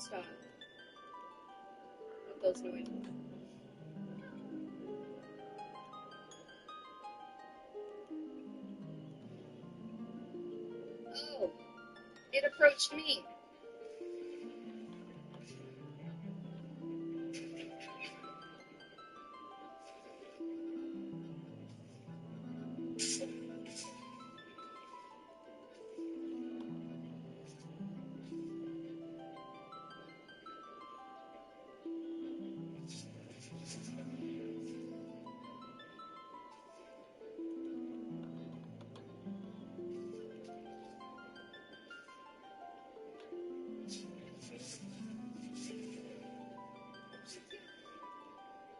Stop. What those doing? Oh, it approached me.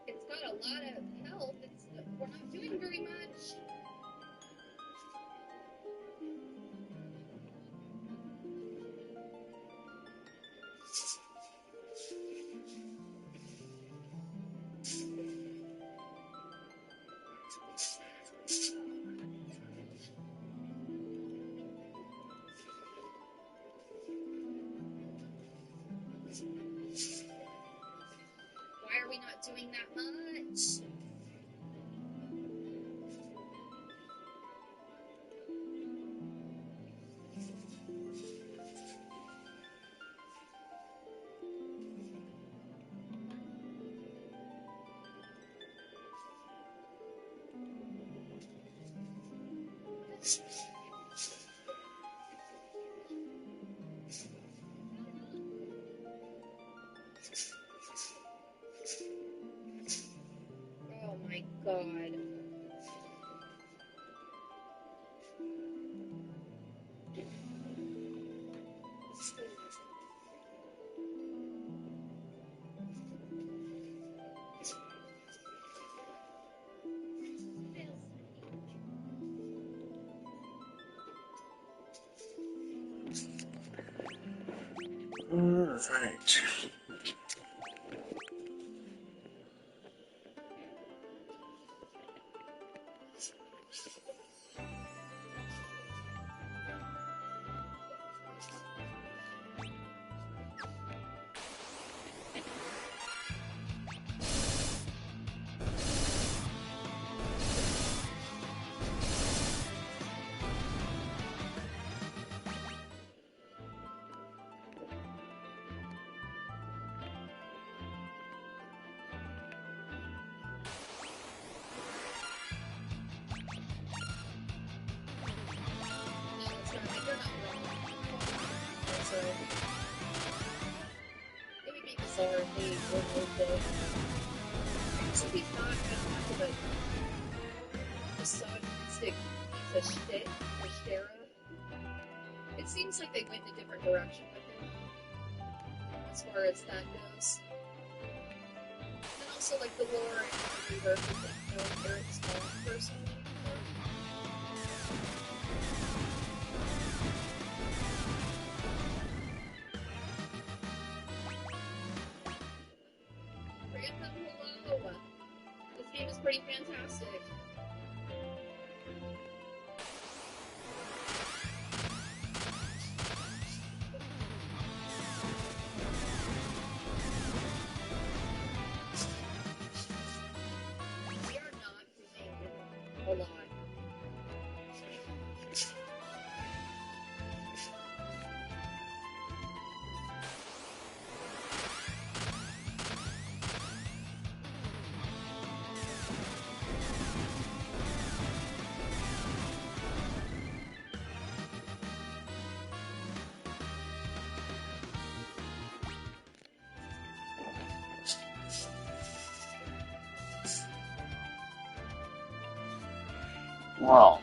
It's got a lot of health. We're not doing very much. Why are we not doing that much? Oh my god. Alright. So he's not as much of a misogynistic piece of shit as Shara. It seems like they went in a different direction with him as far as that goes. And also like the lore and the rebirth of him knowing Eric's own personally. Hello! This game is pretty fantastic. We are not doing a lot. Well,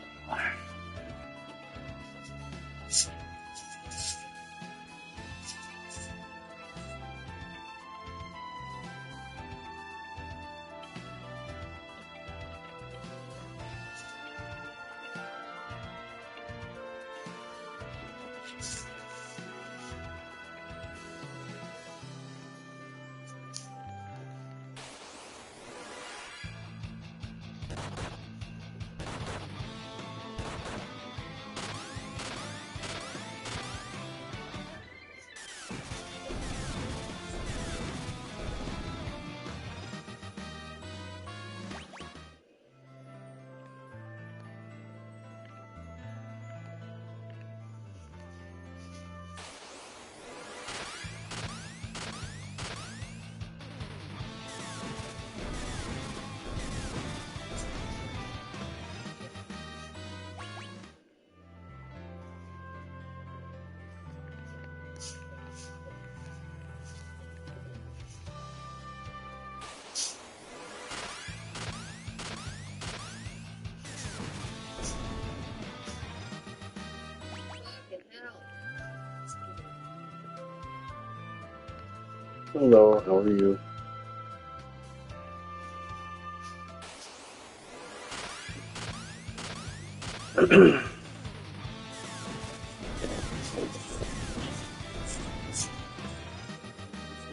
Hello, how are you?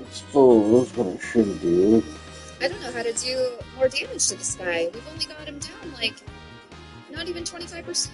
Suppose what I should do. I don't know how to do more damage to this guy. We've only got him down, like, not even 25%.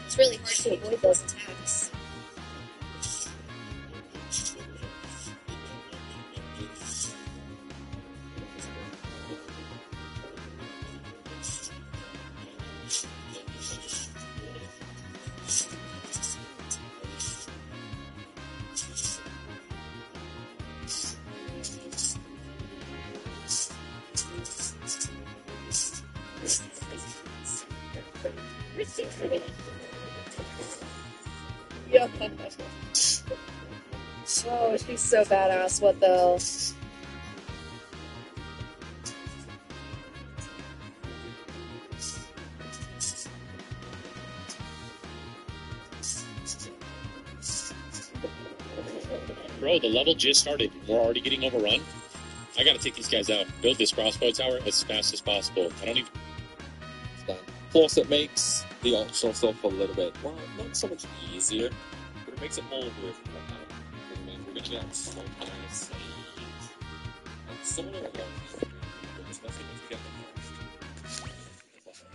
It's really hard to avoid those attacks. Yeah. Oh, she's so badass. What the hell? Bro, the level just started. We're already getting overrun. I gotta take these guys out. Build this crossbow tower as fast as possible. I don't even... It's done. Plus, it makes the optional stuff a little bit, well, not so much easier, but it makes it more worthwhile. I mean, we're gonna get so nice and similar to especially if we get the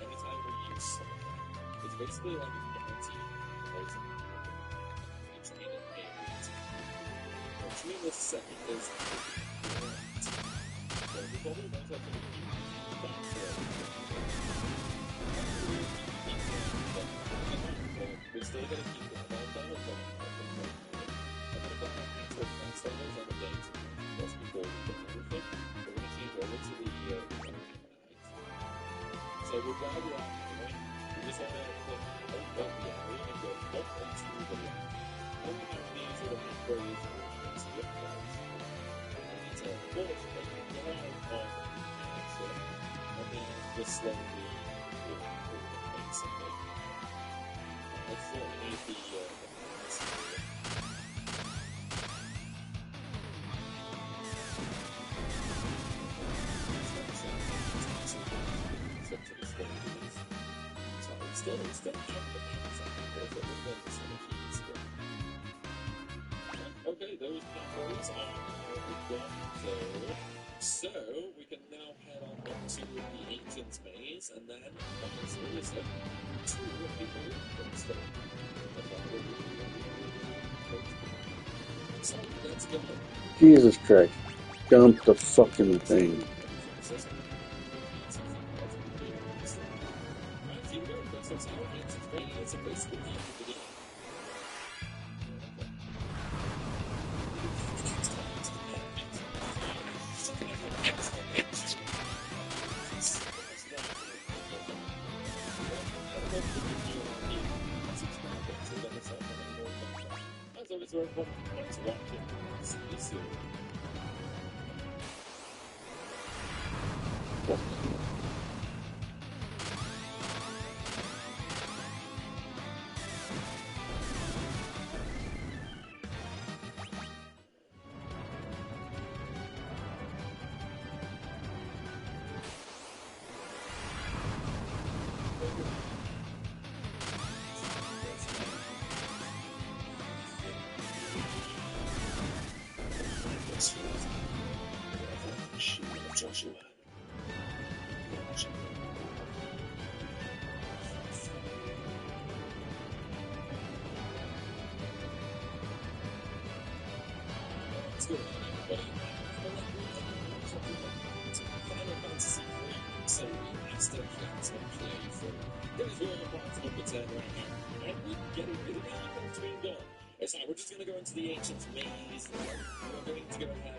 every time we use it's basically like a guarantee it's needed what's needed second is we probably don't have to we're still gonna keep it about that I'm gonna put my hands with my standards on the date just before we get everything. We're gonna change over to the so we're glad we're on the point. We just wanna click out the area and go up into the left. All we have these are the macros and see it first. And it's a bullet that you get out of and then just slowly make something. Let's eliminate the okay, those macros are gone. So we can now head on up to the Ancient's Maze and then seriously to people so let's go. Jesus Christ. Dump the fucking thing. Joshua. What's going on, everybody? Final Fantasy 3, so remaster that's on play for here's one of parts number 10 right now. And we're getting really between gone. So we're just going to go into the ancient maze. We're going to go ahead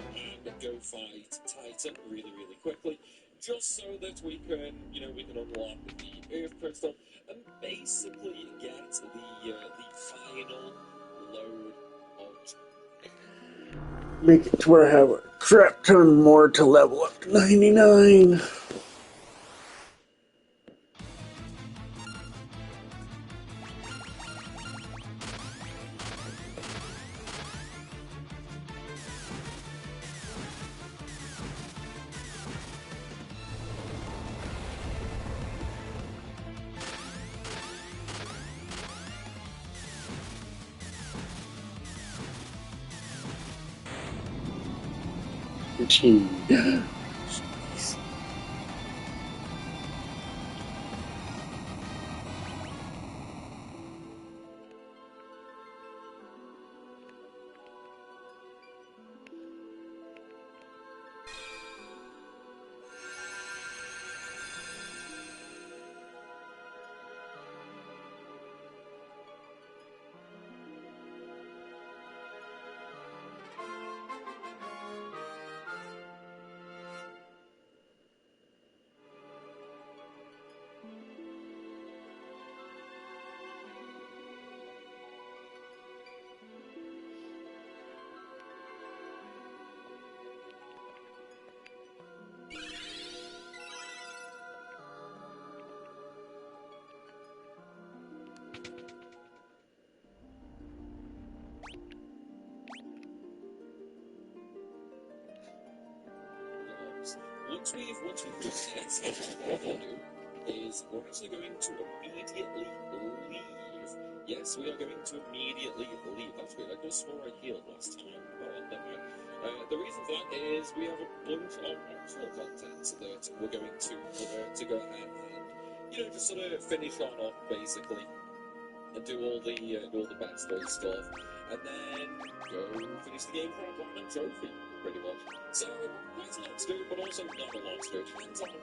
and go fight Titan really, really quickly, just so that we can, we can unlock the Earth Crystal and basically get the final load of. Make it to where I have a crap ton more to level up to 99. Jeez. Once we've done this, what we'll do is we're actually going to immediately leave. Yes, we are going to immediately leave. That's weird. I could have swore I healed last time. Well, never mind. The reason for that is we have a bunch of optional content that we're going to go ahead and, just sort of finish on up, basically, and do all the best boy stuff, and then go finish the game for a platinum trophy, pretty much. So quite a lot to do, but also not a lot to do. It depends on the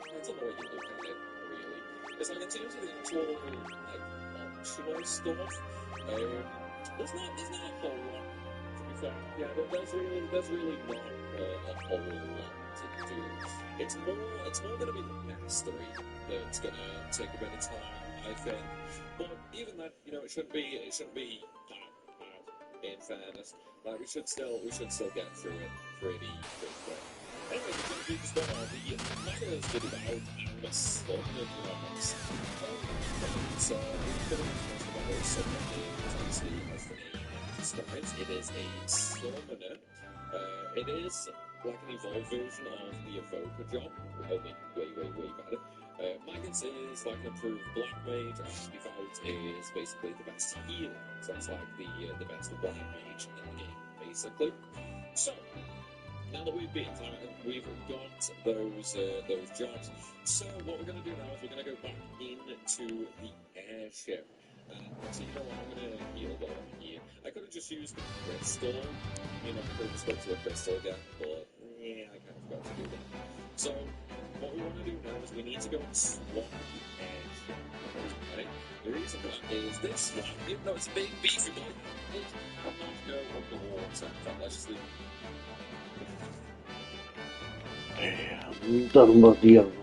way you look at it, really. It's like in terms of the actual optional stuff, there's not a whole lot. To be fair, yeah, there's really not a whole lot to do. It's more going to be the mastery that's going to take a bit of time, I think. But even that, it shouldn't be that bad. In fairness, like we should still get through it pretty quick. Anyway, the thing is that the Magnus did about the Summoner Blocks. So we've been about Summoner obviously as the name describes. It is a summoner. It is like an evolved version of the Evoker job, only way better. Magnus is like an improved Black Mage, and Devout is basically the best healer. So it's like the best Black Mage in the game, basically. So, now that we've beaten that and we've got those jobs, so what we're going to do now is we're going to go back into the airship. So you know what, I'm going to heal while I'm here. I could have just used the crystal, I could have just got to a crystal again, but yeah, I kind of forgot to do that. So, what we want to do now is we need to go and swap the airship. Okay? The reason for that is this swap, even though it's a big beefy boy, it cannot go underwater. In fact, let's just leave. I'm talking about the other one.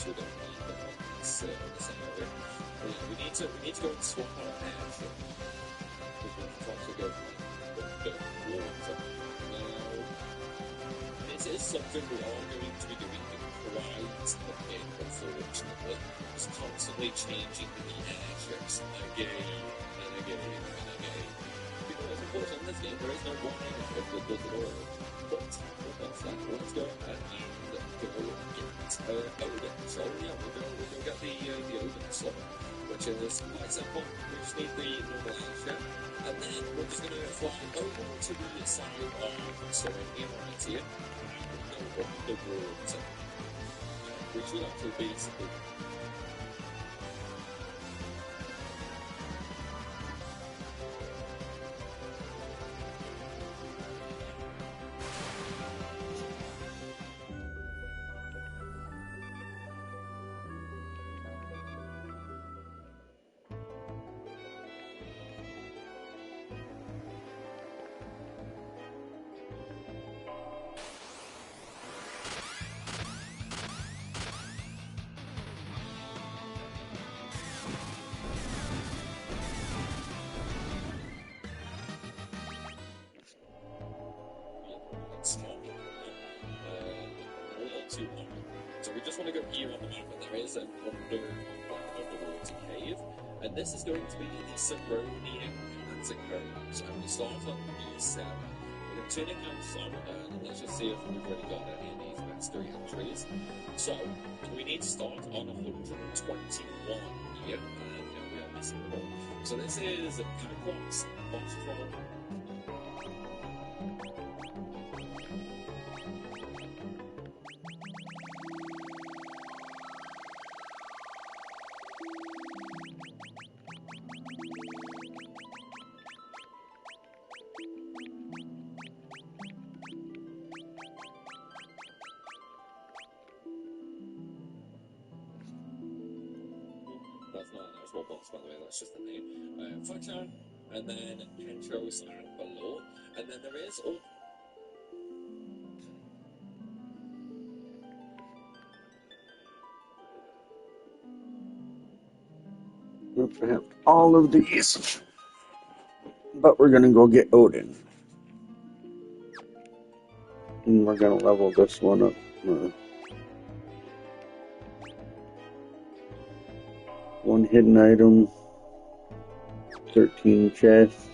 we don't need them on this area. But yeah, we need to go and swap our airship because we can also go underwater. Now, this is something we are going to be doing quite a bit, unfortunately. Just constantly changing the airships again and again and again. Because of course on this game there is no one airship that does it all. But that's that. Let's go ahead and go get Odin. So yeah, we'll go get the Odin slot, which is quite simple. We just need the normal airship. And then we're just going to fly over to the side of Serenity right here. And we'll go up the water. Which will actually basically small, not too long. So we just want to go here on the map, and there is an underwater cave, and this is going to be the Seronian Catacomb. So we start on B7. We're going to turn it down some, and let's just see if we've already got any of these mastery entries. So we need to start on 121 here, and we are missing the ball. So this is Catacombs, boss from. That's not an actual boss, by the way, that's just the name. Function, and then Kentro's below, and then there is. Oh, We have all of these, but we're gonna go get Odin, and we're gonna level this one up. One hidden item, 13 chests.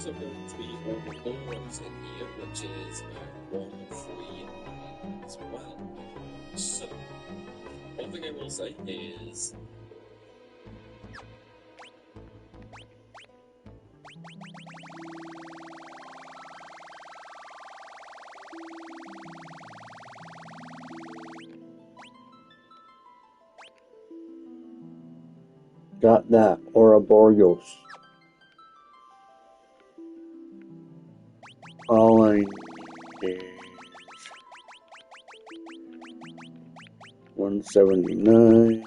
also going to be all the doors in here, which is 1, 3 as well. So, one thing I will say is Got that, Ouroboros. All I need is 179.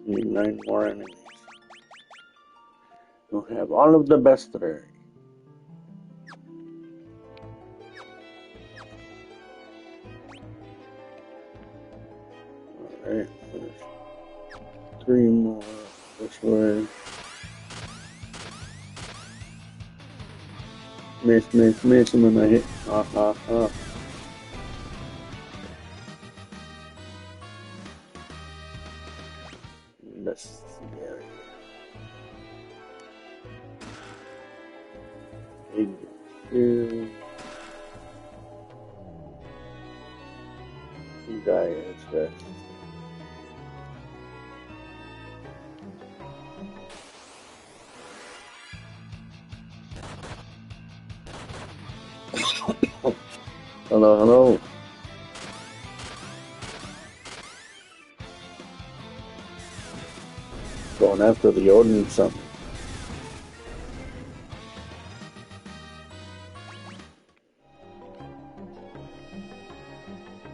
Need 9 more enemies. We'll have all of the best there. Alright, there's 3 more this way. Miss, and then I hit. That's scary. guy is this. Hello, hello. Going after the Odin something.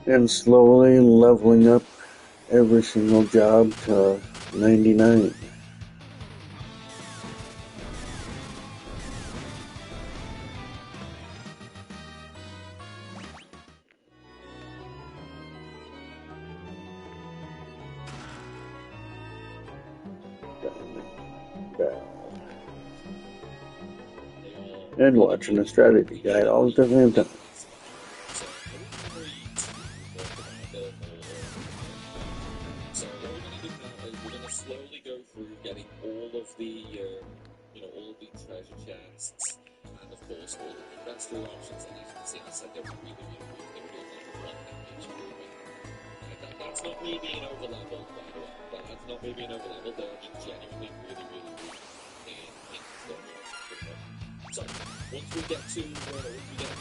And slowly leveling up every single job to 99. And watching a strategy guide all at the same time. So what we're going to do now is we're going to slowly go through getting all of the, all of the treasure chests, and of course all of the industrial options. And as you can see, I said they're really level 1 damage moving. That's not me being over leveled, by the way. That's not me being over leveled. They're just genuinely really weak in stuff. So once we get to E5, we're going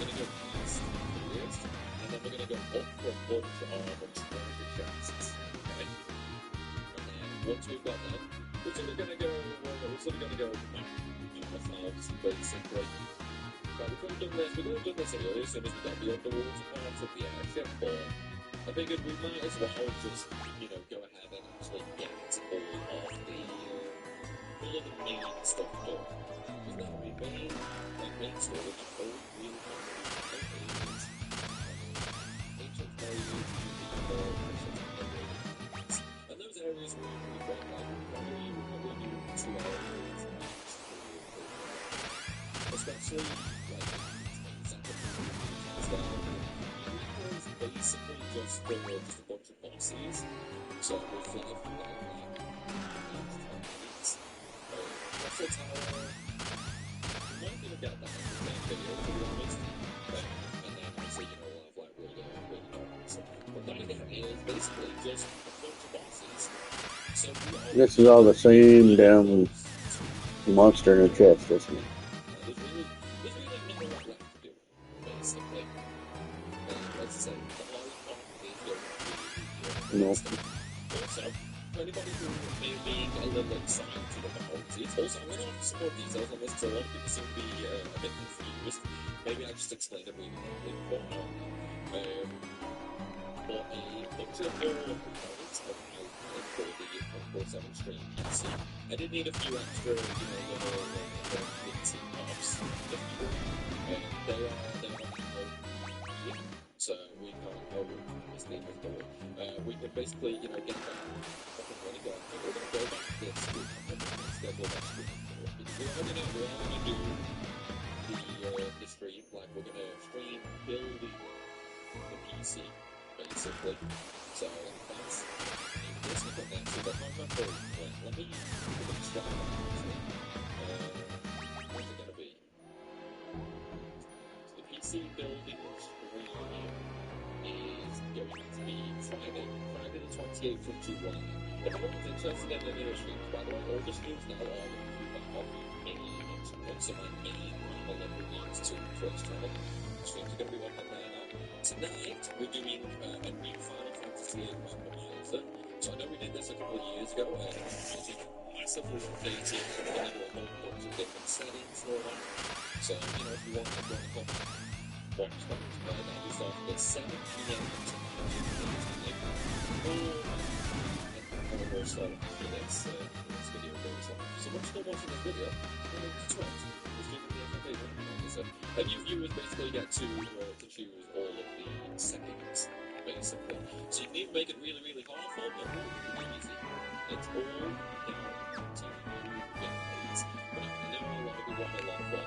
to go east first, and then we're going to go up for a bunch of treasure chests. Okay. And then once we've got that, we're sort of going to go back ourselves, basically. But we could have done this earlier, as soon as we got the underwater part of the airship, but I figured we might as well just, go ahead and actually get all of the main stuff done. Because now we main storage all really is ancient values, and those areas we quite like. We probably do 2 areas especially like basically just a bunch of bosses. So we'll fly through that in like 10 minutes. Russell Tower, we might even get that in the same video, to be honest. And then obviously, we'll have like really dark. But that again is basically just a bunch of bosses. So This is all the same damn monster in the chest, isn't it? there's really not a lot left to do, basically. Let's say the whole part is going to be Also, for anybody who may be a little excited about it, also I'm going to have some more details on this, so a lot of people seem to be a bit confused. Maybe I just explained it really quickly before now. But a bunch of components of my for the 4.7 screen PC. I did need a few extra, little bits and bobs, if you will. They are here, so we can we can basically, get that up and running. I think we're going to go back to this schedule next week. Because we are going to do the stream, like we're going to stream building the PC, basically. So that's this one next week. I can't remember when. Let me check that actually. What's it going to be? So the PC building stream is going to be Friday the 28th of July. If anyone's interested in any of the streams, by the way, all the streams now are going to be on the main, so my main Olympians to Twitch channel. The streams are going to be on there now. Tonight, we're doing a new Final Fantasy VIII randomizer. So I know we did this a couple of years ago, and it's massively updated, and we're going to do a whole bunch of different settings and all that. So, if you want to watch that, that'll be starting at 7 p.m. tonight, or we'll start after this video goes live. So once you're watching this video, it's Twitch. It's doing the FFA randomizer. And you viewers basically get to choose all of the settings, basically. So you can even make it really, really hard for them, or really easy. It's all down to you guys. But I know a lot of people want a lot of fun,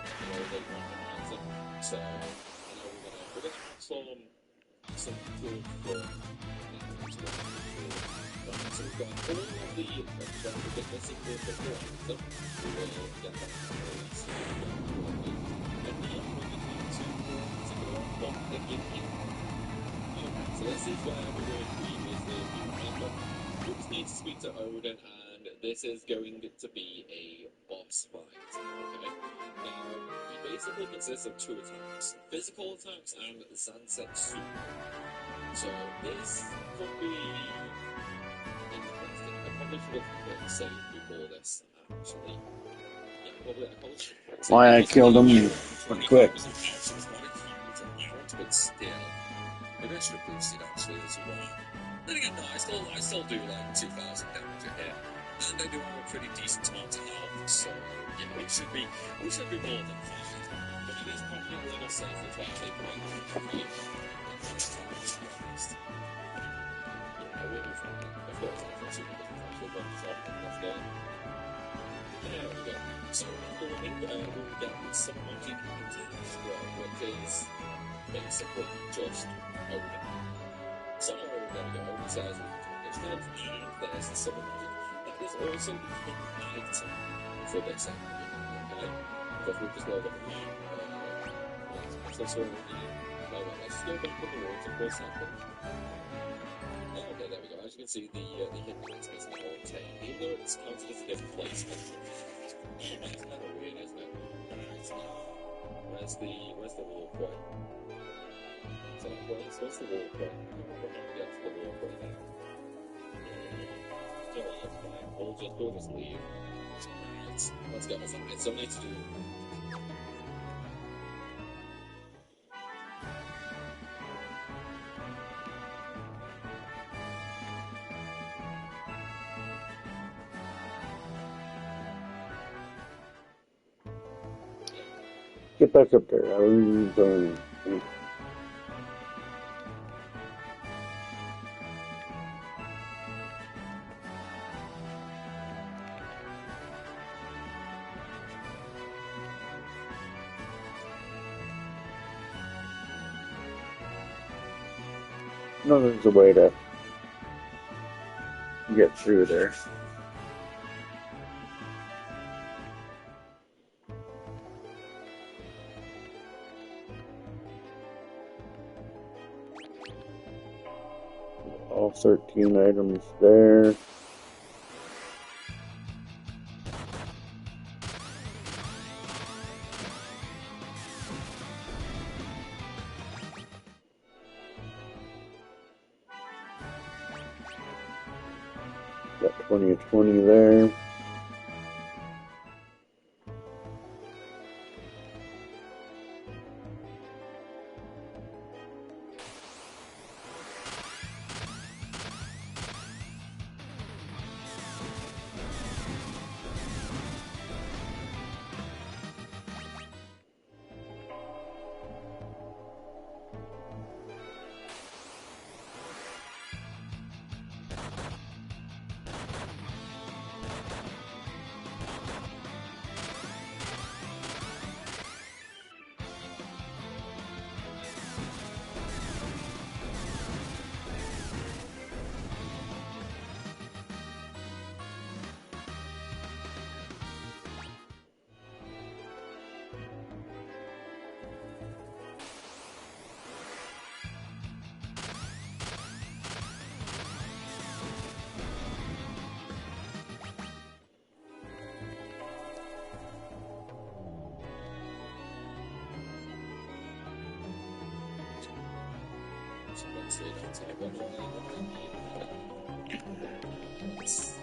they randomize it. So I know we're gonna have some cool fun. So we've got all of the get missing the randomizer. We will get that released. And now we're going to go on again. You have access this is where we were previously. We just need to speak to Odin, and this is going to be a boss fight. Okay? Now, it basically consists of 2 attacks: physical attacks and Zansetsu. So this could be interesting. I probably should have saved before this, actually. Yeah, probably should have. Why I killed him pretty quick. But still, maybe I should have boosted actually as well. Then again, no, I still do like 2,000 damage a hit, and I do have a pretty decent amount of health. So yeah, we should be more than fine. But it is probably a little safer to actually play with. Yeah, we'll be fine. Of course, I'm not super good at actually going shot and let's go. There we go. So I think we'll get some magic attacks, which is basically just Odin. So there we go. Odin says it's kind of there's the summon magic. That is also the hidden item for this enemy. Okay? Because we've just rolled up a map. Let's just go back in the water for a second. Okay, there we go. As you can see, the hidden item is now obtained, even though it's counted as a different place. That's kind of weird, isn't it? Where's the wall point? So what's the wall point? We're not get to the wall point now. So that's fine. We'll just leave. Alright, let's go. Alright, so I need to do. Get back up there. I was going. No, there's a way to get through there. All 13 items there. Got 20 of 20 there.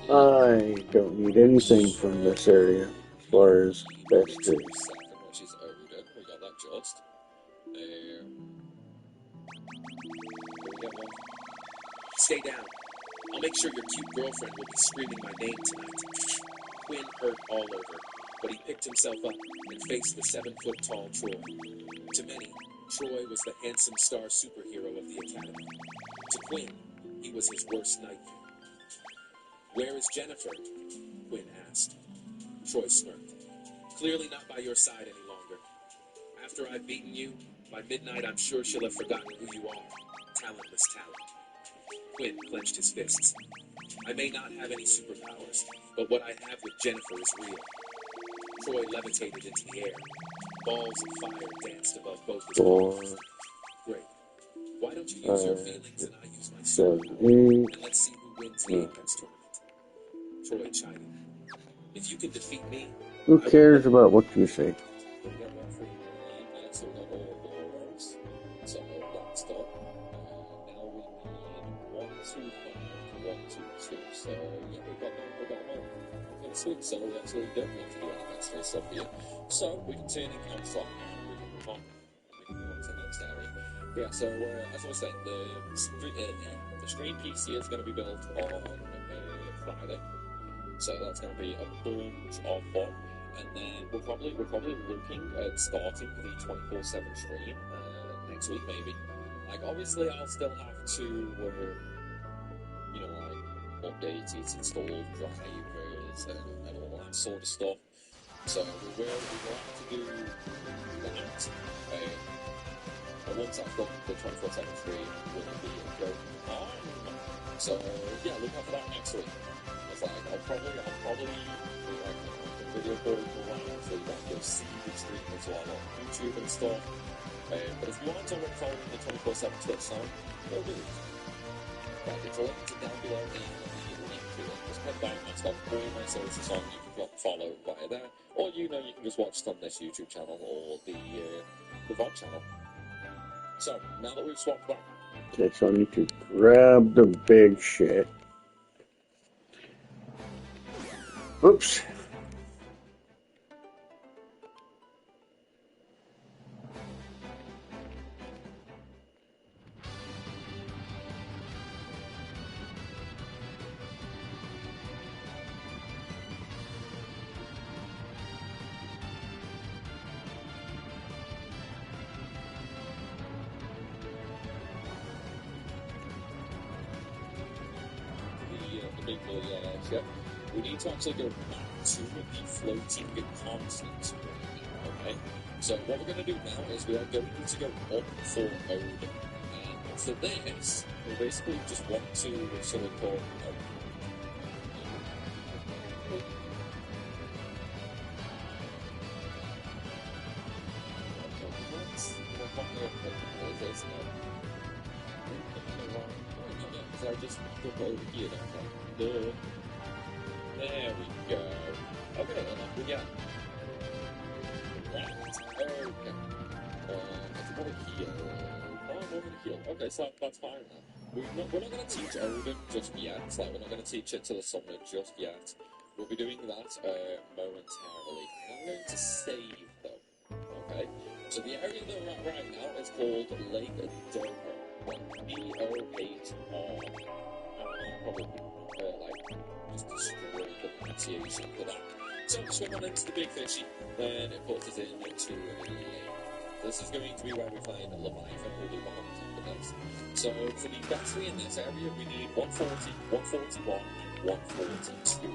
I don't need anything from this area as far as best to. Which is Odin. We got that just. Stay down. I'll make sure your cute girlfriend will be screaming my name tonight. Quinn hurt all over, but he picked himself up and faced the 7-foot-tall Troy. To many, Troy was the handsome star superhero of the Academy. To Quinn, he was his worst nightmare. Where is Jennifer? Quinn asked. Troy smirked. Clearly not by your side any longer. After I've beaten you, by midnight I'm sure she'll have forgotten who you are. Talentless talent. Quinn clenched his fists. I may not have any superpowers, but what I have with Jennifer is real. Troy levitated into the air. Balls of fire danced above both his arms. Great. Why don't you use your feelings and I use 7, 8. And let's see who wins the Apex tournament. Troy China. If you can defeat me, Who cares about what you say? we'll get one for you. So we got all those. So that's done. Now we need 1, 2, 5, 1, 2, 2. So yeah, we've got them all. Okay, sweet. So we actually don't need to do any extra stuff here. So we can turn in camps on and we can move on. We can move on to the next area. Yeah, so as I was saying, the stream PC is going to be built on Friday. So that's going to be a bunch of fun. And then we're probably looking at starting the 24/7 stream next week, maybe. Like, obviously, I'll still have to, update it, install drivers, and all that sort of stuff. So we will have to do that. But once I've got the 24/7 stream, we'll be going on. So yeah, look out for that next week. It's like I'll probably do like a video call around so you guys can see the stream as well on YouTube and stuff. But if you aren't already following the 24/7 Twitch channel, go do it. Right, it's all linked down below in the link to it. Just head down, that's got all my socials on. You can follow via there, or you can just watch it on this YouTube channel or the VOD channel. So now that we've swapped that. Okay, so I need to grab the big shit. Oops. The big boy yep. We need to actually go back to the floating constant. Okay? So what we're going to do now is we are going to go up for mode. And for this, we basically just want to sort of call I just go over here now. There we go. Okay, then up we go. Right. Okay. It's over here. Oh, I'm over here. Okay, so that's fine now. We're not going to teach Odin just yet. Like, we're not going to teach it to the summoner just yet. We'll be doing that momentarily. I'm going to save, though. Okay? So the area that we're at right now is called Lake Dover. B-O-8-R. Probably, just destroy the pronunciation for that. So swim on into the big fishy, then it puts us into a lake. This is going to be where we find Leviathan, or the one for this. So for the battery in this area, we need 140, 141, and 142.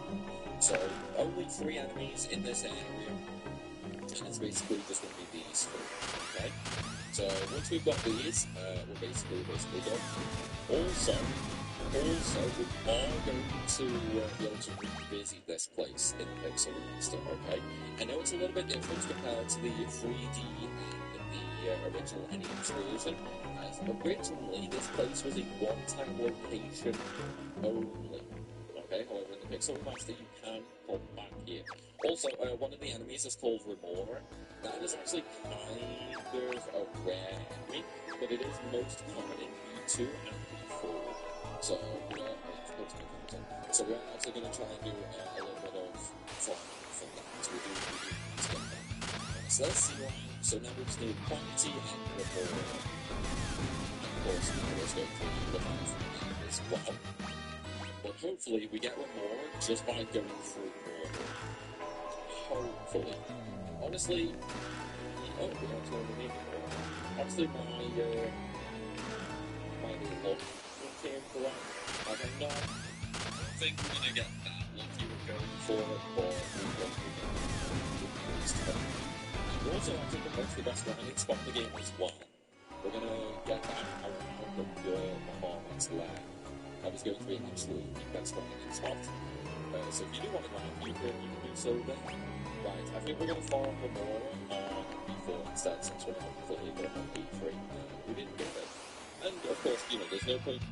So only 3 enemies in this area, and it's basically just going to be these 3, okay? So once we've got these, we're basically done. Also, we are going to be able to revisit this place in Pixel Remaster, okay? I know it's a little bit different compared to the 3D and the original NES version, as originally this place was a one-time location only, okay? However, in the Pixel Remaster you can come back here. Also, one of the enemies is called Remora. That is actually kind of a rare enemy, but it is most common in B2 and B4. So, so we're actually going to try and do a little bit of fun from that. So we do need to get that. So let's see what. So now we just need quantity and Remora. And of course, let's go through the file from that as well. But hopefully we get Remora just by going through more. Hopefully. Honestly, we actually need more. Honestly, my luck came for that. Like, I don't think we're gonna get that lucky we're going for it, but we're going to get and also, I think that's the best landing spot in the game as well. We're gonna get back around the performance layer. That is going to be absolutely the best landing spot. So if you do want to land, you can do so there. Right, I think we're going to farm for more on B4 instead, since we're not completely good on B3. We didn't get it. And of course, there's no point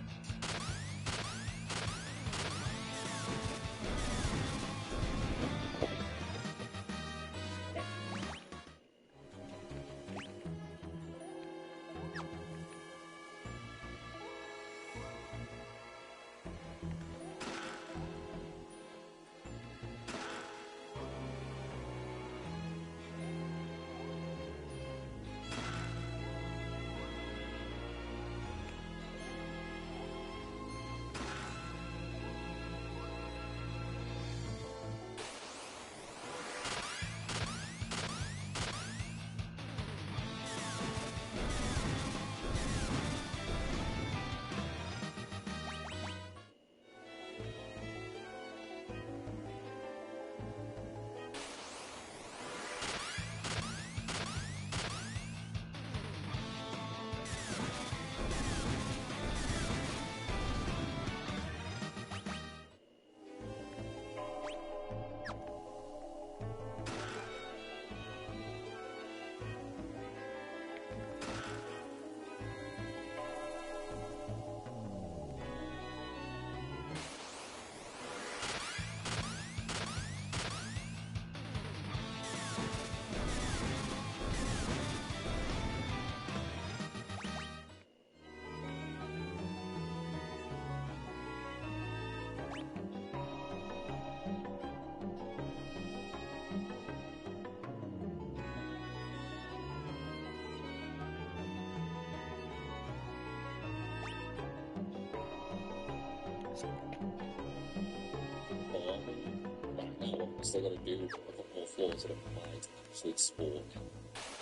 still got to do a couple more floors that it might actually spawn.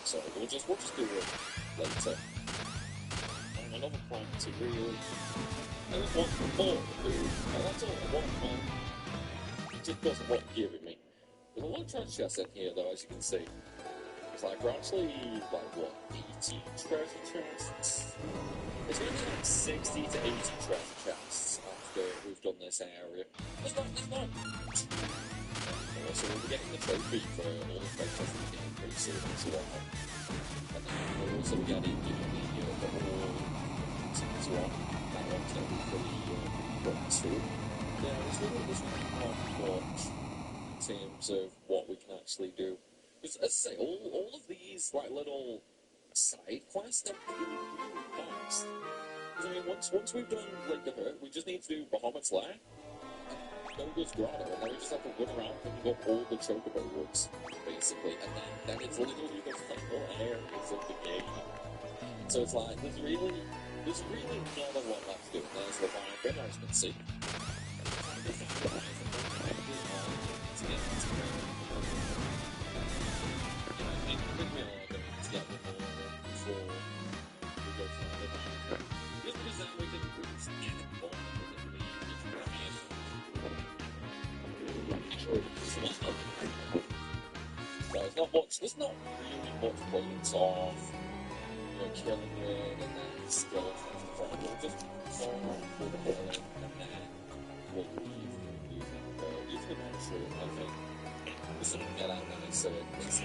So we'll just do it later. And another plan to really, there's one more to do, and that's all I want, man. It just doesn't want giving me. There's a lot of treasure chests in here, though, as you can see. It's like, we're actually, like, what, 80 treasure chests? It's going to be like 60 to 80 treasure chests after we've done this area. There's not. So we'll be getting the trophy for all the treasures we're getting pretty soon as well. And then we'll also be getting, the whole as well. That one's going to be pretty good too. Yeah, there's really not much in terms of what we can actually do. Because, as I say, all of these, like, little side quests, they're really fast. Because, I mean, once we've done, like, the hurt, we just need to do Bahamut's Lair, Noga's Grotto, and then we just have to run around picking up all the Chocobo woods, basically. And then it's literally the final areas of the game. So it's like, there's really not a lot left to do. And there's Leviathan, as you can see. There's not really much points of, killing Red and then skeletons and stuff. We'll just fall for the killing and then we'll leave the mansion, I think. We're sort of get out there, so it's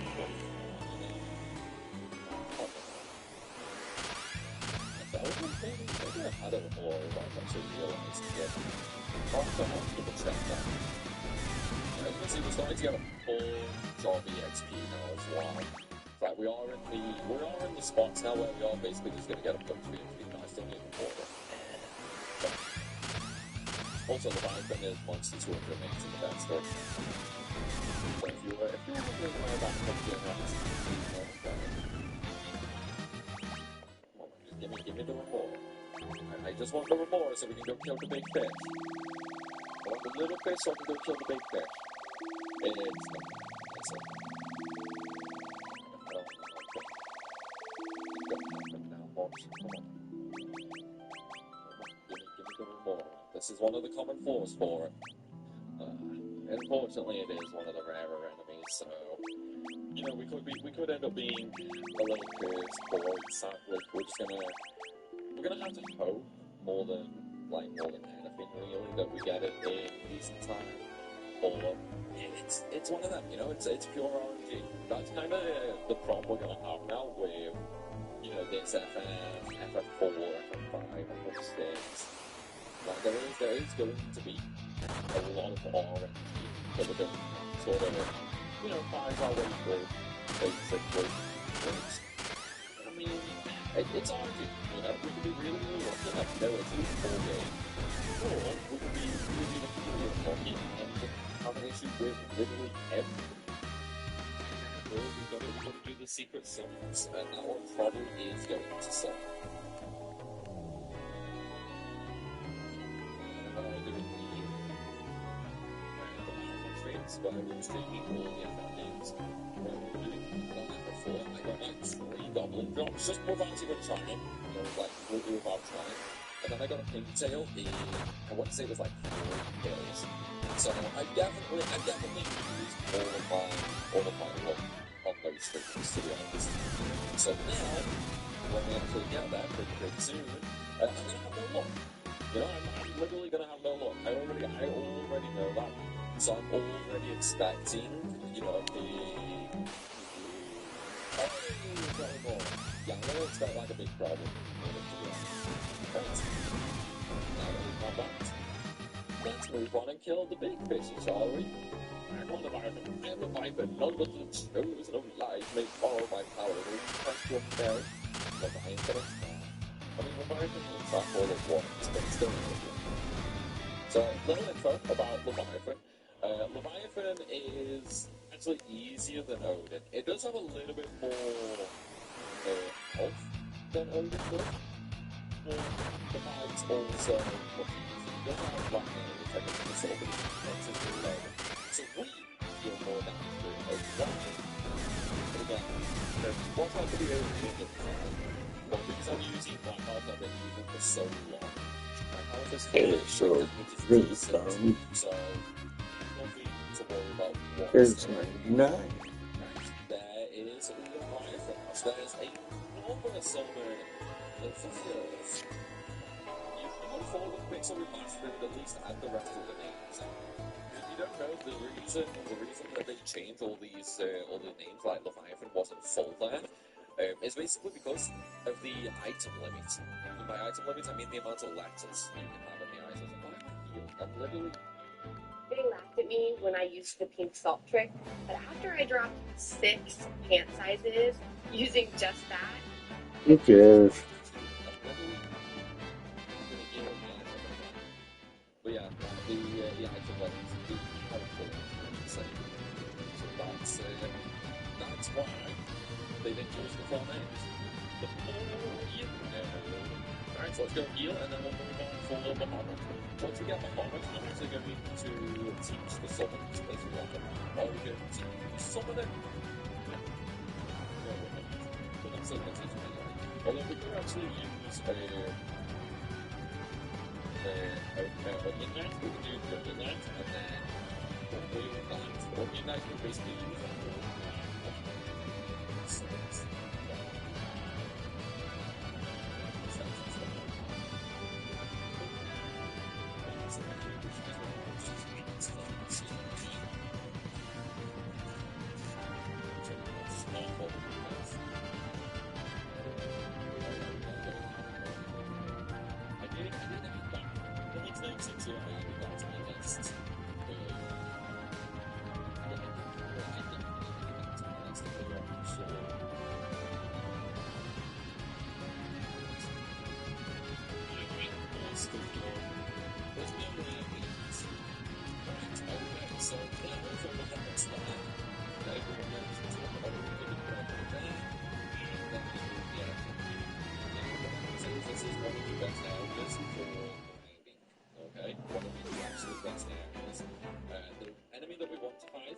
maybe I've had it more if I've actually realised it. I'll double check that. As you can see, we're starting to get a full job EXP now as well. Like, we are in the spots now where we are basically just going to get a bunch of EXP, but I still need the border. Also, the Viper is once the 200 makes it the best, right? So if you were wondering why that comes in next, give me the reward. I just want the reward so we can go kill the big fish. I want the little fish so I can go kill the big fish. This is one of the common flaws for it. Unfortunately, it is one of the rarer enemies, so we could end up being a little cursed for it. Sadly, we're gonna have to hope more than anything really that we get it in decent time. Or it's one of them, it's pure RNG. That's kind of the problem we're gonna have now with this FF4, FF5, FF6. Like there is going to be a lot of RNG that we're going to sort of find our way through, basically. I mean, it's RNG. We could be really, really lucky enough to know it's a full game, or we could be really, really lucky and have an issue with literally everything. We've got to do the secret summons, and that one probably is going to suck. But I was taking all the FF games before. I got like 3 goblin drops just without even trying, completely without trying. And then I got a pigtail in, I want to say it was like 4 kills. So I definitely used all of my luck on those streams, to be honest. So now, when we actually get there pretty soon, I'm gonna have no luck. I'm literally gonna have no luck. I already know that. So I'm already expecting, I'm gonna expect like a big problem. Right. Now that we've done that, let's move on and kill the big fishy, shall we? I'm on the Viper, and the Viper, none of the chosen of life may follow my power. Will you press your bell? Leviathan is fine. I mean, Leviathan will attack all at once, but it's still not good. So, little info about Leviathan. Leviathan is actually easier than Odin. It does have a little bit more health than Odin does. But the fight's also much easier. It doesn't have black areas like a sort of defensive Odin. So we deal more damage during overwatch. But again, what type of video is it? Well, because I'm using Black Heart, I've been using it for so long. Black Heart is so really decent, so nothing to worry about what it's 99. there is a fire from us. There's a normal summer. It's just you can look forward to Pixel Remastered, at least add the rest of the names. If you don't know, the reason that they changed all the names, like Leviathan wasn't full there, is basically because of the item limit. And by item limit, I mean the amount of letters you can have in the items. And I'm literally... They laughed at me when I used the pink salt trick, but after I dropped 6 pant sizes using just that, Who cares? But yeah, the item limit is helpful. So that's why they didn't choose the full names. The more you know. Alright, so let's go heal and then we'll move on for Bahamut. Once we get Bahamut, I'm actually going to teach the summons as well. Or we can summon it. But I'm still going to teach them anyway. Although we could actually use Onion Knight, we can do Onion Knight, and then Onion Knight can basically use that for summons.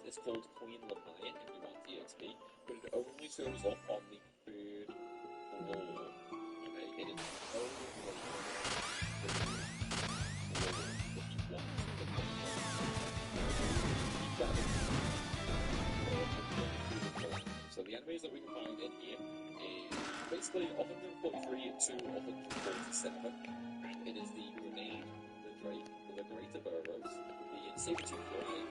It's called Queen Lamaya if you want EXP, but it only shows up on the 3rd floor. Okay, it is only so the enemies that we can find in here is basically 143 to 147. It is the Grenade, the Drake, the Greater Burrows, the Saber-tooth Dragon,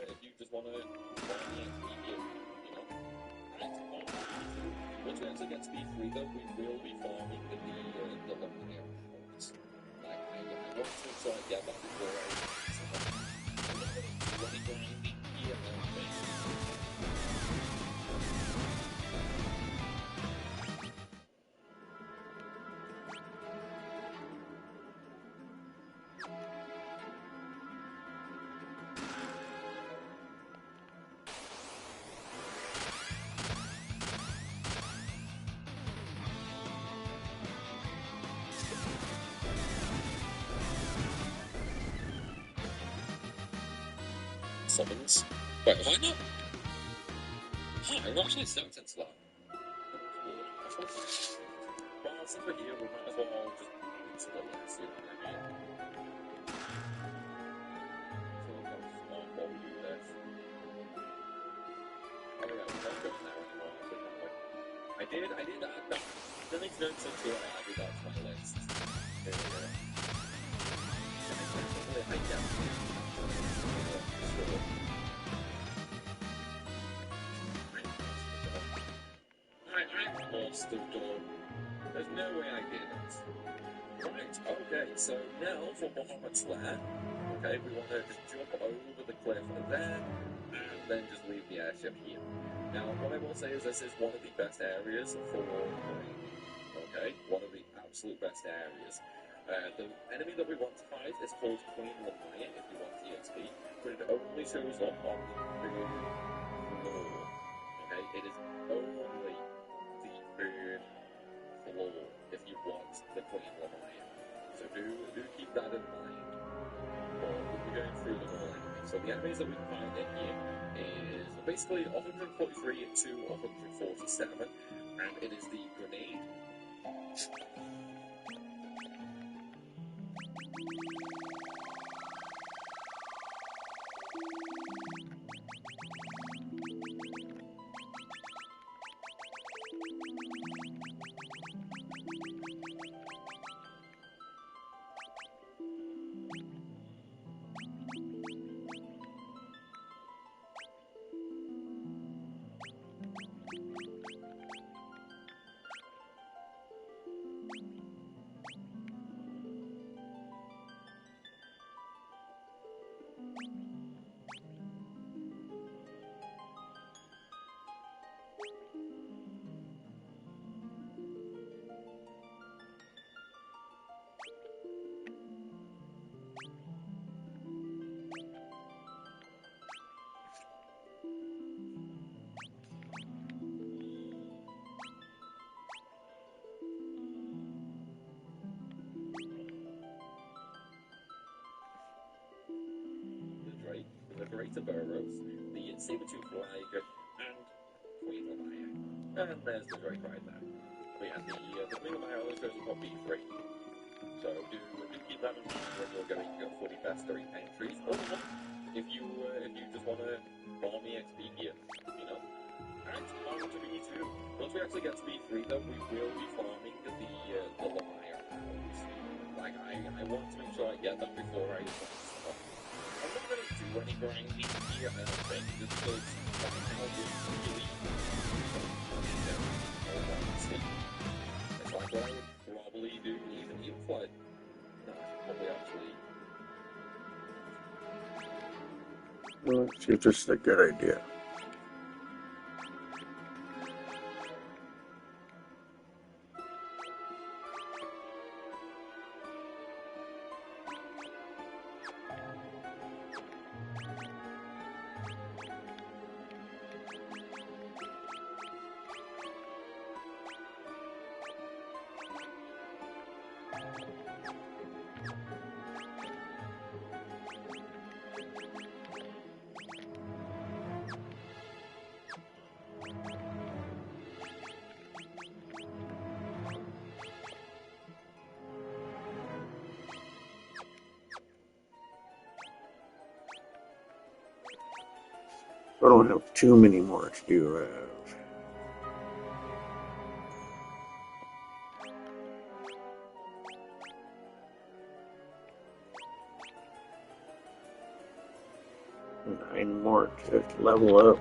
if you just want to once we actually get to B3 though, we will be farming with the Lumpia points. Like, I want to make sure I get that before I'm not going to do any grinding here now, summons. Wait, why not? I'm actually stoked into that. Well, since we're here, we might as well just explore and see what we're here. So we'll go on while we do this. Oh yeah, we're not going there anymore. I did add that. The next note said sure I added that to my list. I must have done. There's no way I didn't. Right, okay, so now for Bahamut's Lair. Okay, we want to just jump over the cliff there, and then just leave the airship here. Now, what I will say is this is one of the best areas for marine. Okay, one of the absolute best areas. The enemy that we want to fight is called Queen Lamaya if you want EXP, but it only shows up on the 3rd floor. Okay, it is only the third floor if you want the Queen Lamaya. So do keep that in mind. But we'll be going through them all anyway. So the enemies that we can find in here is basically 143 to 147, and it is the grenade. The Liberator Burrows, the Saber-tooth Liger, and Queen Lamaya. And there's the Drake right there. But yeah, the Queen Lamaya always goes on B3. So do keep that in mind when you're going for the best 3 entries. Or if you just want to farm the XP here, you know. And farm to B2. Once we actually get to B3 though, we will be farming the Lamaya rounds. Like I want to make sure I get them before I stop. I'm not going to do any grinding here, I don't think, just because somehow it's really it's like what I would probably do even flight. No, probably actually. Well, let's see if this is a good idea. I don't have too many more to do. Nine more to level up.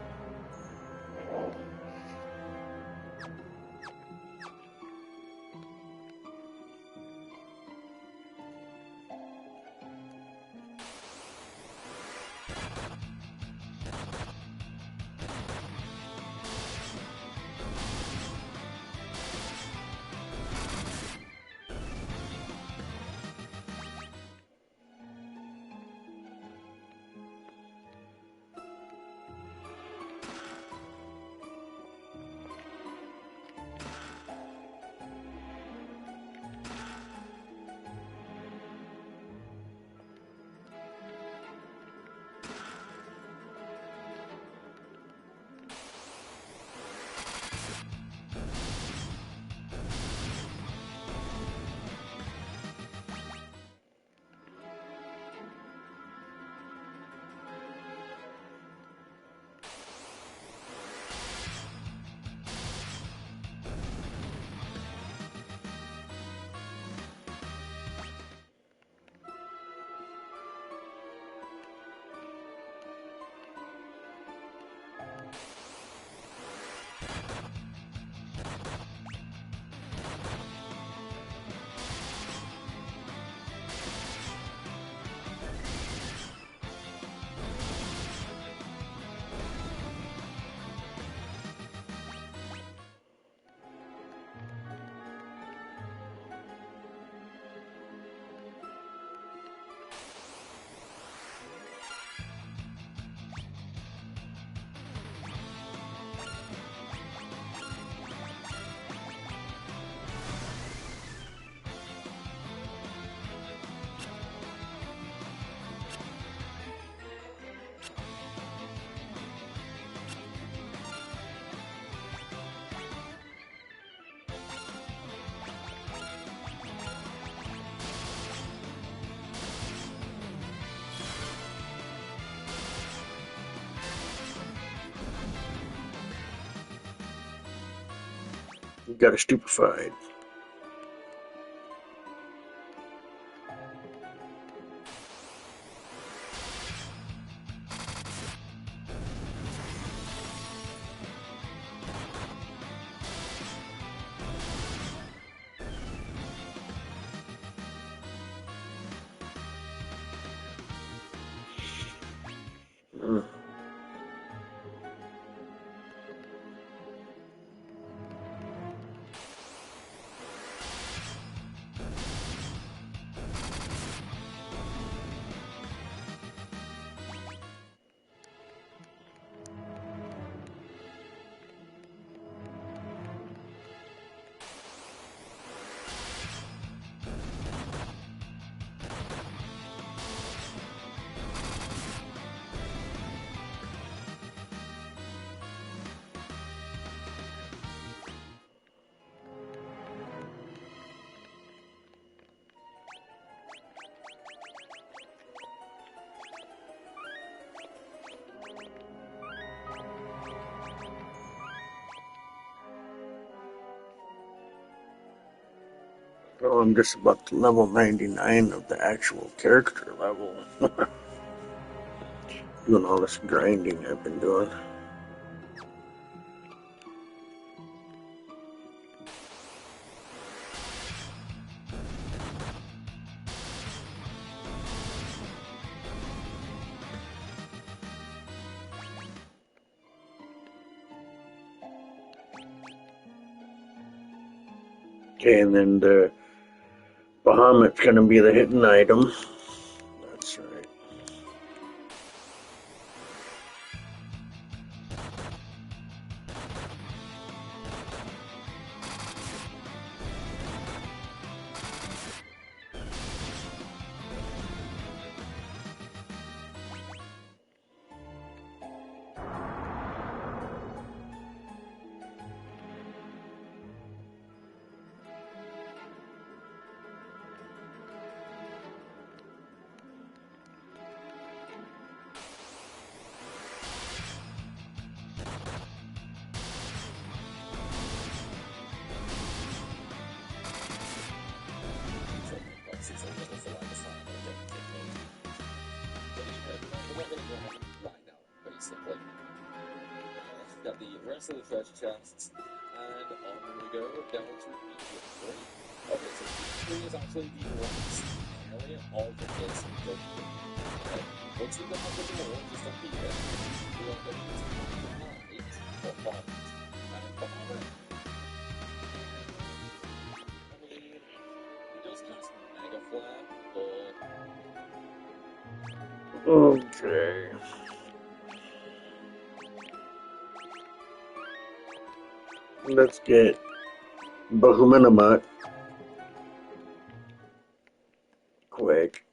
Got her stupefied. Oh, I'm just about to level 99 of the actual character level. Doing all this grinding I've been doing. Okay, and then the Bahamut's gonna be the hidden item. That's right. Got the rest of the treasure chests, and on we go down to ff-3. Okay, so ff-3 is actually the last area of this building. Okay, once we go up with the wall, just up here, we are going to hide for Bahamut. And Bahamut, I mean, he does cast Mega Flare, but... Okay. Let's get Bahamut quick.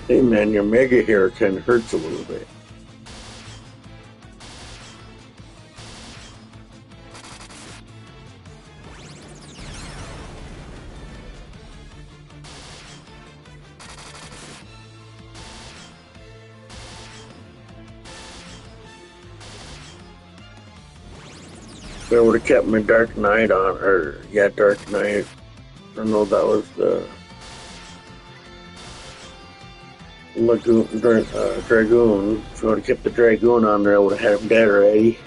Hey man, your mega hair kind of hurts a little bit. If I would have kept my Dark Knight on, or yeah, Dark Knight. I don't know, that was the Dragoon. If I would have kept the Dragoon on there, I would have had him dead already.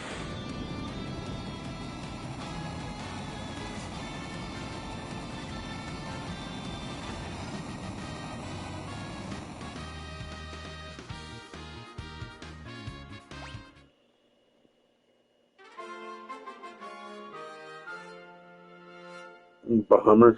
Bahummer.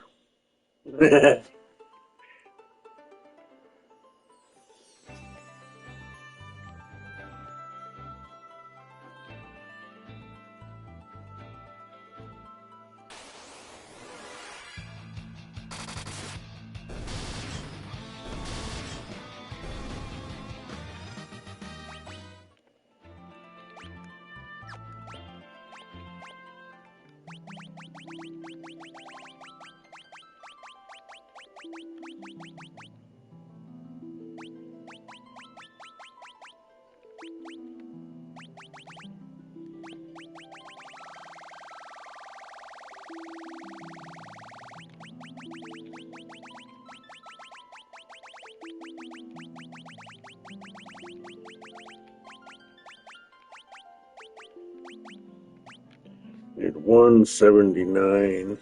At 179.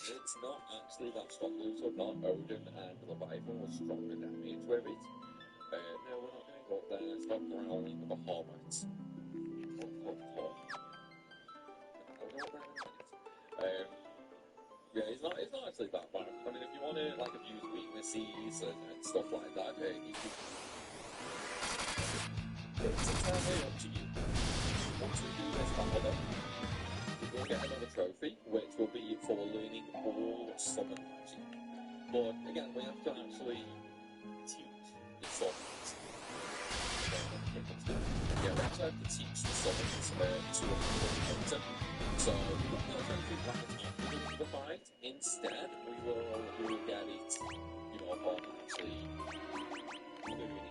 It's not actually that strong, so not Odin and Leviathan was stronger damage with it. No, we're not going to go up there. Stop growling the Bahamut. Yeah, it's not actually that bad. I mean, if you want to like abuse weaknesses and stuff like that, you can. It's entirely up to you. Once we do this battle, though, we will get another trophy, which will be for learning all summon magic. But again, we have to actually teach the summons. Yeah, we actually have to teach the summons to a character. So we won't get a trophy right after the fight. Instead, we will get it, upon actually learning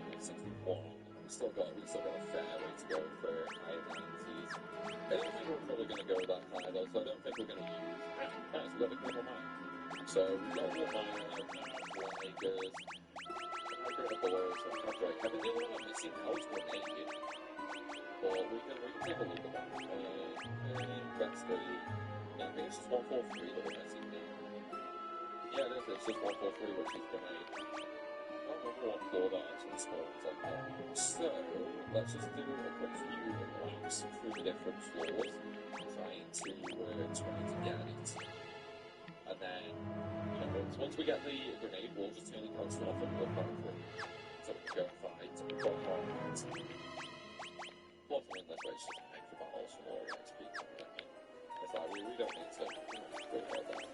we still got a fair way to go for higher abilities. I don't think we're probably going to go that high though, so I don't think we're going to use. Nice, we got a couple mine. So we've got one mine Lakers. I've got a below, so that's right. I mean, the only one I'm missing now is 180. But we can take a look at that. That's the. I think it's just 143 that we're missing now. Yeah, it is. It's just 143, which is grenade. I don't remember what floor that actually spawns on there. So, let's just do a quick few laps through the different floors, trying to get it. And then, once we get the grenade, we'll just turn the console off and we'll fight for it. So we can go fight, go fight. Plus, in this way, it's just an extra battle, some more XP. It's like, we don't need to worry about that.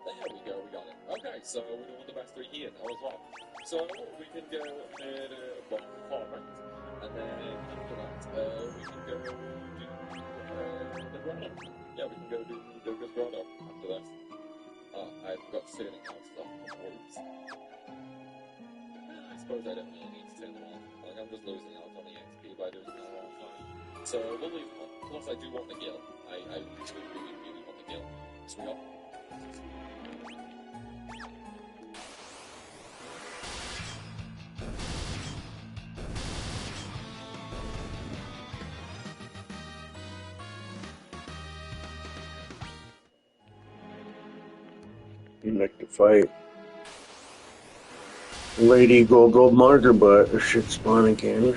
There we go, we got it. Okay, so we're doing the best three here now as well. So we can go farmer, and then after that, we can go do the run-up. Yeah, we can go do Doga's run-up after that. I forgot to turn it out off. Oops. I suppose I don't really need to turn them on. Like, I'm just losing out on the XP by doing that all the time. So we'll leave them on. Plus, I do want the gill. I really want the gill. So we got. You like to fight. Lady Gold Marker, but it should spawn again.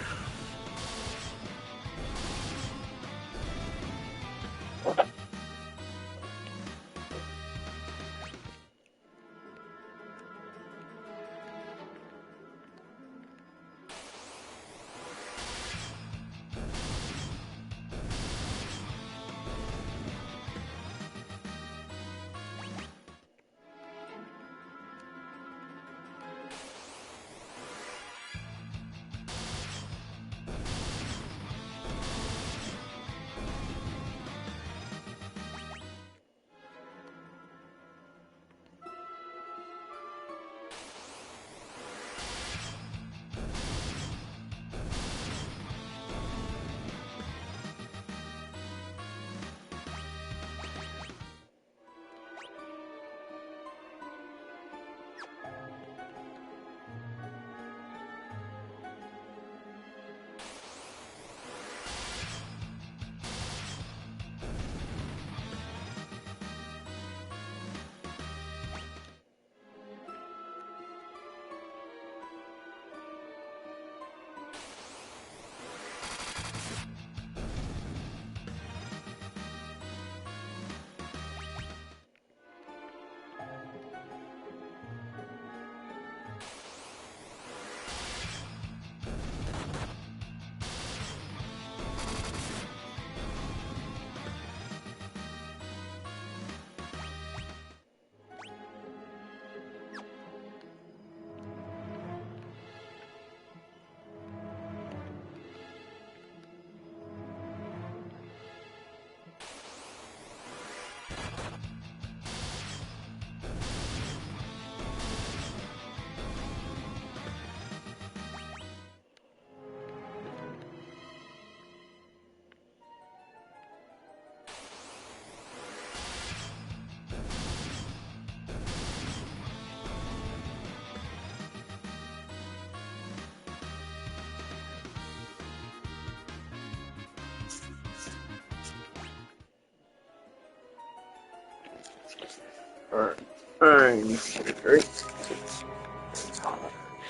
Alright. I'm great.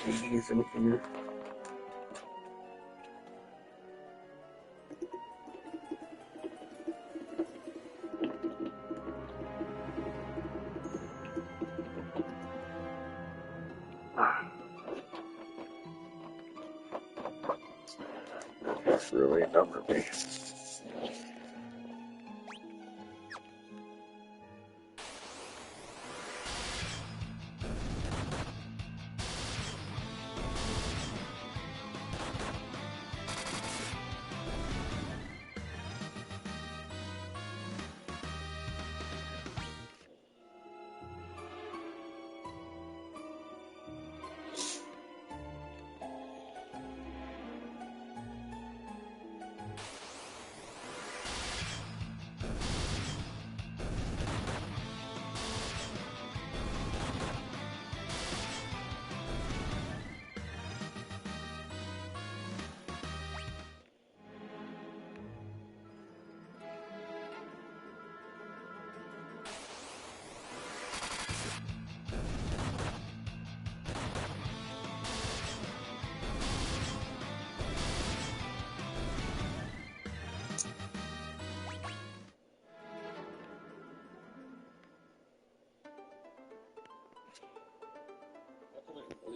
Cheese in here. That's really enough for me.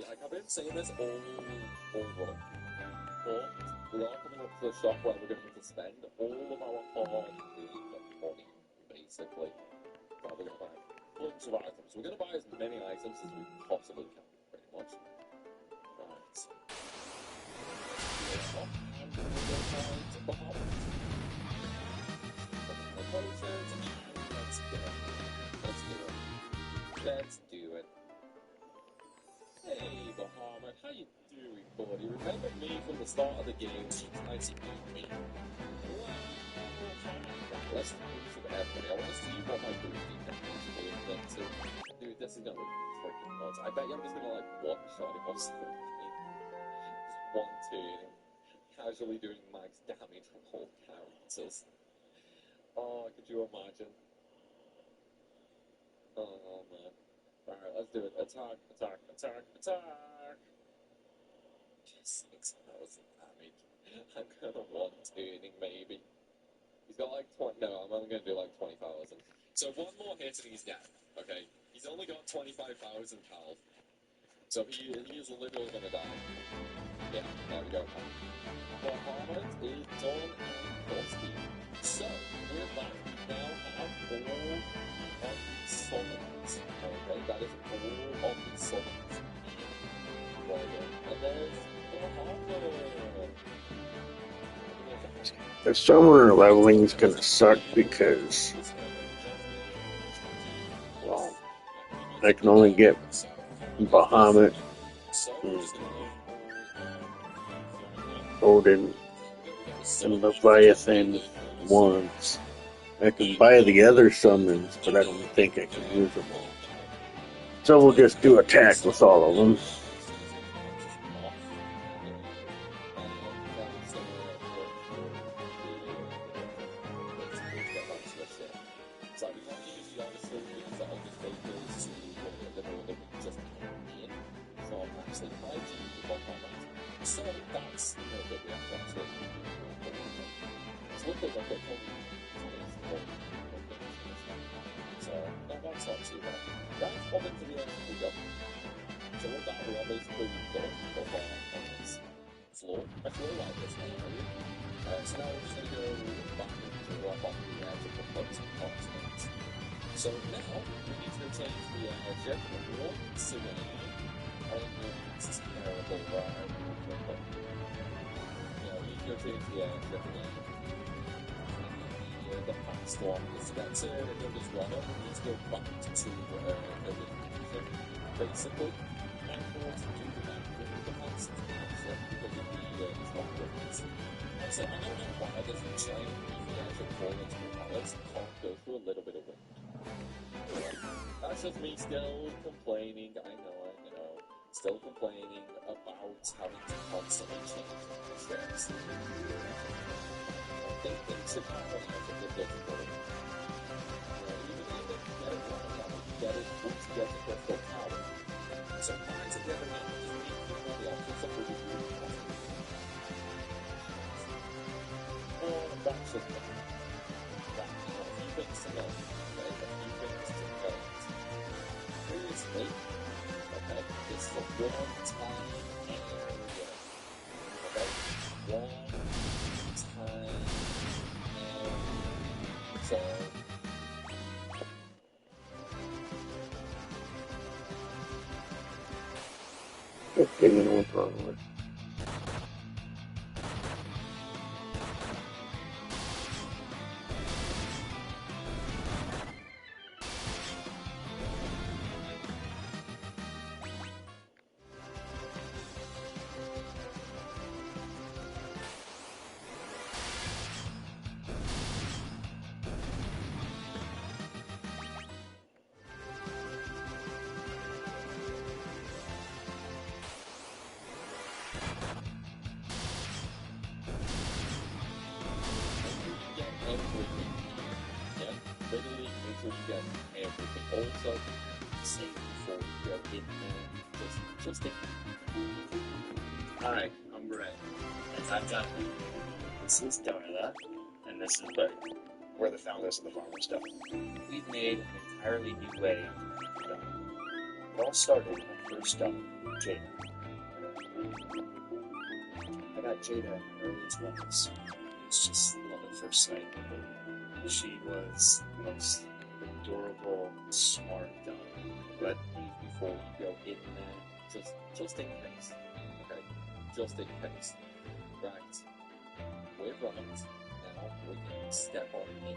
Like, I've been saying this all run, but we are coming up to the shop where we're going to have to spend all of our hard-earned money, basically. So we're going to buy a bunch of items. We're going to buy as many items as we possibly can, pretty much. Right. And we're going to find the Bahamas. The potions, and let's go. Let's do it. Let's do it. Hey, Bahamut, how you doing, buddy? Remember me from the start of the game? Nice to meet me. Well, let's move to everybody. I want to see what my birthday is going to do. Dude, this is going to be freaking nuts. I bet you I'm just going to, like, one-shot him or something. Just one turn, casually doing max damage from all characters. Oh, could you imagine? Oh, man. Alright, let's do it. Attack, attack, attack, attack! Just 6,000 damage. I'm gonna one turning, maybe. He's got like 20. No, I'm only gonna do like 20,000. So one more hit and he's dead. Okay? He's only got 25,000 health. So he is literally gonna die. Yeah, there we go. Bahamut is done and dusty. So, with that, we now have all of the summons. Okay, that is all of the summons. Right there. And there's Bahamut. The summoner leveling is gonna suck because, well, I can only get Bahamut, Odin, and Leviathan once. I can buy the other summons, but I don't think I can use them all. So we'll just do attack with all of them. So that's the bit we have to actually look at the so that's not too bad. Right, up into the end we go. So with that we are basically going up on this floor. I feel like this area. So now we're just going to go back into the rock on the edge of the floating continent. So now we need to change the airship once again. I know it's terrible, right? Yeah, we need to change the airship again. The past one is that's it, and then just run up and need to go back to the ship, basically. And for us to do that, we need the past ship because of the rockets. So I don't know why there's a giant the airship fall into the palace and can't go through a little bit of wind. That's just me still complaining, I know. Still complaining about having to constantly change the ships. I think things should happen as a bit difficult. Even if they get together once you get to Crystal Tower. So find together not just meet people, the options of the review. That's just that. A few things to note. Okay, a few things to note. Previously, okay, this is a one-time area. Okay, one-time area. So, Just digging what's wrong with it. literally until you get everything. Also, save before you go in there. Just think. Hi, I'm Brett. And I'm Jonathan. This is Donata, and this is Buddy. We're the founders of the Farmer Stuff. We've made an entirely new way of doing. It all started when I first started Jada. I got Jada in her early 20s. It was just love at first sight. She was the most adorable, smart dog. But Before you go in there, just in case. Okay? Just in case. Right. We're right. Now we can step on in.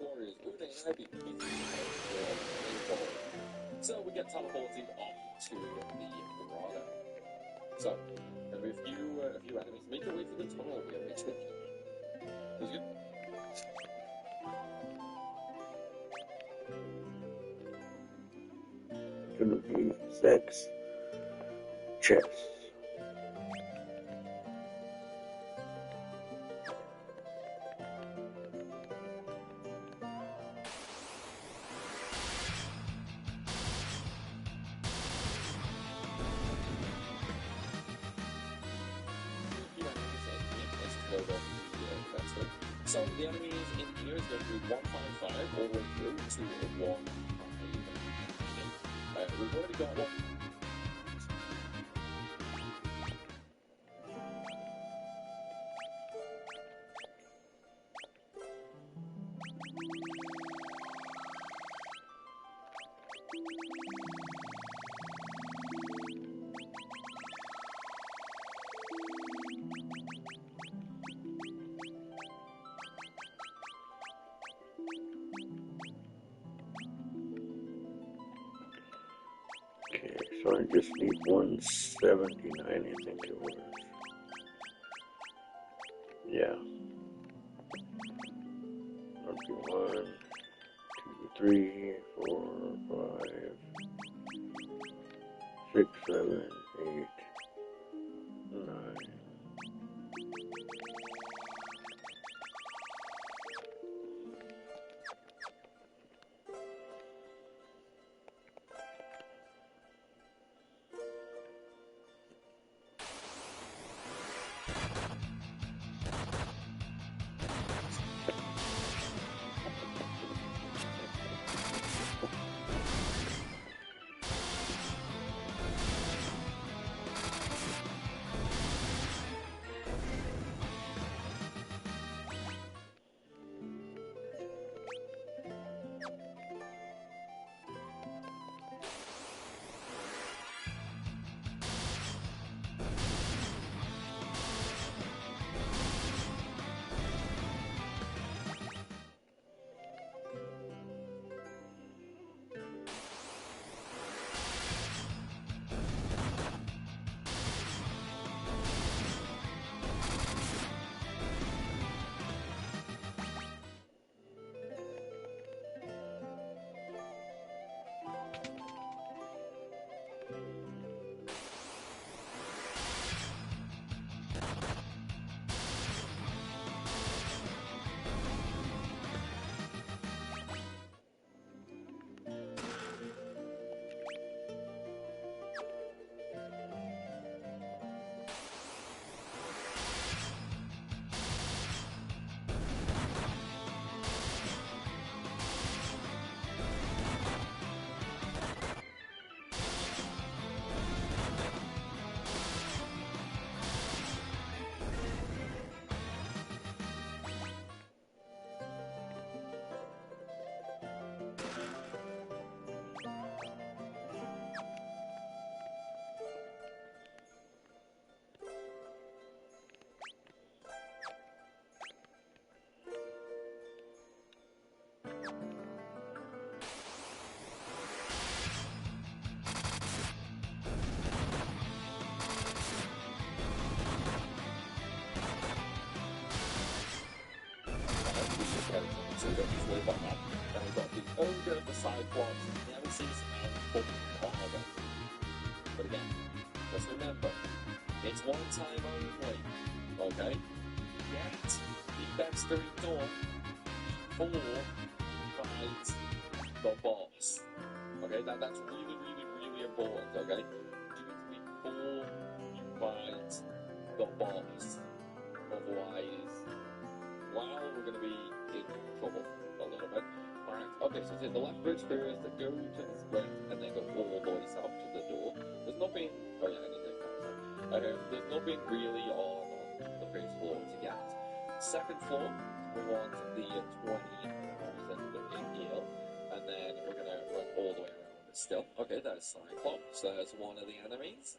Warriors, good and happy to be So we get teleported off to the grotto. So, there are a few enemies. Make your way through the tunnel really tricky. Is it? Gonna be 6 chests. So the enemies in here is going to be 155 all the way through to 1. We've already got one. Okay, so I just need 179, I think it was. Yeah. Okay, 1, 2, 3, 4, 5, 6, 7, 8, 9. Ogre, the Cyclops, Nemesis, and Harbor. But again, just remember, it's one time only, okay? Get the Bexter done before you fight the boss. Okay, that's really, really, really important, okay? Do it before you fight the boss. Otherwise, well, we're going to be in trouble a little bit. Alright, okay, so take the left bridge first, go to the split, and then go all the way up to the door. There's nothing, oh yeah, anything comes up. There's nothing really on the first floor to get. Second floor, we want the 20,000 in heal, and then we're going to run all the way around it still. Okay, there's Cyclops, there's one of the enemies.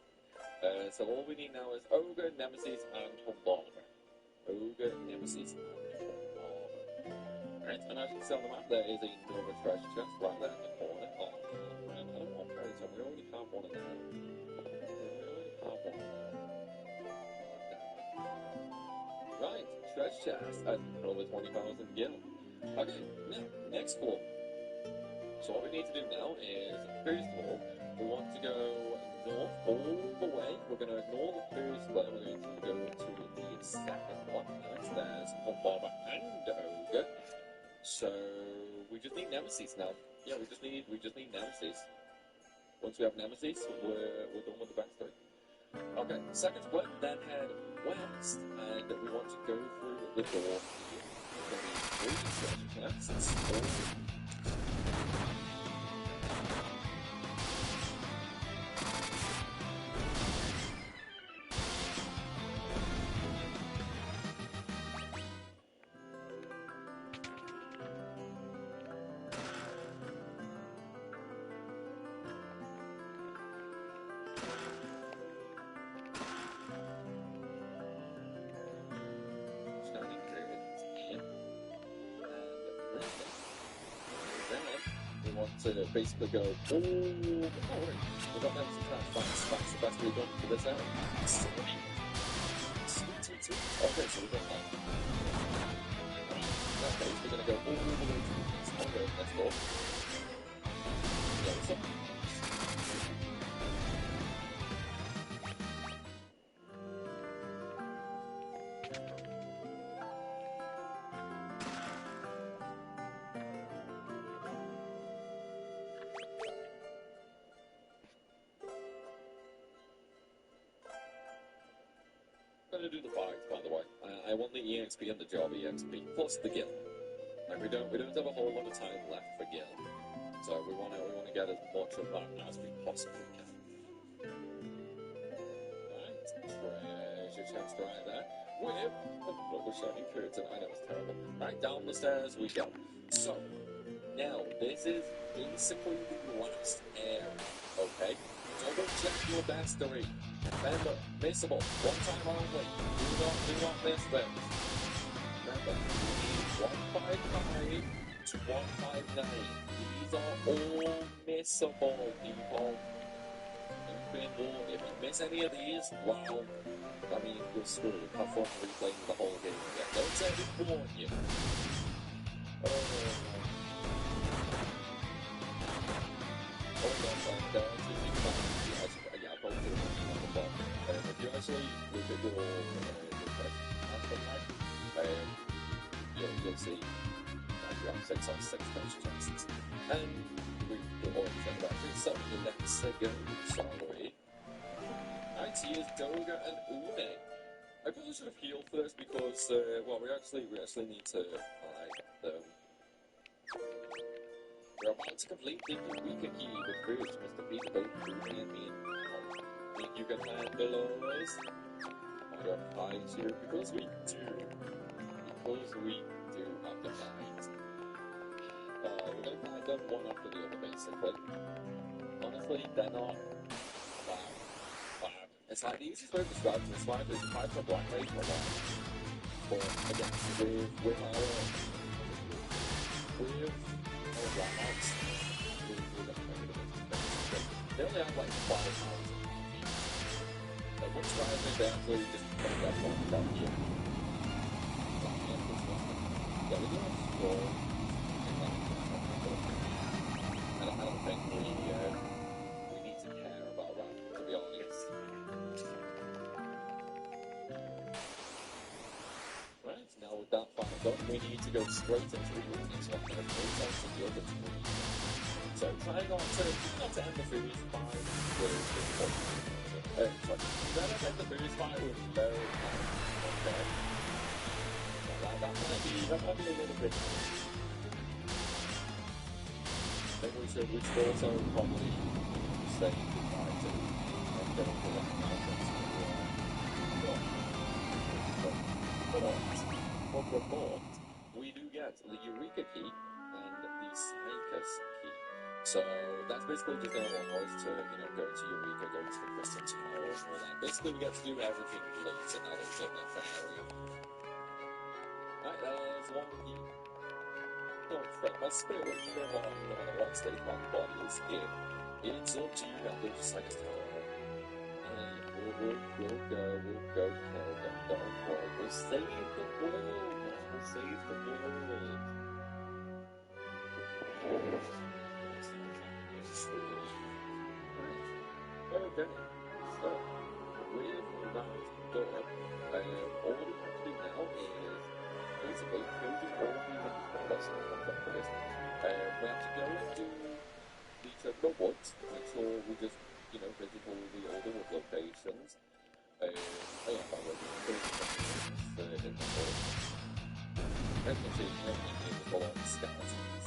So all we need now is Ogre, Nemesis, and Bombarder. Ogre, Nemesis, and Bombarder. Alright, and as you can see on the map, there is another treasure chest right there in the corner. Oh, man, I don't want Predator, we already have one of them. Right, treasure chest, and another 20,000 gil. Okay, now, next floor. So what we need to do now is, first of all, we want to go north all the way. We're going to ignore the first one. We're going to go to the second one. There's Bombarder and Ogre. So we just need Nemesis now. Yeah, we just need Nemesis. Once we have Nemesis, we're done with the backstory. Okay, second split, then head west, and we want to go through the door here. We're going to be 3 treasure chests. To basically go, oh, right, we've got Nemesis now, that's the best we've done for this area. Sweet. Okay, so we've got that. Okay, we're going to go all the way to the east. Okay, let's go. Yeah, what's up? To do the fight, by the way. I want the EXP and the job EXP plus the guild. Like we don't have a whole lot of time left for guild, so we want to get as much of that as we possibly can. Right, treasure chest right there. With another shiny curtain. I know it's terrible. Right, down the stairs we go. So now this is basically the last area. Okay. Double check your mastery. Remember, missable. One time only. Do not miss this. Remember, you need 155 to 159. These are all missable, people. If you miss any of these, well, I mean, you're screwed. Have fun replaying the whole game again. Don't say we warn you. If you actually look at your you'll see that you have 6 on 6 treasure chests. And we've already said about this, so let's go, sorry. Right, here's Doga and Une. I probably should have healed first because, well, we actually need to buy them. We're about to complete the weekend key, but first must defeat both Une and me. Think you can handle us? I got fight here because we do. Because we do have to fight. We're gonna fight them one after the other, basically. Honestly, they're not bad. It's like the easiest way to describe them is like there's a fight for Black Rage or not. But again, with our Black Ops, they only have like 5,000. What's right is actually just put that one down here. There we go. think we need to care about that, to be honest. Right, now with that final done, we need to go straight into the room, so I'm going to protest the other three. So try not to end the series by with sorry, end the series by with low okay. That might be a little bit. I think we should also probably say goodbye to and go for that mountains but before we do get the Eureka key and the Snikus key. So that's basically just going to allow us to, go to Eureka, go to the Crystal Tower and all that. Basically we get to do everything later now that we've done that area. Right, there's one key. Don't fret, my spirit will be there no matter what state my body is in. It's up to you now, go to Snikus Tower. We'll go, don't worry. We'll save the world, man. We'll save the world. Okay, so with that done, all we have to do now is basically go to all the possible contact for this. We have to go into the Terminal Woods, make sure we just, visit all the wood locations. Oh yeah, by the way, in the board. As you can see, everything is all on skeletons.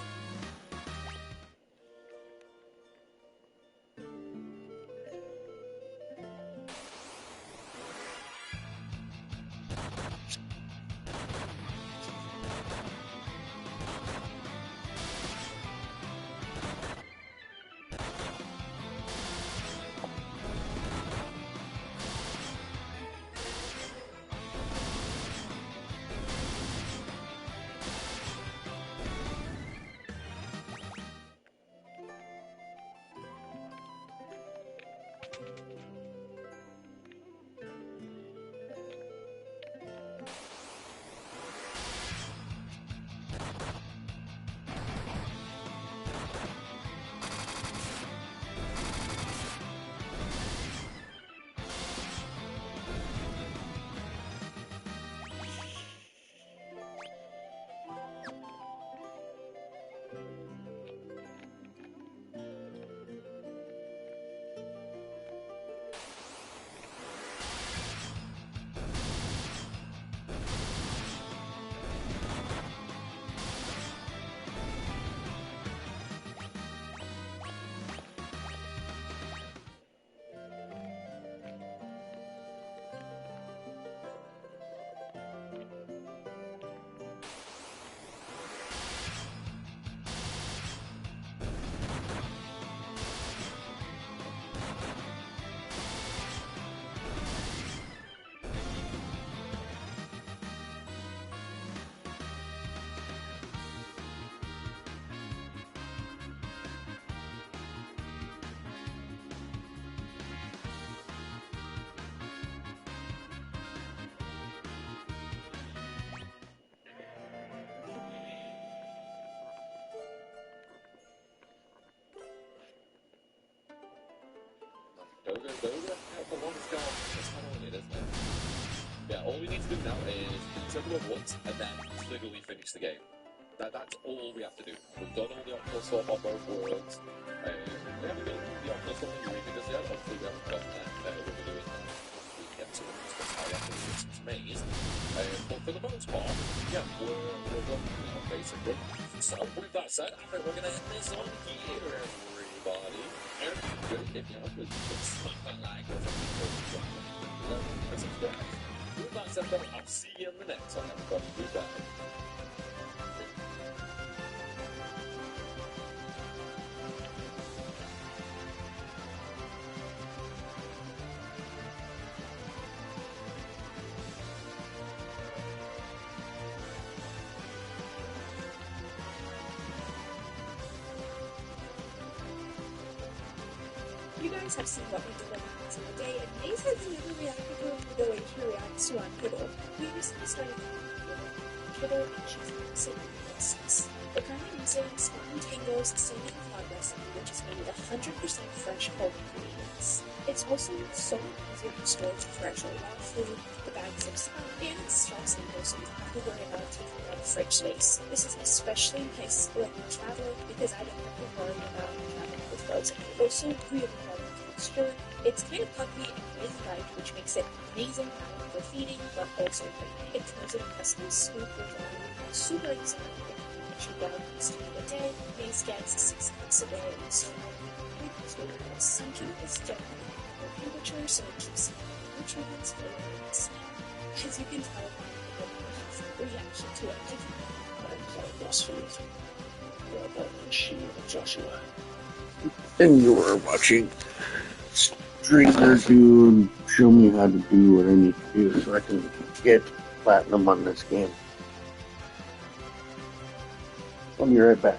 Go. The one's gone. That's kind of what it is, man. Yeah, all we need to do now is circle it once and then literally finish the game. That's all we have to do. We've done all the optional stuff on both worlds. We haven't done the optional stuff in Eureka because yeah, obviously we haven't done that. We'll be doing that once we get to the stuff how we have to do this maze. But for the most part, yeah, we're done now, basically. So with that said, I think we're going to end this on here, everybody. And if you have smack that like or something, and subscribe. With that said, though, I'll see you in the next one, everybody. Goodbye. You guys have seen what we did on the Maze of the Day, and Maze has never reacted to the way she reacts to on Kibble. We recently started Kibble, and she's absolutely obsessed. We're currently using Spartan Tango's Saving Progress, which is made with 100% fresh whole ingredients. It's also so much easier to store fresh raw food. The bag zips up and it's shelf stable, so you don't have to worry about taking up fridge space. This is especially nice when you travel because I don't have to worry about traveling with frozen. Also really well texture. It's kind of puffy and really light, which makes it amazing not only for feeding but also cleaning. It comes in a custom scoop with super easy to balance a day. Mace gets 6 cups a day, so some chemicals don't have temperature, so it keeps nutrients, flavors. As you can tell, I'm a reaction to it. I'm playing this food. Well, she and Joshua. And you were watching Streamer Dude show me how to do what I need to do so I can get platinum on this game. I'll be right back.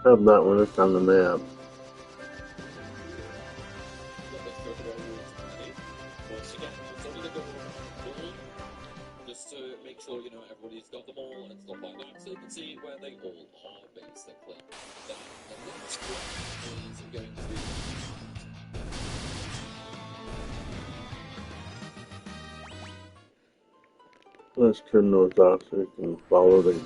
have that one. It's on the map. Just to make sure, everybody's got them all and stuff like that, so you can see where they all are, basically. Then the next one is going to be... Let's turn those off so we can follow the...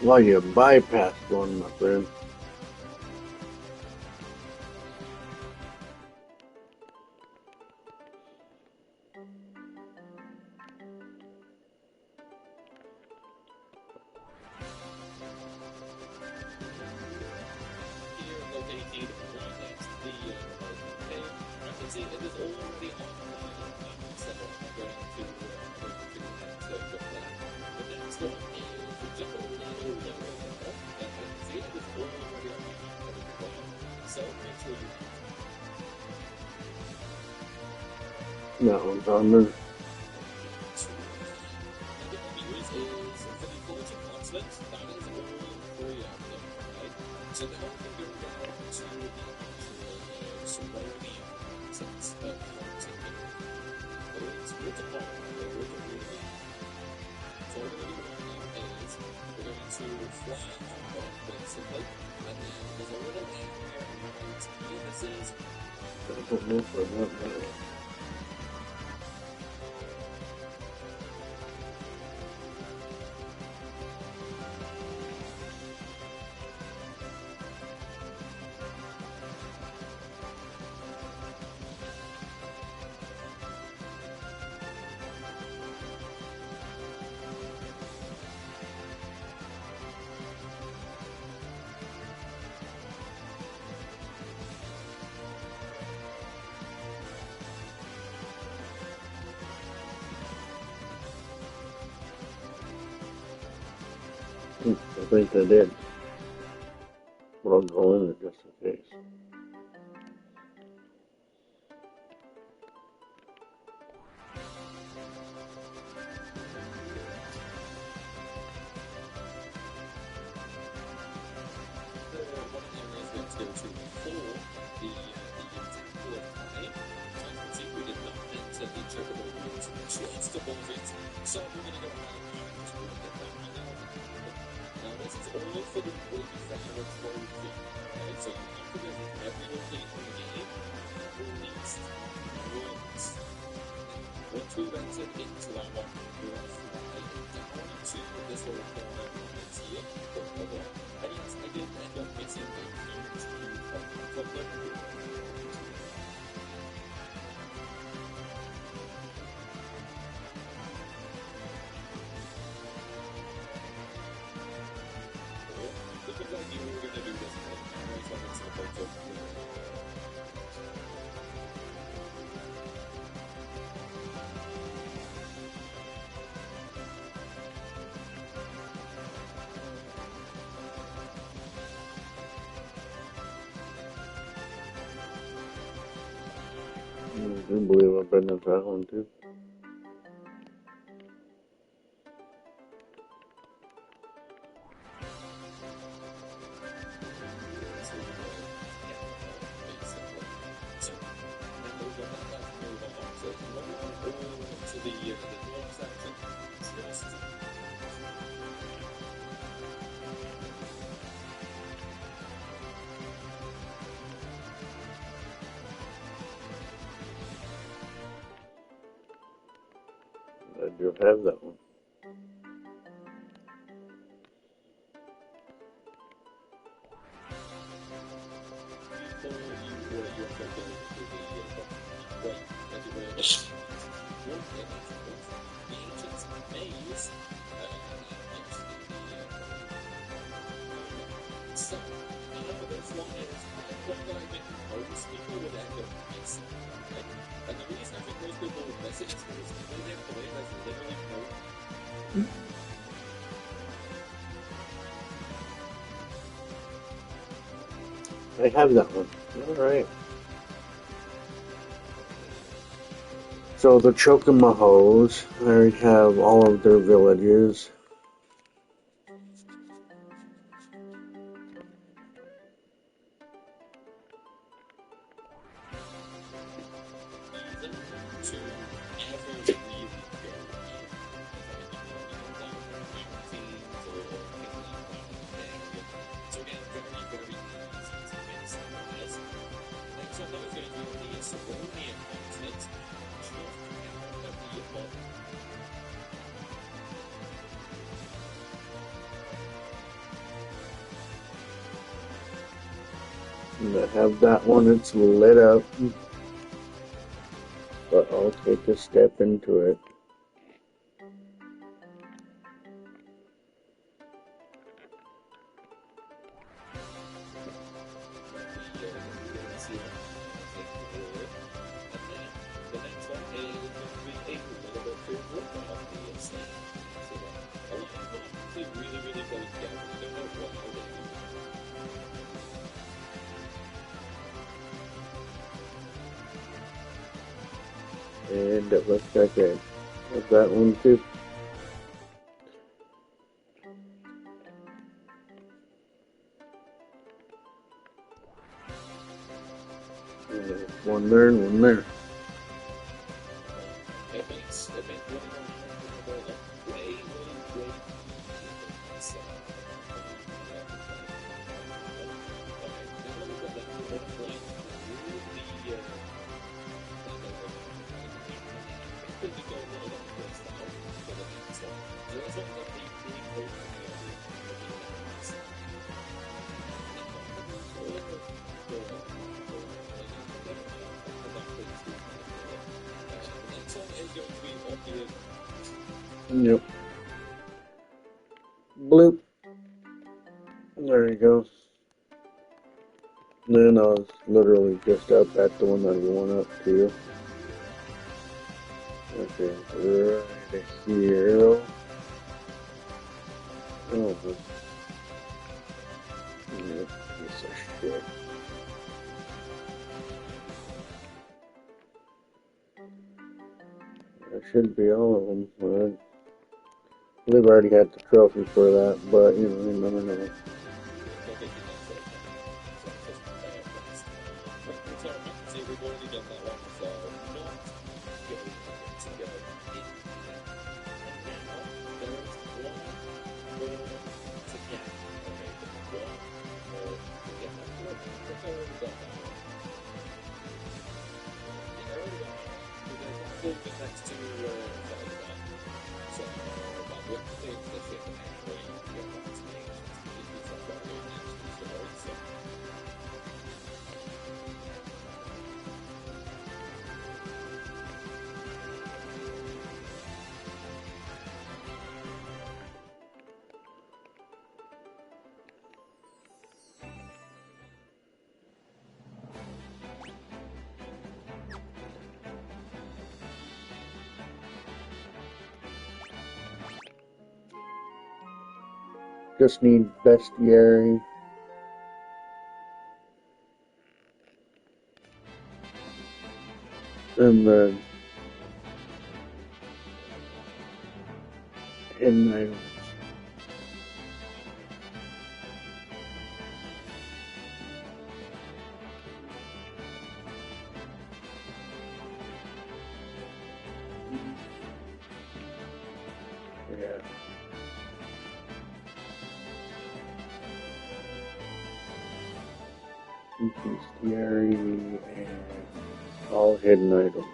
Well, you bypassed one, my friend. That one's on there. I think they did. But I'll go in there just in case. So we're going to go ahead and just look at that right now. Now this is only for the way factor of trophy. Okay, so you have to visit every location in the game at least once. Once we've entered into that one, we're going to fly down to this little corner and see it. And yes, I did end up missing a huge from them. I do believe I've been at that one too. I do have that one. So, this one is one that I think most people would echo miss. Like, and the reason I think most people would miss it is because they didn't believe there's literally no. I have that one. Alright. So the Chokamahos, I already have all of their villages. To ever really go teams or anything like that. So again, very, very easy to miss this. And so those guys really is only a constant just out of the bottom. And I have that one, it's lit up. But I'll take a step into it. And it looks like I have that one too. One there and one there. Yep. Bloop. There you go. And then I was literally just up at the one that I went up to. Okay, right here. Oh, yep, piece of shit. That should be all of them. Right? They've already got the trophy for that, but you know, you never know. Just need bestiary. And then hidden items. Yeah. Bestiary and all hidden items.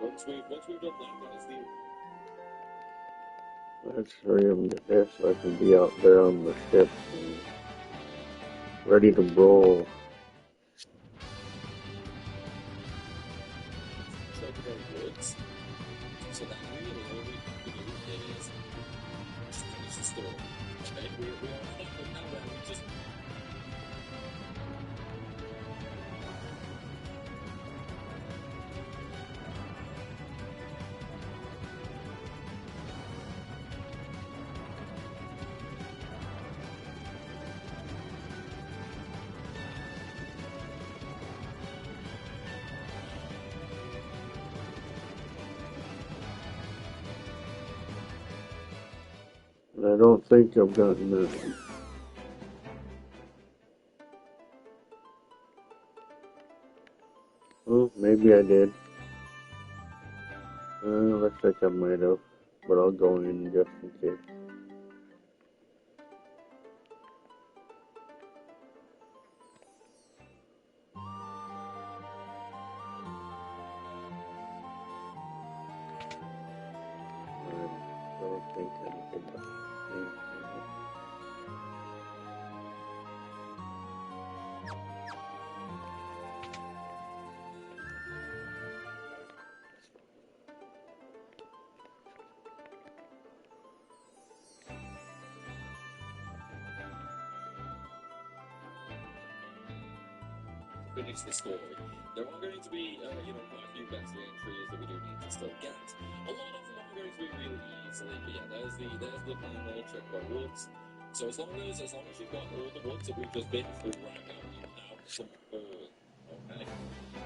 Once we've done that is the Let's hurry up and get there so I can be out there on the ship and ready to roll. I don't think I've gotten that one. Oh, maybe I did. Looks like I might have, but I'll go in just in case. I don't think anything but things. Finish the story. There are going to be, quite a few better entries that we do need to still get. A lot of them are going to be really easily, but yeah, there's the final trick by woods. So as long as you've got all the woods that we've just been through right now, you have some all. Okay.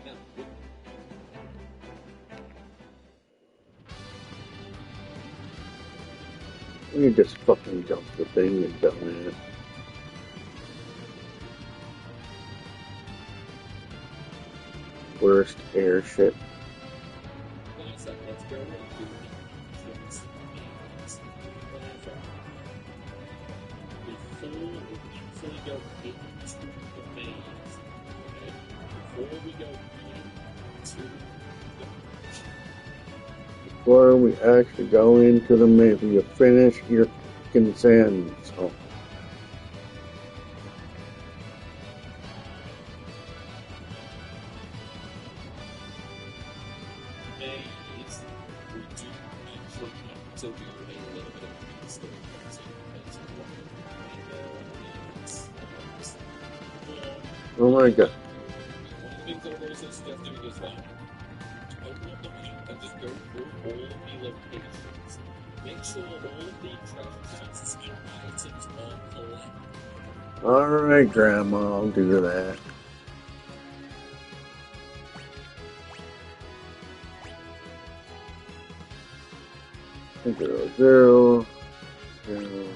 Now, You just fucking jump the thing and dumbass. Worst airship. let's go and do the actions before we actually go into the maze. Okay? Before we go into the Before we actually go into the maze, you finish your consent. So, maze, we do actually have to do a little bit of mistake oh my god. one of the things that I also suggest doing as well, open up the map and just go through all of the locations. Make sure all of the treasure chests and items are collected. Alright, Grandma, I'll do that. Zero, zero, zero.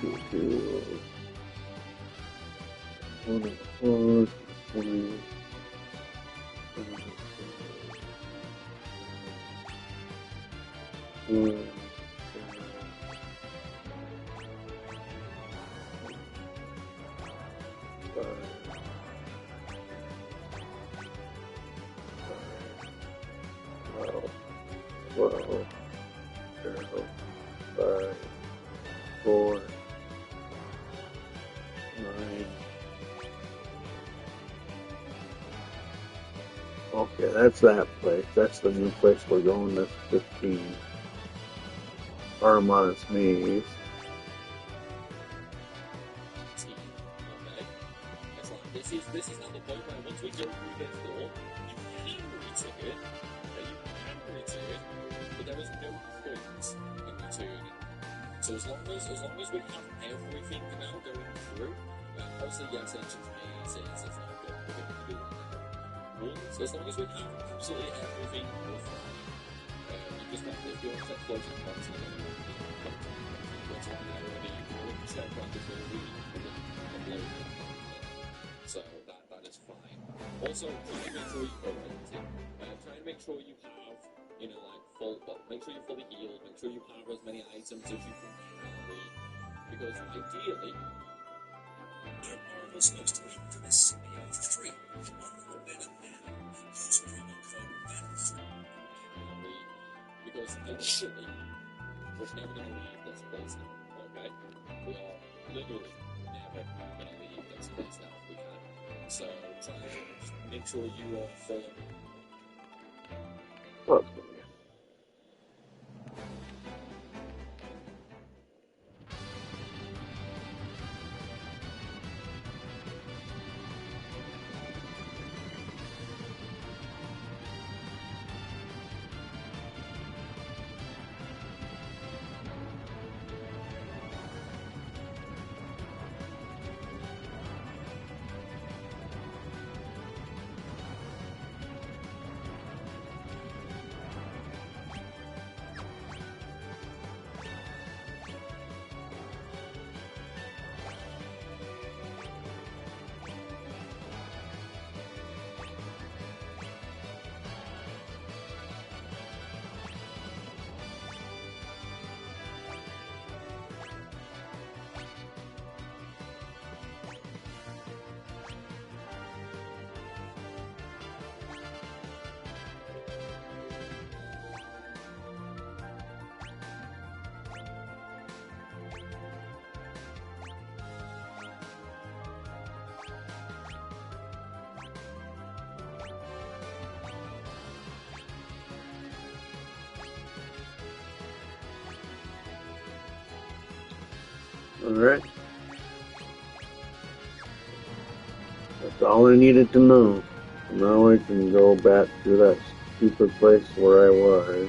Two, two. One, four, 20. One, okay, that's that place. That's the new place we're going. That's 15. Armada's Maze. Okay? It's like, this is not the point where once we go through this door, you can return it, okay? You can return, but there is no point in returning. So as long as we have everything now going through, obviously yes, Ancient Maze is not good, we're going to do that now. Once, as long as we have absolutely everything with you just have to, if you want to set floating points in the so that is fine. Also, try and make sure make sure you have, make sure you're fully healed, make sure you have as many items as you can carry, because ideally, there are those supposed to be to this ff-3 on the better now. Use promo code ff-3 because initially, we're never going to leave this place now, okay? We are literally never going to leave this place now if we can. So try and just make sure you are full. Well, Alright. That's all I needed to know. Now I can go back to that stupid place where I was.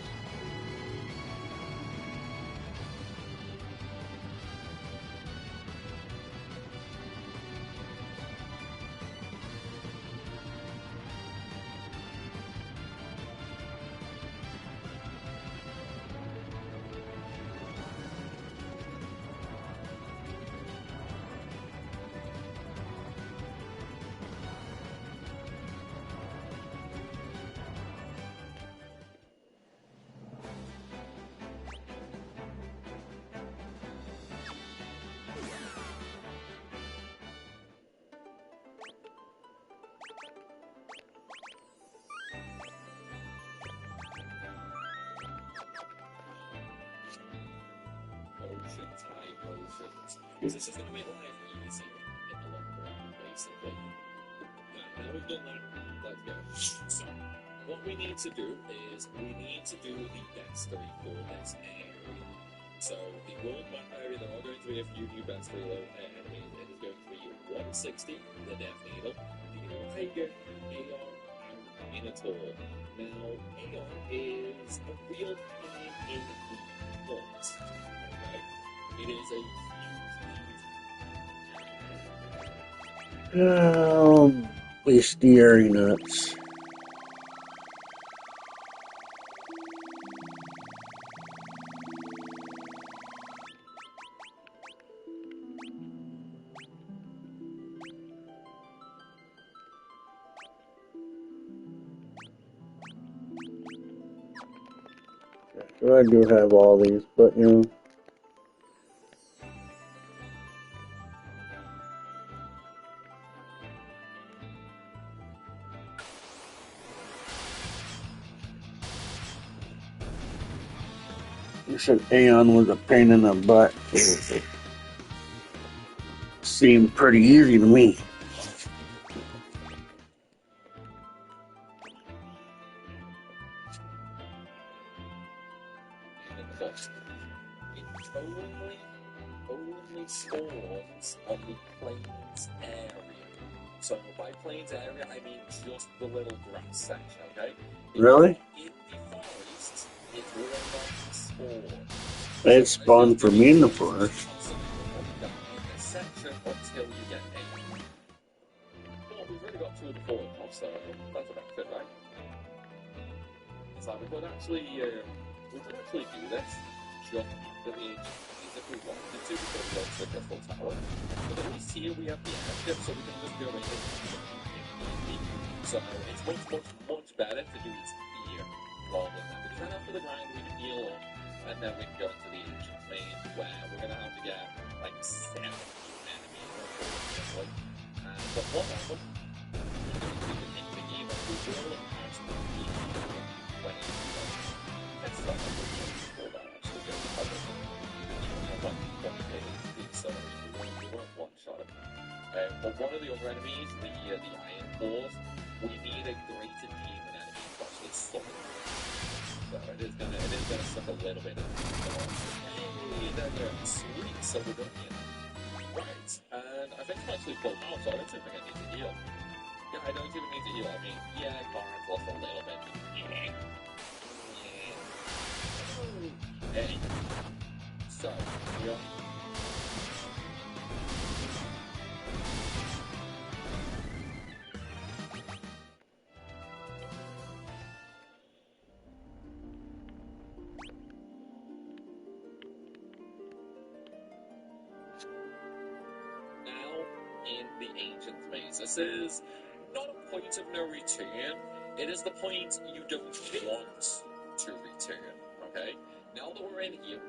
Potions, high potions. Because this is going to make life easier in the long run, basically. Now we've done that, let's go. So, what we need to do is we need to do the bestiary for this area. So, the world map area, there are going to be a few new bestiary enemies. It is going to be 160, the Death Needle, the Tiger, Aeon, and Minotaur. Now, Aeon is a real pain in the butt. Okay? It is a huge Oh, bestiary nuts. I do have all these, but you know. You said Aeon was a pain in the butt. Seemed pretty easy to me. It only spawns on the plains area. So by plains area, I mean just the little grass section, okay? Really? In the forest, it will not spawn. It spawned for me in the forest. Section until you get 8. Well, we've already got 2 of the 4 now, so that's about it, right? So we could actually do this just after the ancient phase if we wanted to, before we go to the Crystal Tower. But at least here we have the airship, so we can just go in and so it's much better to do it here rather than that. Because then after the grind we can heal up, and then we can go into the ancient main where we're gonna have to get like 7 enemies unfortunately. But one of them is going to be the king of the game, and we will have passed the game when it's done. That's not a good thing for that actually go to cover. So we won't one-shot it. But one of the other enemies, the Iron Claws, we need a greater demon enemy to actually summon. So it is gonna suck a little bit of hey, there you go. Sweet, so we're done here. Right, and I think I'm actually full now, so I don't think I need to heal. Yeah, I don't even need to heal. I mean, yeah, Barnes lost a little bit. Hey. So, we are. In the ancient maze. This is not a point of no return. It is the point you don't want to return. Okay? Now that we're in here.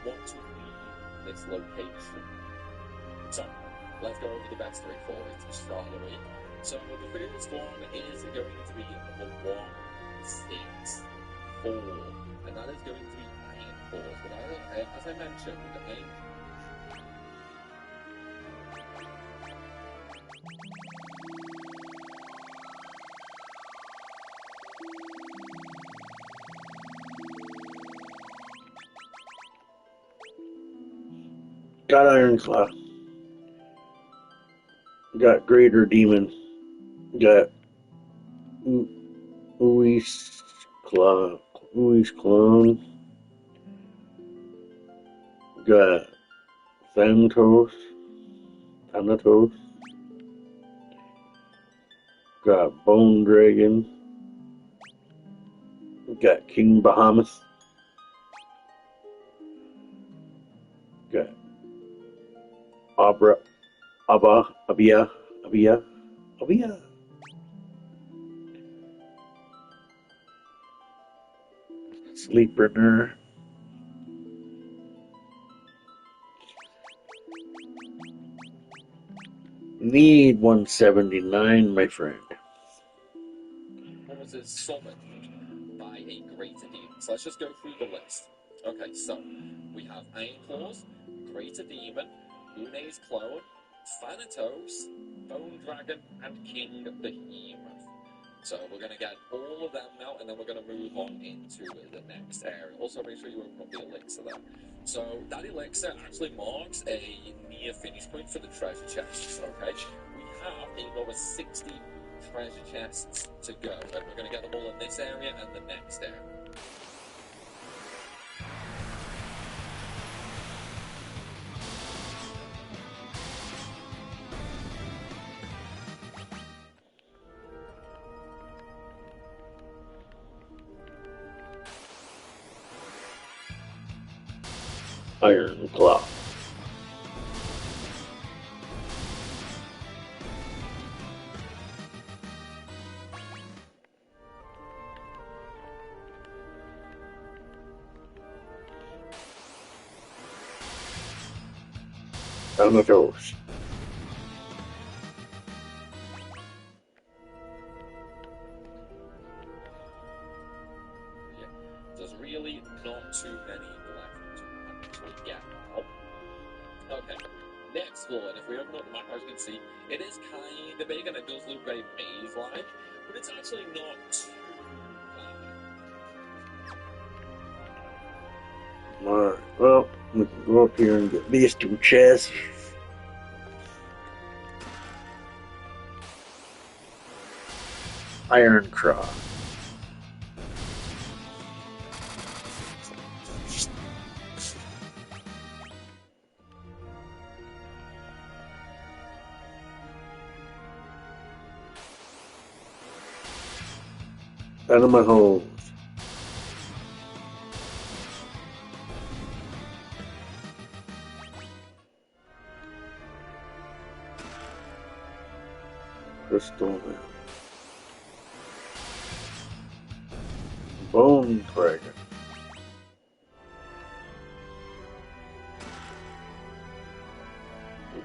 want to leave this location. So, let's go over the best three for it to start with. So, the first one is going to be number 164, and that is going to be Iron Claws. But as I mentioned, Got Iron Claw. Got Greater Demon. Got Uis Clone. Got Thanatos. Got Bone Dragon. Got King Bahamut. Got Abia. Sleeper. Need 179, my friend. was summoned by a Greater Demon. So let's just go through the list. Okay, so we have Iron Claws, Greater Demon, Une's Clone, Thanatos, Bone Dragon, and King Behemoth. So we're going to get all of them now, and then we're going to move on into the next area. Also, make sure you open up the elixir there. So that elixir actually marks a near finish point for the treasure chests, okay? We have another 60 treasure chests to go, and we're going to get them all in this area and the next area. Iron Claw. Thanatos. Yeah, there's really not too many left to actually get now. Okay, next floor, and if we open up the map, as you can see, it is kind of big and it does look very maze-like, but it's actually not too bad. Alright, well, we can go up here and get these two chests. Iron Claw. Out of my hole. Crystal. Bone Dragon.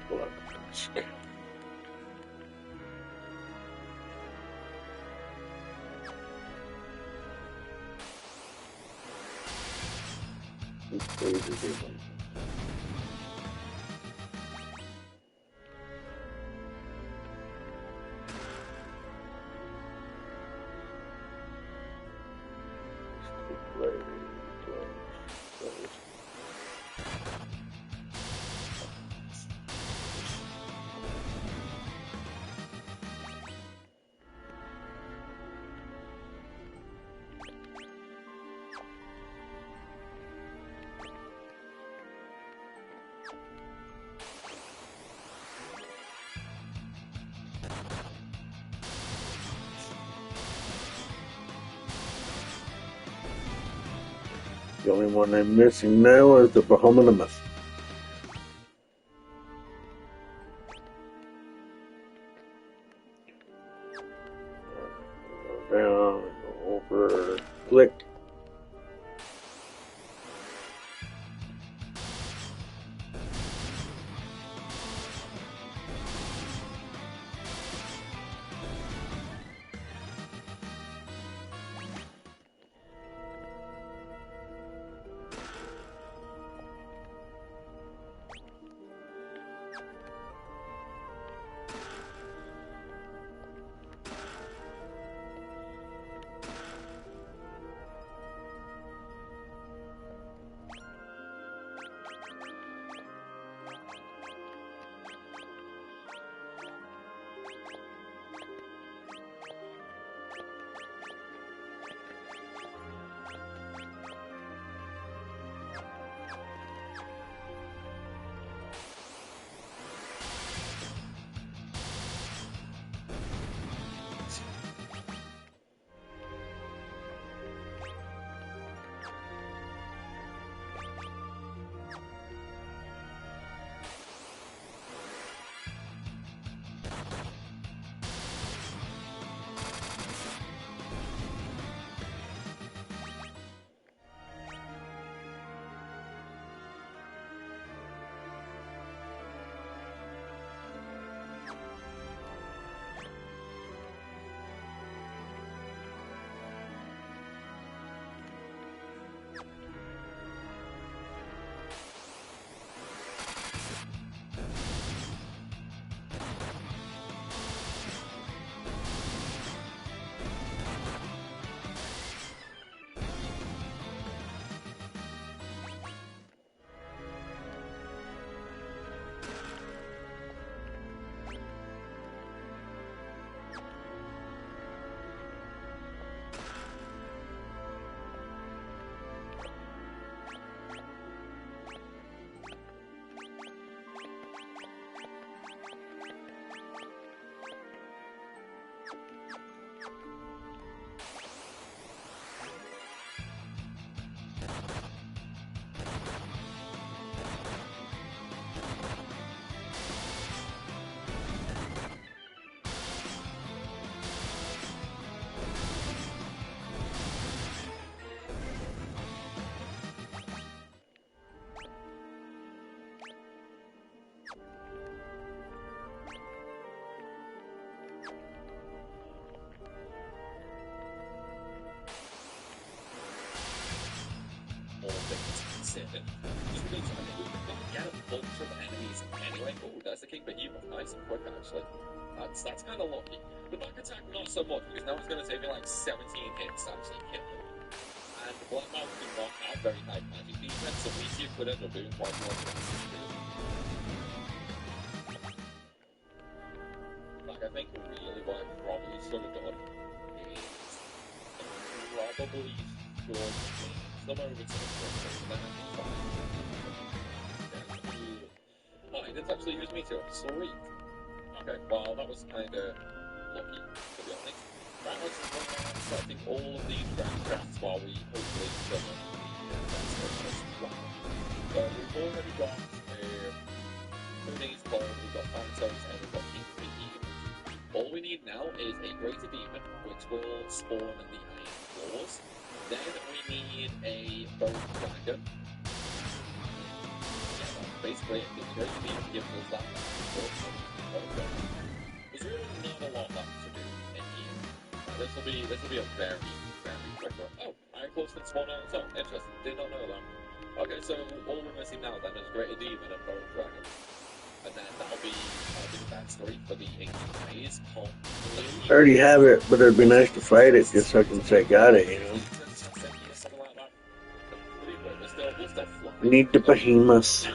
Blood Mask. The only one I'm missing now is the Bahamut. Go down, go over, click. it. Just because I think we're going to get a bunch of enemies anyway. Oh, there's the King Behemoth. Nice and quick, actually. That's kind of lucky. The back attack, not so much, because now it's going to take me like 17 hits to actually kill him. And the Black Mouth do not have very high magic defense, so Meteor could end up doing quite a lot of damage. Like, I think really what I probably should have done is probably should some over to the front, then oh, he didn't actually use Meteor. Sweet. Okay, well, that was kind of lucky, to be honest. Right, let's just run around collecting all of these crafts while we hopefully fill up the next one. So we've already got Mooney's Ball, we've got Phantos, and we've got King Behemoth. All we need now is a Greater Demon, which will spawn the Iron Claws. Then we need a Bone Dragon. Yeah, that's basically it. The Greater Demon gives us that. There's really not a lot left to do in here. This will be a very, very quick one. Oh, Iron Claws can spawn on its own. Interesting. Did not know that. Okay, so all we're missing now then is Greater Demon and Bone Dragon. And then that'll be the backstory for the Ancient Maze. I already have it, but it'd be nice to fight it just so I can say I got it, you know. I need the behemoth.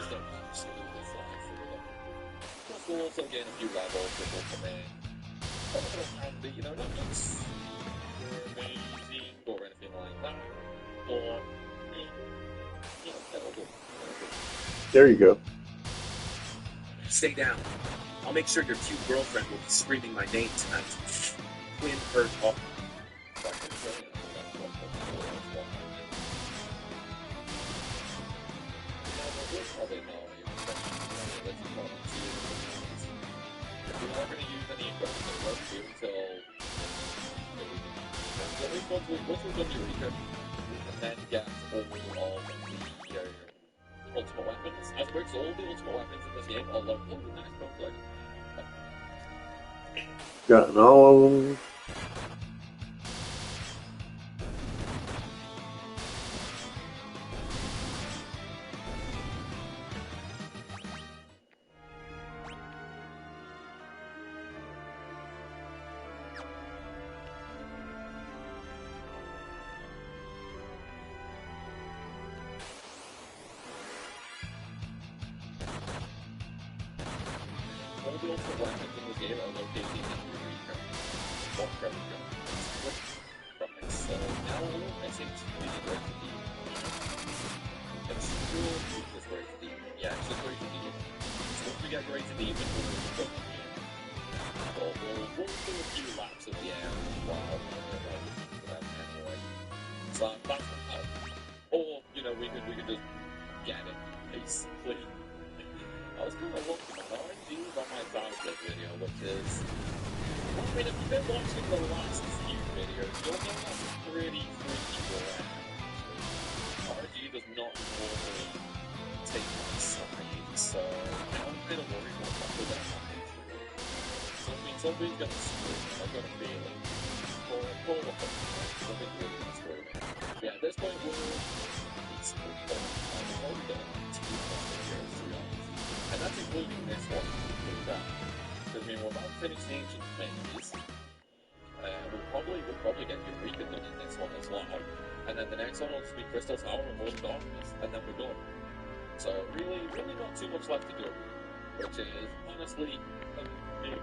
We'll also gain a few levels that will come in. Handy, you know, not just amazing or anything like that. Or, you know, that'll do. There you go. Stay down. I'll make sure your cute girlfriend will be screaming my name tonight. Quinn heard all. Once we've done Eureka, we can then get all of the ultimate weapons. As it works, all the ultimate weapons in this game are like, oh, nice, don't play. Gotten all of them. All the ultimate weapons in this game are located in Eureka. What credit go? Right, so now I think we need Greater Demon. I'm sure it's just Greater Demon. Yeah, it's just Greater Demon. So once we get Greater Demon, we'll move on here. But we'll do a few laps of the air while we're looking for them anyway. So that's how. Or, you know, we could just get it, basically. I was kind of looking at RNGs on my Valkyrie video, which is, I mean, if you've been watching the last few videos, you'll know that's pretty freaky around. RNG does not normally take my side, so I'm kind of worried what that will happen. Something's going to screw me, I've got a feeling. Or something's really going to screw me. Yeah, at this point, we're peaceful, but I'm already done 2 videos, to be honest. And that's including this one, because I mean, we're about to finish the Ancient Maze. We'll probably get Eureka done in this one as well. And then the next one will just be Crystal Tower and World of Darkness, and then we're done. So really not too much left to do, which is honestly amazing,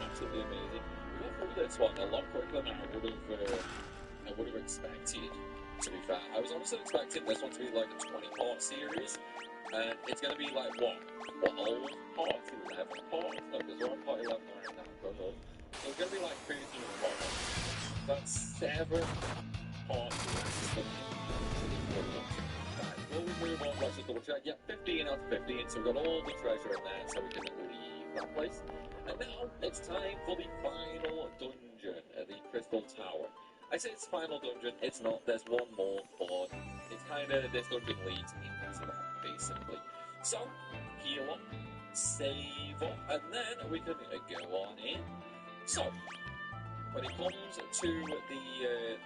absolutely amazing. We got through this one a lot quicker than I would have expected. To be fair, I was honestly expecting this one to be like a 20-part series. And it's going to be like, what, 12 parts, 11 parts? No, because we're on part 11 right now, so it's going to be like 13 parts. That's 7 parts less than right, will we move on? Let's just double check. Yeah, 15 out of 15, so we've got all the treasure in there, so we can leave that place. And now, it's time for the final dungeon at the Crystal Tower. I say it's final dungeon, it's not, there's one more, but it's kind of, this dungeon leads into that, basically. So, heal up, save up, and then we can go on in. So, when it comes to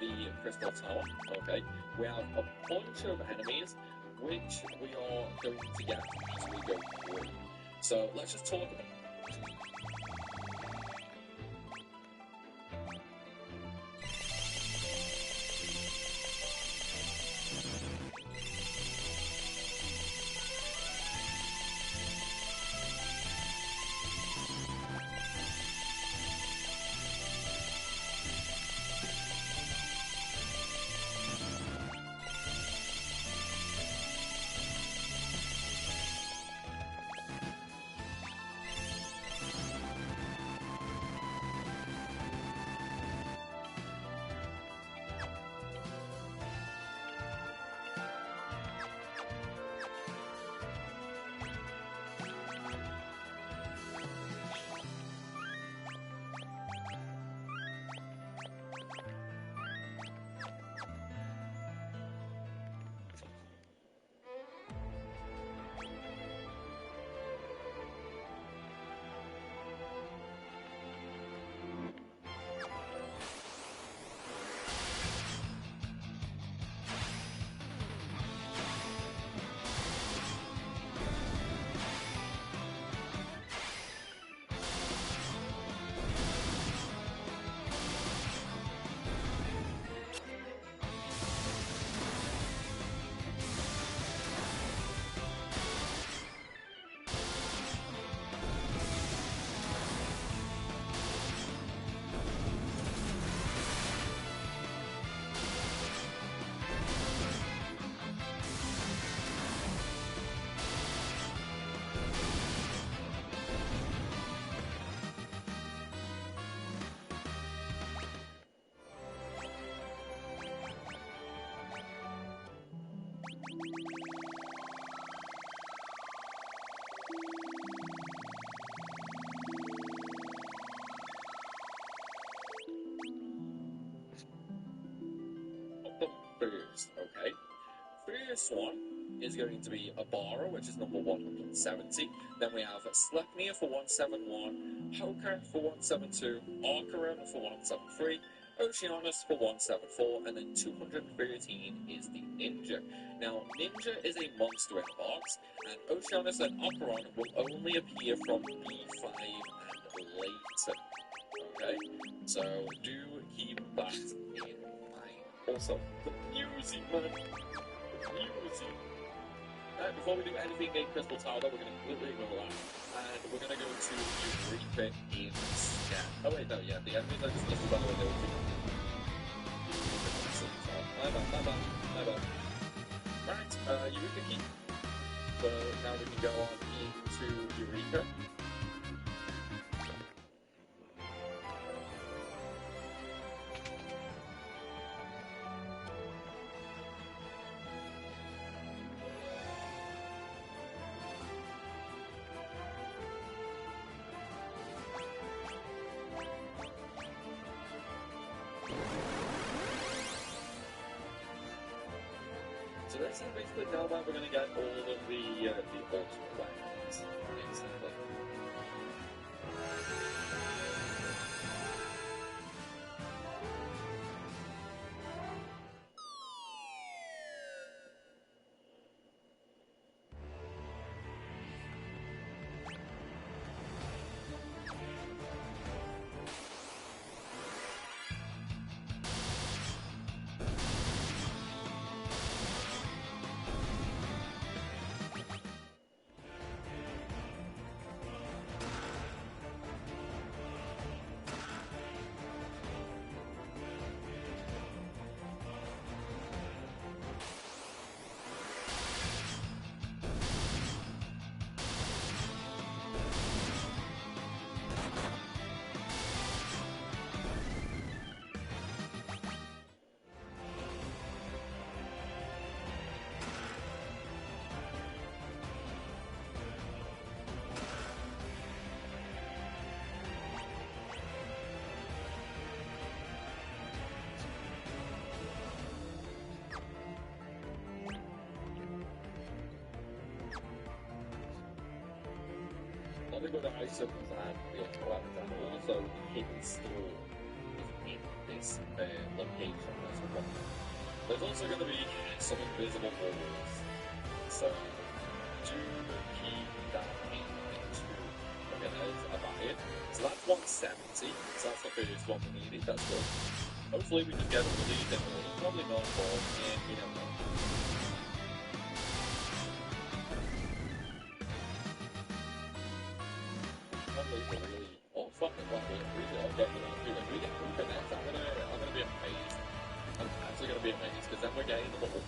the Crystal Tower, okay, we have a bunch of enemies. which we are going to get as we go through. So let's just talk about the first, okay? First one is going to be Abara, which is number 170. Then we have Sleipnir for 171, Hokar for 172, Arcaron for 173, Oceanus for 174, and then 213 is the Ninja. Now, Ninja is a monster in the box, and Oceanus and Arcaron will only appear from B5 and later. Okay, so do keep that in mind. Also, the music, man. The music. Before we do anything in Crystal Tower, we're going to completely ignore that. And we're going to go to Eureka instead. Oh, wait, no, yeah, the enemies are just listed by the way they were doing. My bad. Right, Eureka Key. So now we can go on into Eureka. So this is basically now that we're going to get all of the ultimate weapons, basically. Not only the items and the ultimate weapons, and also the hidden store is in this location as well. There's also going to be some invisible walls So, do keep that in too. Okay, there's a buy-in. So that's 170. So that's the first one we needed. That's good. Hopefully we just get all of these in order. Probably not all. Yeah, you never know. Probably really. Oh, fuck it. What we really are getting on to. If we get through the next, I'm gonna be amazed. I'm actually gonna be amazed because then we're getting the ball.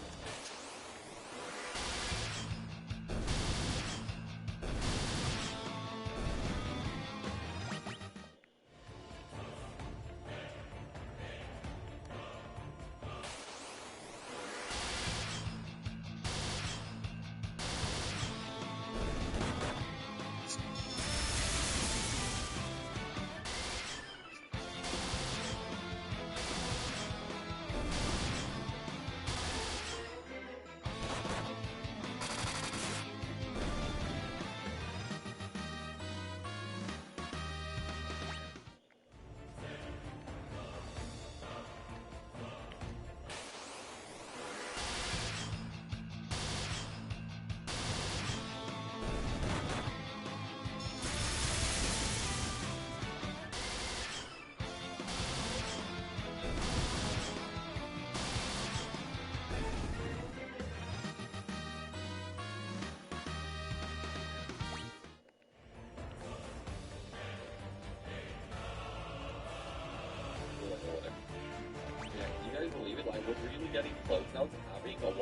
Believe it, like we're really getting close now to having a 100%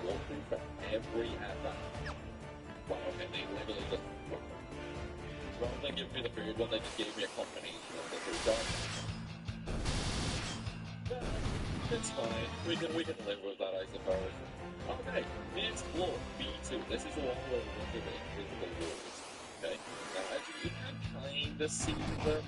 walkthrough for every at-bat. Wow, okay, they literally just rather than give me the third one, they just gave me a combination of the two guys. It's fine. We can live with that, I suppose. Okay, it's floor B2. This is the one where we're into the invisible walls. Okay, now actually you can kinda see them.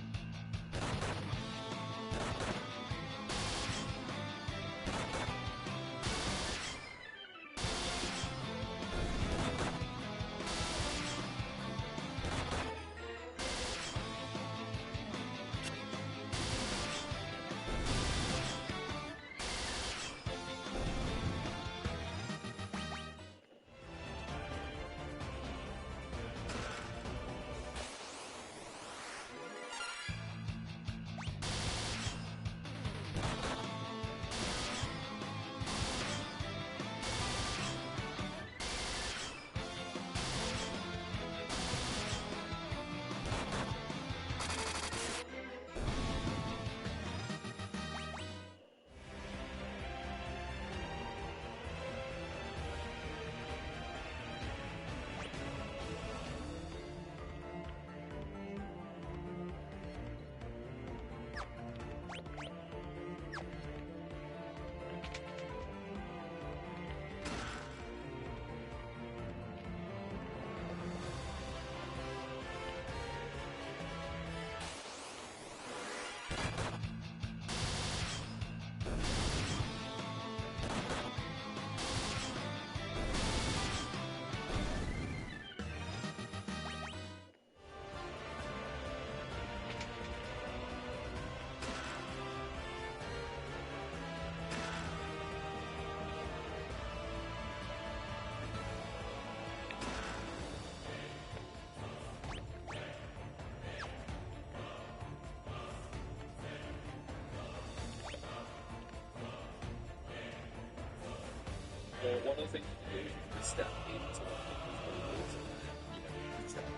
Well, one of the things you can do is you can step into one of these walls and then, you step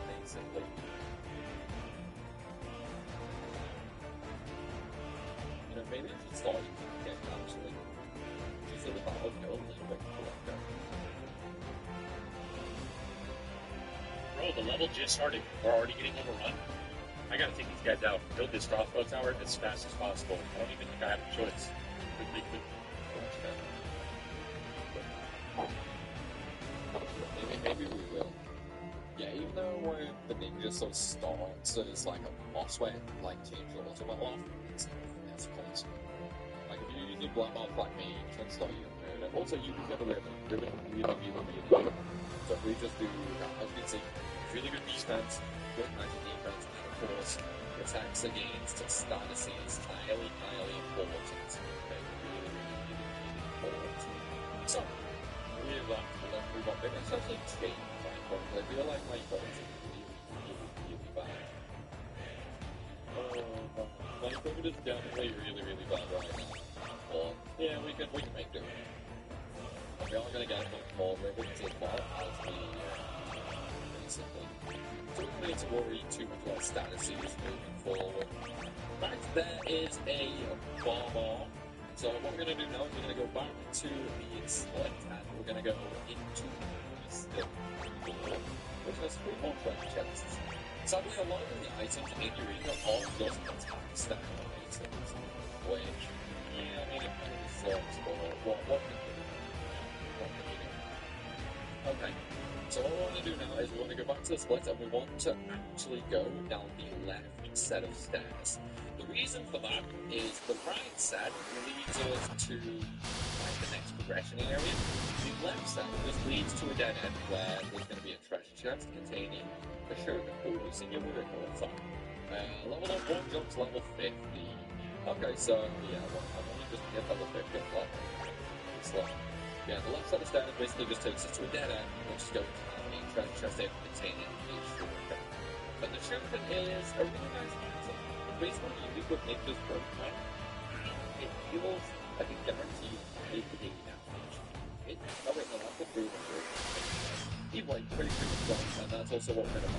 basically. Maybe if you start getting actually just so the battle go a little bit quicker. Bro, the level just started. We're already getting overrun. I gotta take these guys out. Build this crossbow tower as fast as possible. I don't even think I have a choice. Quick. Maybe we will. Yeah, even though the ninja sort of starts as like a boss where like change your auto well off, it's close. Like if you use a black mark like me, you can start your murder. Also you can get a ribbon. Ribbon really good. So if we just do as you can see, really good defense, good magic defense, and of course protects against statuses, highly important. Okay, really important. So with that, and then move on. Maybe let's actually change my phones. I feel like my phones are really bad. My phone is definitely really bad right now. But yeah, we can make do. We are gonna get much more ribbons as well as we basically. So we don't need to worry too much about statuses moving forward. Right, there is a bar. So what we're going to do now is we're going to go back to the split and we're going to go into the door, which has 3 more treasure chests. Sadly, a lot of the items in your arena are just attack style items, which, yeah, I mean, it kind of sucks, but what can you do? Okay, so what we want to do now is we want to go back to the split and we want to actually go down the left set of stairs. The reason for that is the right set leads us to like the next progression area. The left set just leads to a dead end where there's going to be a treasure chest containing a sugar pool. So you would have thought. Level up 1 jumps level 50. Okay, so yeah, well, I've only just hit level 50 on top. So yeah, the left set of stairs basically just takes us to a dead end, which is going to have a treasure chest there containing a sugar. But the sugar is a really nice item. Basically, you could make this program, it feels like a guaranteed 8 to 80 damage. Oh wait, no, that's the proven version. Even like pretty strong, and that's also what we're gonna do.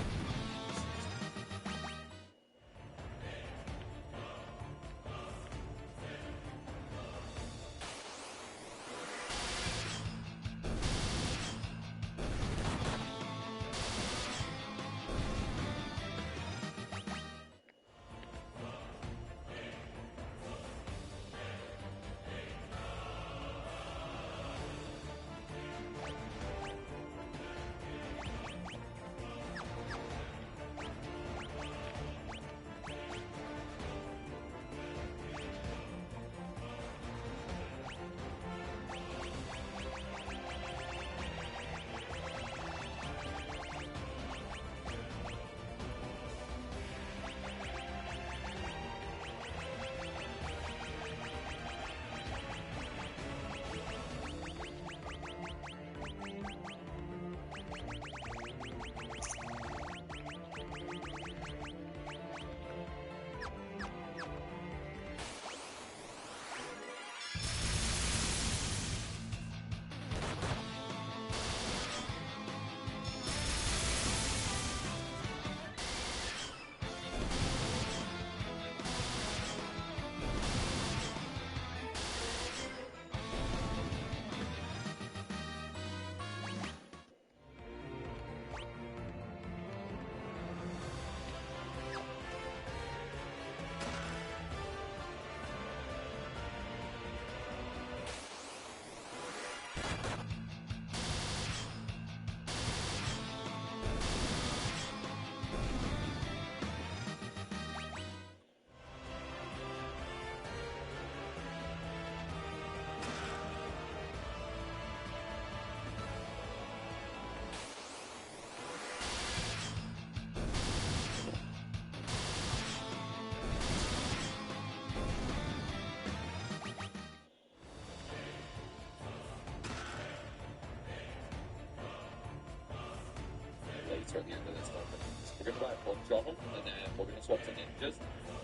At the end of this tournament. We're going to buy a bunch of them, and then we're going to swap to ninjas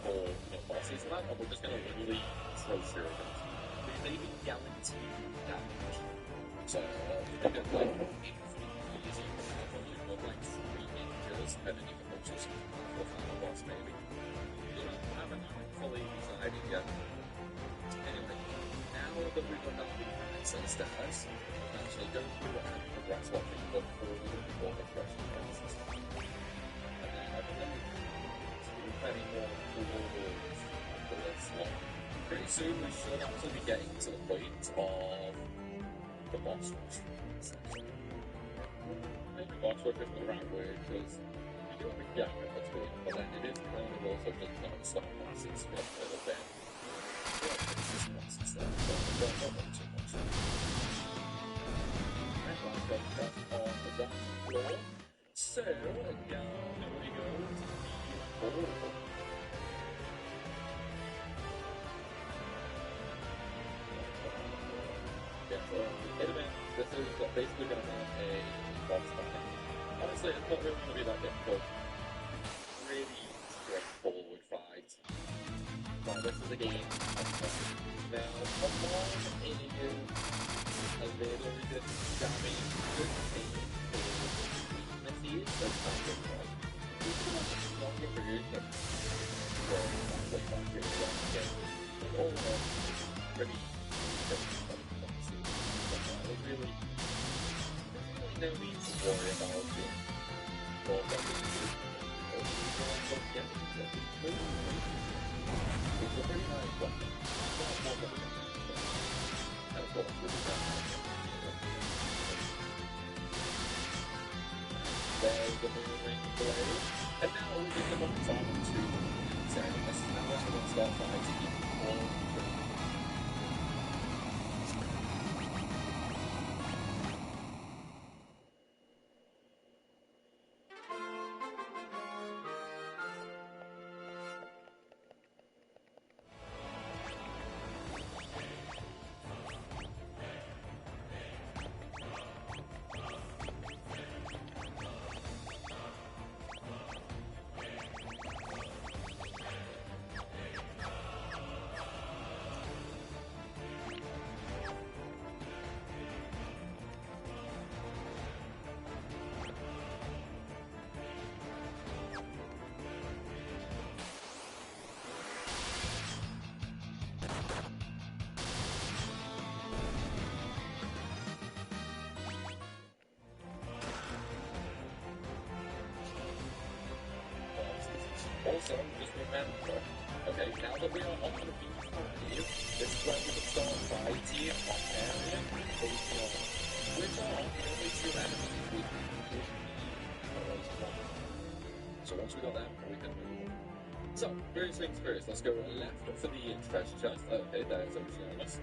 for bosses and that, and we're just going to literally throw shurikens. Because they even guarantee damage. So, you can get like infinitely easy, you got like 3 ninjas, and then you can also see the final boss maybe. You know, I haven't fully decided yet. Anyway, now that we've got that right set of stairs, we can actually go through and progress what we look for before the progression process. And then I think many more tools after this one. Pretty soon we should actually be getting to the point of the boss rush. Maybe boss rush isn't the right word because you do have a gap in between, but then it is kind of also just non-stop bosses for a little bit. Just bosses there, so don't worry too much. Right, last one just on the ground floor. So, down we go to the hole. Yeah, so hit him in. this is basically going to have a boss fight. Honestly, it's not really going to be that difficult. Really straightforward fight. But this is a game. Now, Pokemon is a little bit scammy. Good thing is weaknesses that kind of like these are like stronger version well, that's like that really long game. But all in all, pretty there's really no need to worry about it. Or that it's a pretty nice one. Not more than and of course, with the there's the moving blade. And now we get the box on to Samus. Now we're going to start fighting all three. Also, just remember, okay, now that we are on the B5, this is where we can start fighting on area based on which are the only two enemies we can so once we got them, we can move on. So, first things first, let's go left for the treasure chest. Okay, there's Oceanus.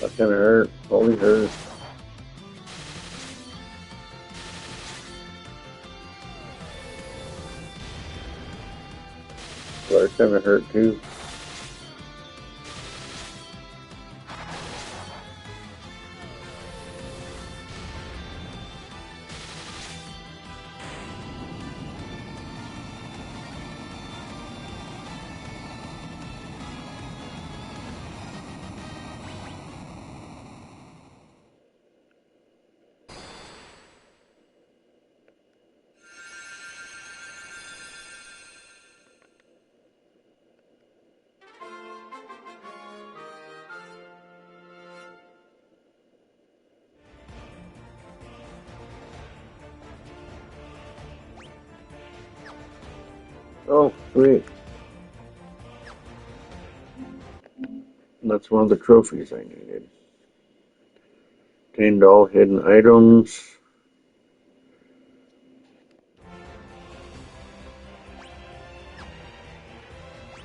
That kind of hurt. Holy hurt. That kind of hurt too. Oh, sweet. That's one of the trophies I needed. Obtained all hidden items.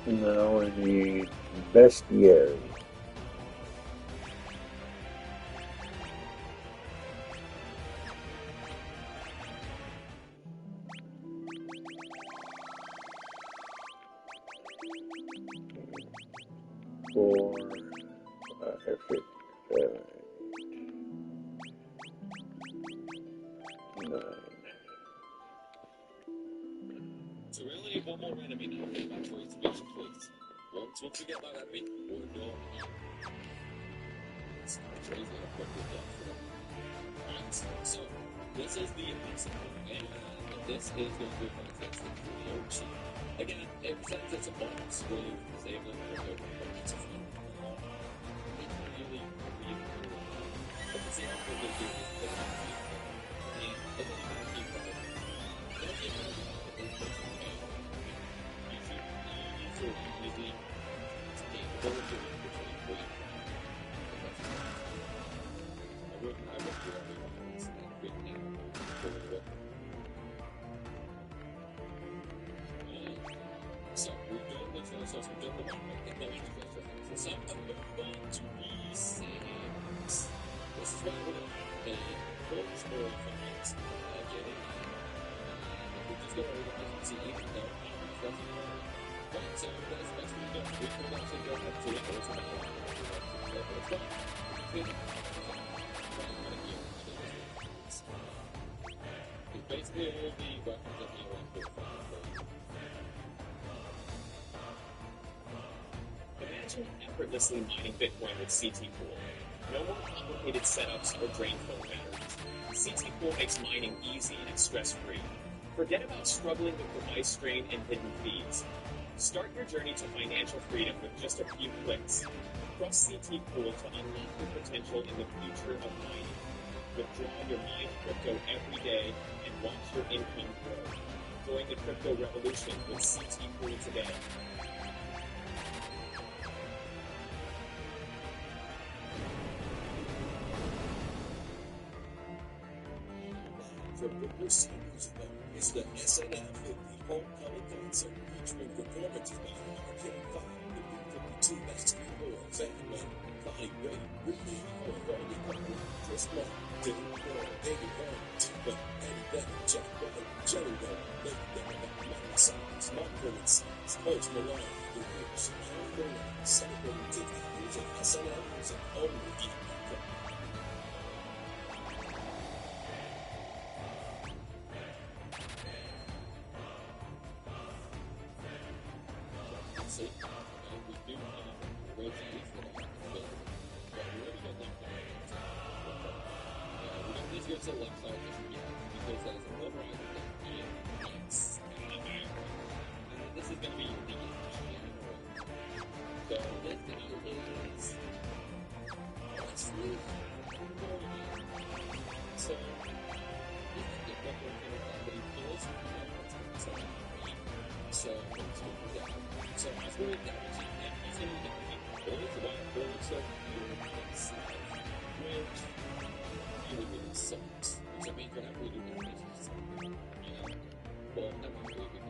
Now I need bestiary. Four, five, six, 7, 9. So we only need one more enemy now. Back to its mission, please. Once we get that enemy, we're done. It's crazy how quick we get through. Alright, so this is the impossible, and this is going to be manifested through the ocean. Again, it presents its a box with disabling crypto components of it really, really cool. But the same thing they do is they have to and then you can keep that. Don't keep it out of the you should easily take the ability between what you I would do everyone else and big name for the so we've done the first, we've done the one in the manifesto. So I'm going to move on to B6. This is where we're going to focus more on finance and get it. We just go over and see even though right, so that's what we've done. We could actually go up to it, but it's not going to be but it's fine. It's basically all the weapons that you want to find. Imagine effortlessly mining Bitcoin with CT Pool. No more complicated setups or drain phone batteries. CT Pool makes mining easy and stress-free. Forget about struggling with device strain and hidden fees. Start your journey to financial freedom with just a few clicks. Trust CT Pool to unlock your potential in the future of mining. Withdraw your mined crypto every day and watch your income grow. Join the crypto revolution with CT Pool today. For Brooklyn Seniors is the SNF-50 Homecoming Concert featuring performances by Arcade Fire, the B-52 Basketball, Fat Man, Bonnie Ray, Whitney Howard, Randy Carter, Chris Mark, Dave Moore, David Byrne, T-Bone, Eddie Beck, Jack White, Jerry Bone, Lady Gaga, Miley Cyrus, Mark Willis, Post Malone, The Roots, Alan Moore, celebrating 50 years of SNL music only in see. We do have rotates that are available, but we already got left out. We don't need to go to the left side just yet, because there's another item here. Yes. And this is going to be the general. So this video is honestly so this is the proper thing that they does so as we're damaging them, using damaging bullets about bullets of units, which really sucks. Which I mean, whenever we do damage, it's something, well, never really good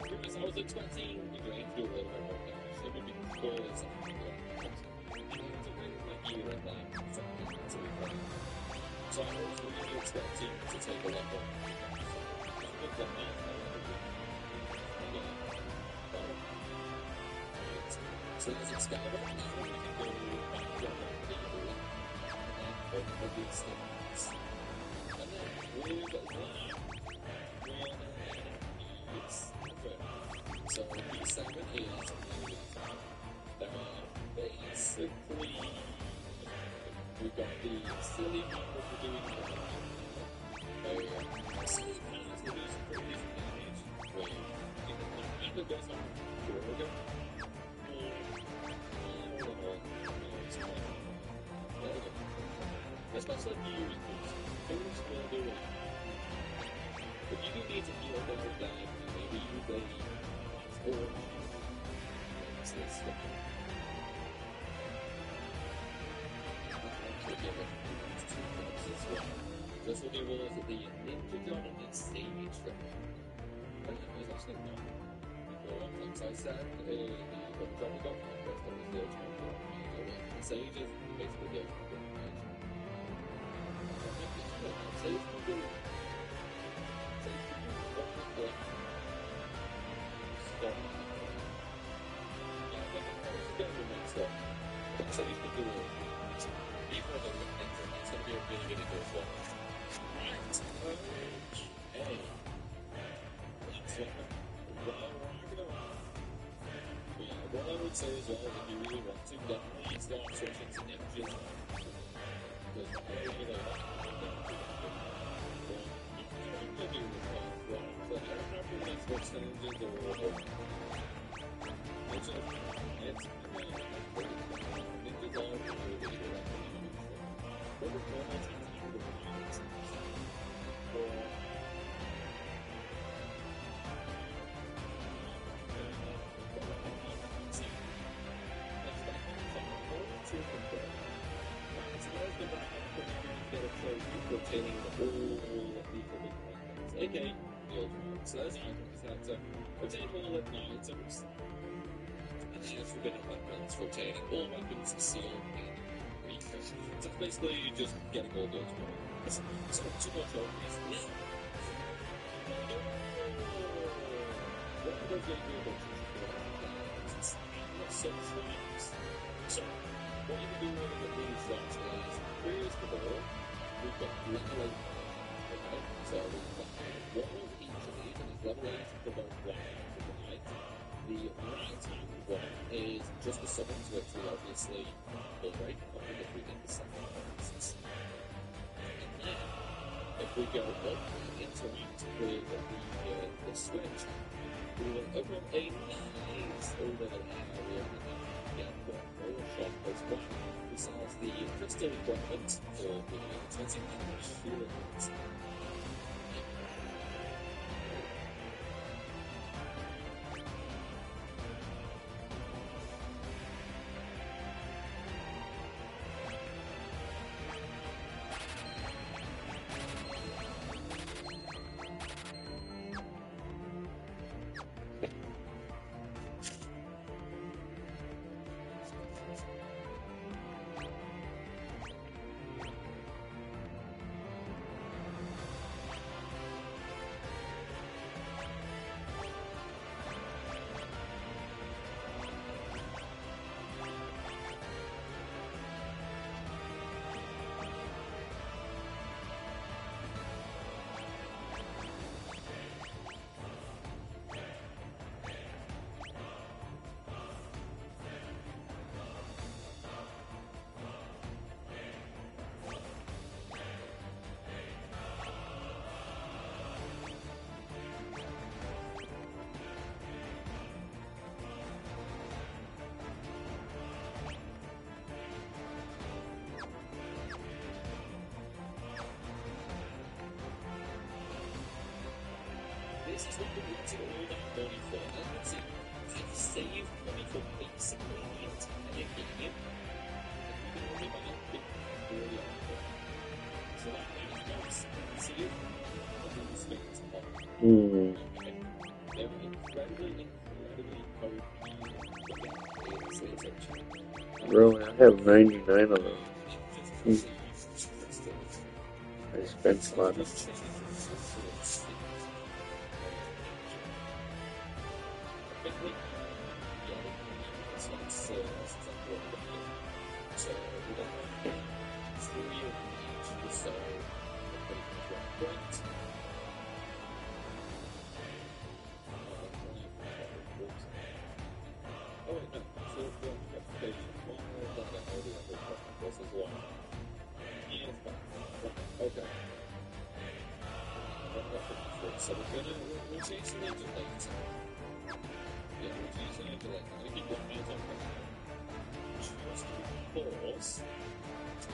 because I was expecting the drain to do a little bit more damage, simply because I think it's a really like year and like something that's a bit fun. So I was really expecting to take a lot more damage. So there's Excalibur, now we can go back to the table, and then open these things. And then with that, it's perfect. So B7 is basically, we've got the silly one that we're doing silly one is going to do some pretty decent damage, where it goes on Gorgo. Especially if you use boots. Boots will do it. But you do need to heal them with that, and maybe use a or this stuff. This will give us the Ninja Gun and the Sage Gun. And it was actually not. As I said, the Double Gun Conquest that was the ultimate gun. The Sage is basically the ultimate gun. Sage will do. Stop. Yeah, I think it's going to make stuff. Sage will do it. Even with a Ninja, it's going to be a really, really good one. Right. Okay. That's what what I would say as well, if you really want to, definitely start switching to ninjas. Because I really like that. You can do the stuff, right? So I don't know if you're going to switch to ninjas or which is, it's ninjas are really good at what we're going to do with the rotating the whole lethal items, aka the ultimate. So there's items that rotating all living items, and then forbidden weapons, rotating all weapons sealed in weaker. So it's basically just getting all the ultimate. So too much obvious. What are those going to do about so what you can do with these slots is here's the ball. We've got level 8, okay? So we've got one of each of these, and it's level 8 for both black and for white. The right-hand one is just the summons, which we obviously will break if we get the second one. And then, if we go up and interact with the switch, we will open up a nice little area and then get one more shot as well. Besides the crystal equipment for the expensive shields. this is what we wanted all that money for. And that's it. I've saved money for basically the entire game. And we can only buy a bit more like so that makes sense. See it? I think this makes a lot. Hmm. They were incredibly Really, I have 99 of those. I spent a lot of. So we're chasing into late. Yeah, we're chasing into late. I'm gonna keep going minutes on that. Just because I've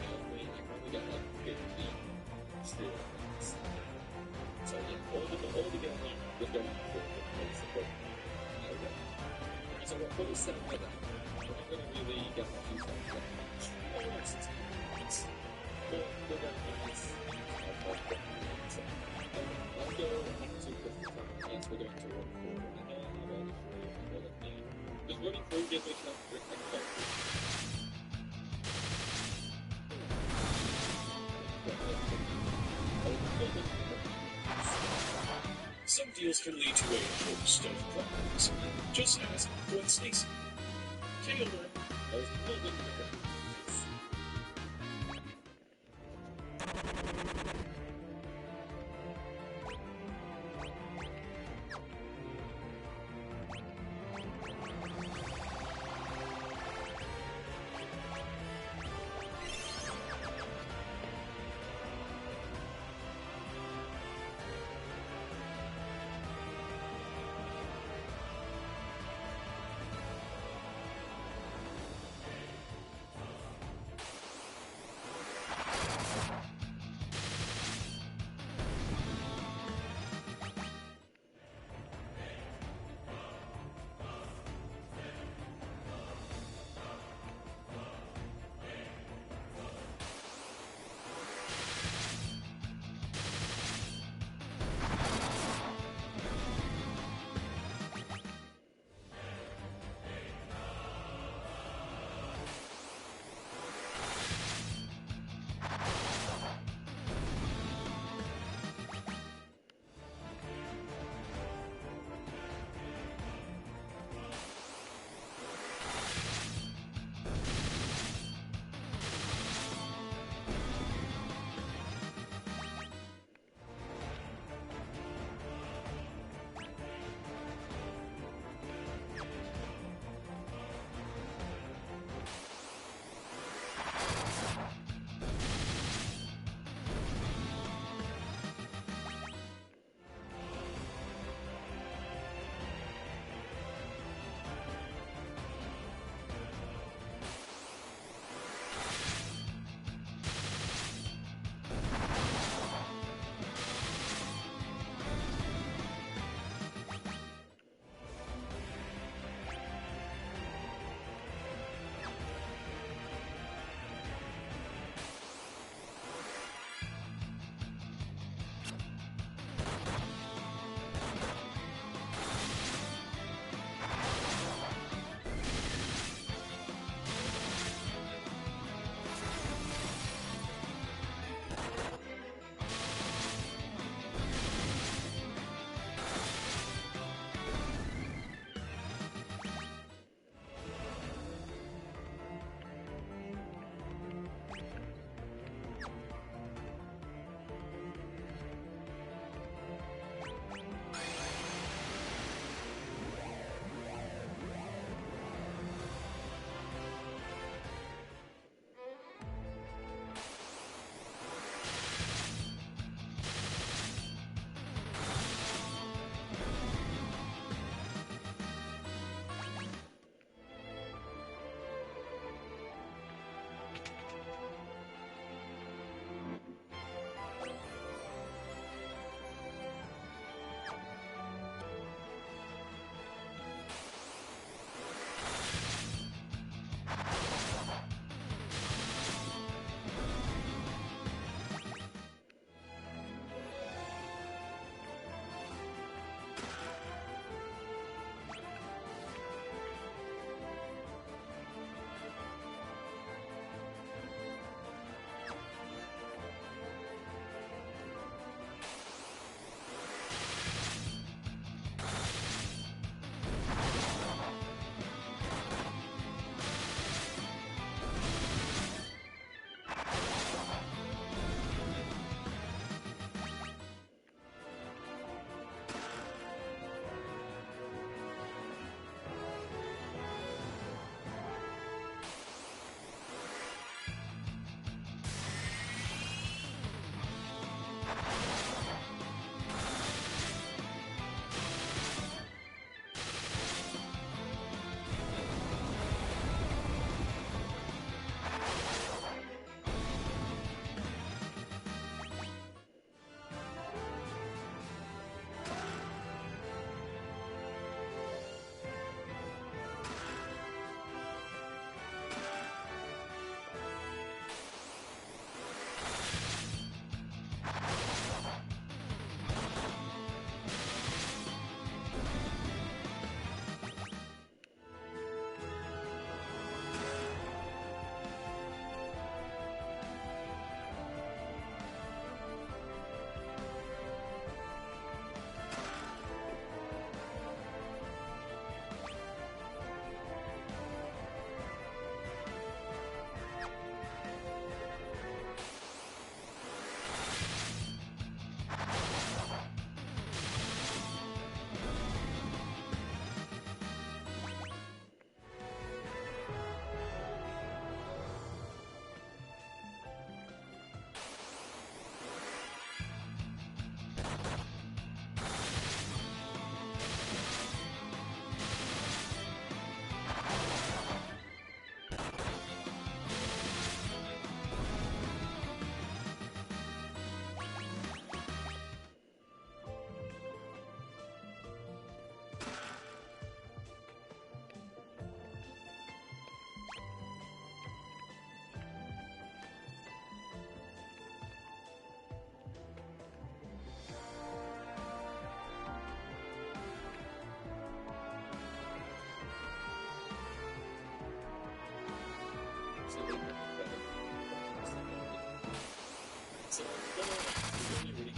only got like 50 students. So yeah, all together we're going for it, basically. Okay. So what 47 for that? We're not gonna really get much use out of that. Almost. But we're gonna get this I'll go up to 50 yes, we're going to run forward. And then I'll run forward. Does running forward get me enough for Some deals can lead to a host of problems. Just ask Gwen Stacy. Taylor.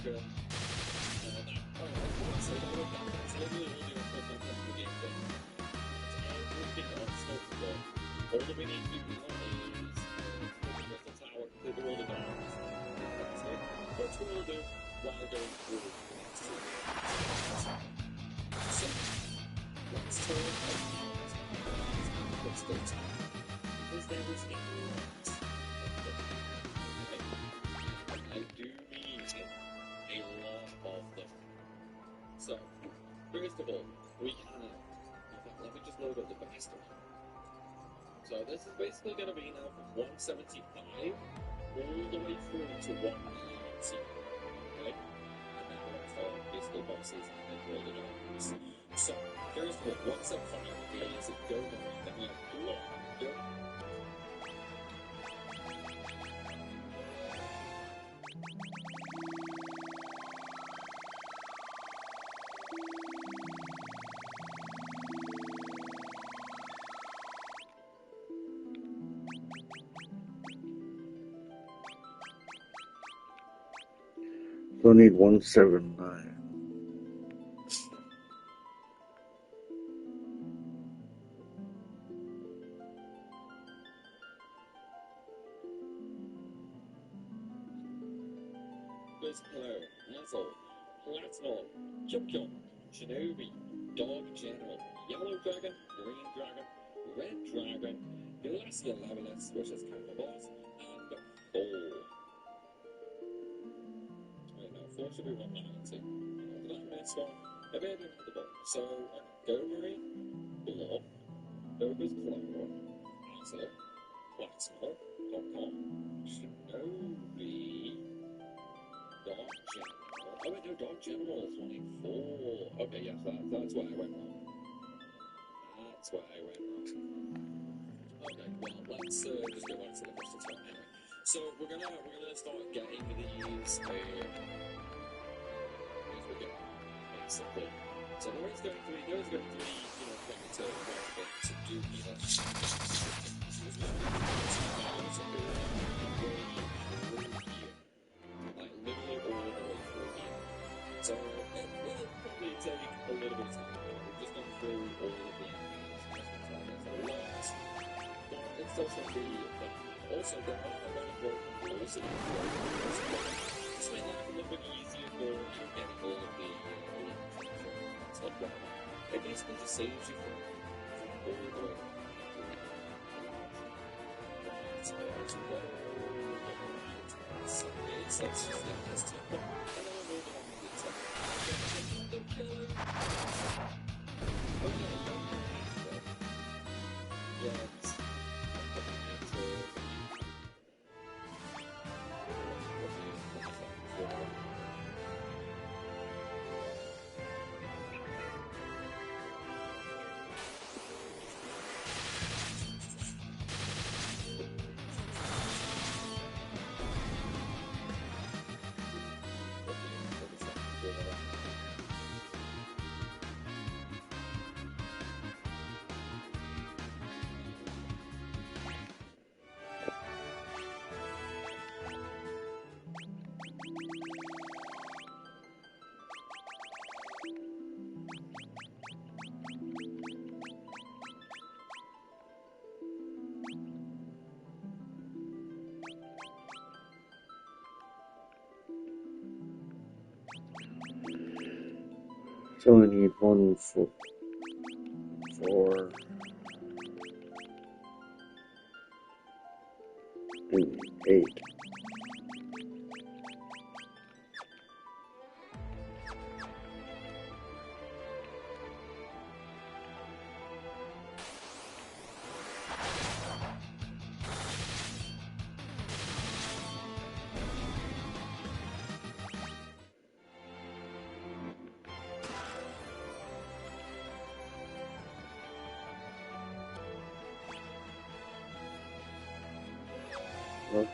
Dragon. So that would that's literally all the content of the game thing. That's everything else not done. All that we need to do now is complete the tower, complete all the dams. That's it. That's what we'll do while going through the next two games. So, let's turn our minds to crystal tower. Because there is a lot of them. Okay? I do mean a lot of them. So, first of all, we have, in fact, let me just load up the best one. So this is basically going to be now from 175 all the way through to 190, okay? And then the rest are basically bosses and then all the dogs. So, first of all, 175 is Go Mori, then we have Block, Go. So I need 179. There's Hello, Hazel, Platinum, Chum Chum, Shinobi, Dog General, Yellow Dragon, Green Dragon, Red Dragon, Glacier Lavalus, which is kind of a boss, and 4. Wait, no, 4 should be 190. Did I miss one? Maybe I didn't hit the button. So, Go Marine, Blob, Ogre's Claw, Hazel, Platinum, Hong Kong, Shinobi, Dog General. Oh wait, no, Dog General is 184. Okay, yes, that's where I went wrong. That's where I went wrong. Okay, well, let's just go back to the crystal tower anyway. So we're gonna start getting these as we go, basically. So there is going to be quite a bit to do here. Like literally all the way through here. So it will probably take a little bit of time. We've just gone through all of the enemies. There's a lot. But it's still going to be fun. Also, there are a lot of broken walls in the world. This may make life a little bit easier for getting all of the stuff going on. It basically just saves you from all the way as well. So it's just this temple. And then we'll move on to the temple. The killer. Oh yeah, yes. So I need 1 for 4 and 8. Okay.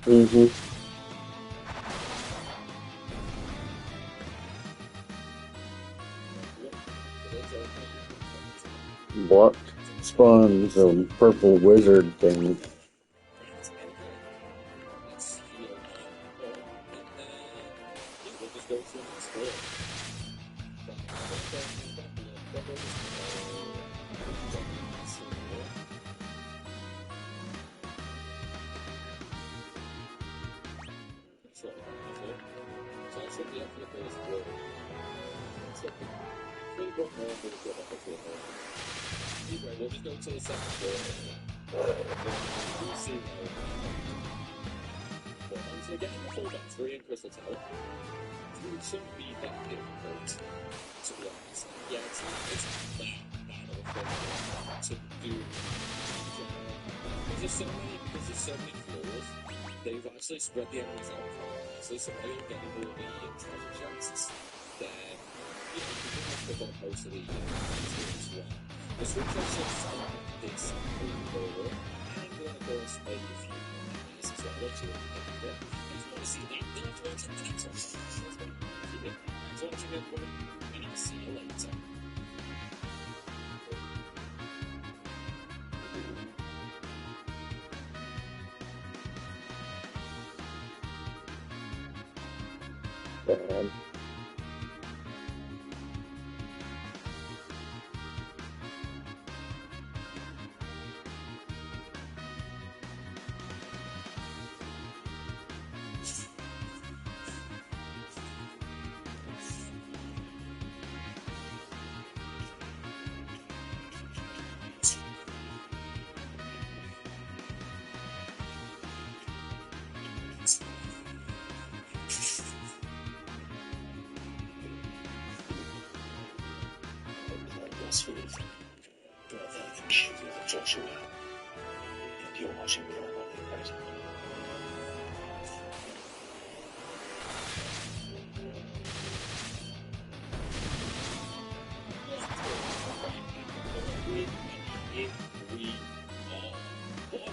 Mm-hmm. Blocked spawns a purple wizard thing. We'll just go to the second floor. We'll see well, once we get in the full battery in Crystal Tower, it shouldn't be that difficult, to be honest. Yeah, it's not that bad of a thing to do. Because there's so many floors, they've actually spread the enemies out quite nicely, so while you're getting all the treasure chests, then, you know, you can pick up most of the enemies as well. The switch chests are this floor, and then of course a few enemies as well, which you want to see that, then have to watch the next one. So watching everyone, and I'll see you later. Bad.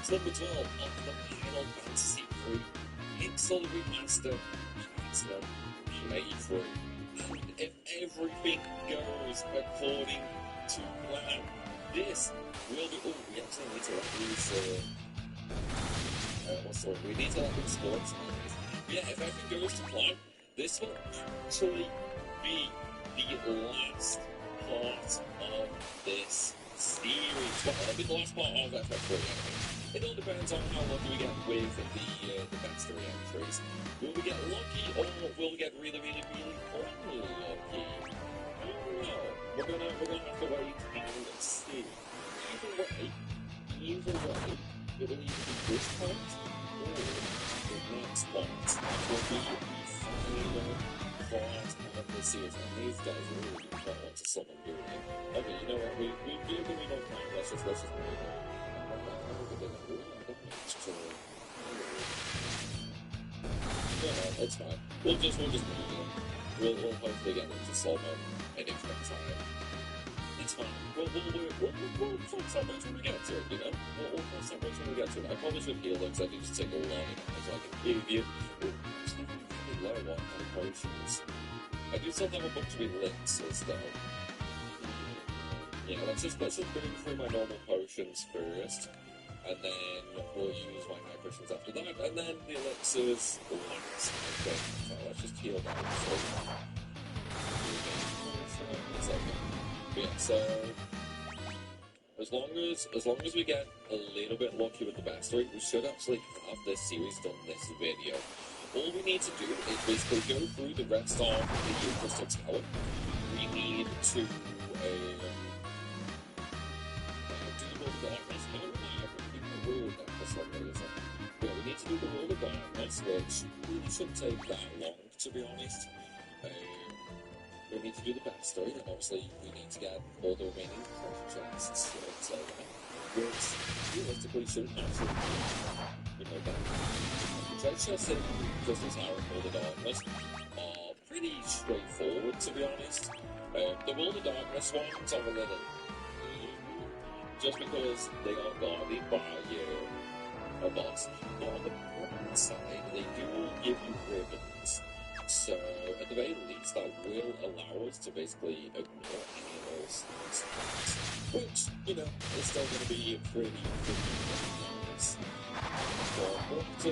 Number 12 of the Final Fantasy 3 Pixel Remaster Platinum playthrough. And if everything goes according to plan, this will be. Oh, we actually need to we need to let sports. Yeah, if everything goes to plan, this will actually be the last part of this series. Well, it'll be the last part of FF3. It all depends on how lucky we get with the backstory entries. Will we get lucky or will we get really, really, really unlucky? I don't know. We're gonna have to wait and see. Either way, it will either be this part or the next part. That will be the final part of the series. And these guys are really looking forward to someone doing it. Okay, you know what? We've given me no time. Let's just move on. No, it's fine. We'll just move on. We'll hopefully get them to solve it in infinite time. It's fine. We'll cross that bridge when we get to it, you know? We'll cross that bridge when we get to it. I promise with Helix I can just take a long time so I can give you low on my potions. I do still have a bunch of elixirs though. Yeah, let's just go through my normal potions first. And then we'll use my high potions after that, and then the elixirs last, I think. So let's just heal that. Yeah, so as long as we get a little bit lucky with the backstory, we should actually have this series done this video. All we need to do is basically go through the rest of the Crystal Tower. We need to do the darkness. For some reason. Yeah, we need to do the World of Darkness, which really shouldn't take that long, to be honest. We need to do the backstory, and obviously we need to get all the remaining treasure chests, so that, which realistically shouldn't actually be, that. The treasure chests in Crystal Tower and World of Darkness are pretty straightforward, to be honest. The World of Darkness ones are a little, just because they are guarded by a boss. But on the right side, they do give you ribbons. So, at the very least, that will allow us to basically ignore any of those things. Which, is still going to be pretty nice. But,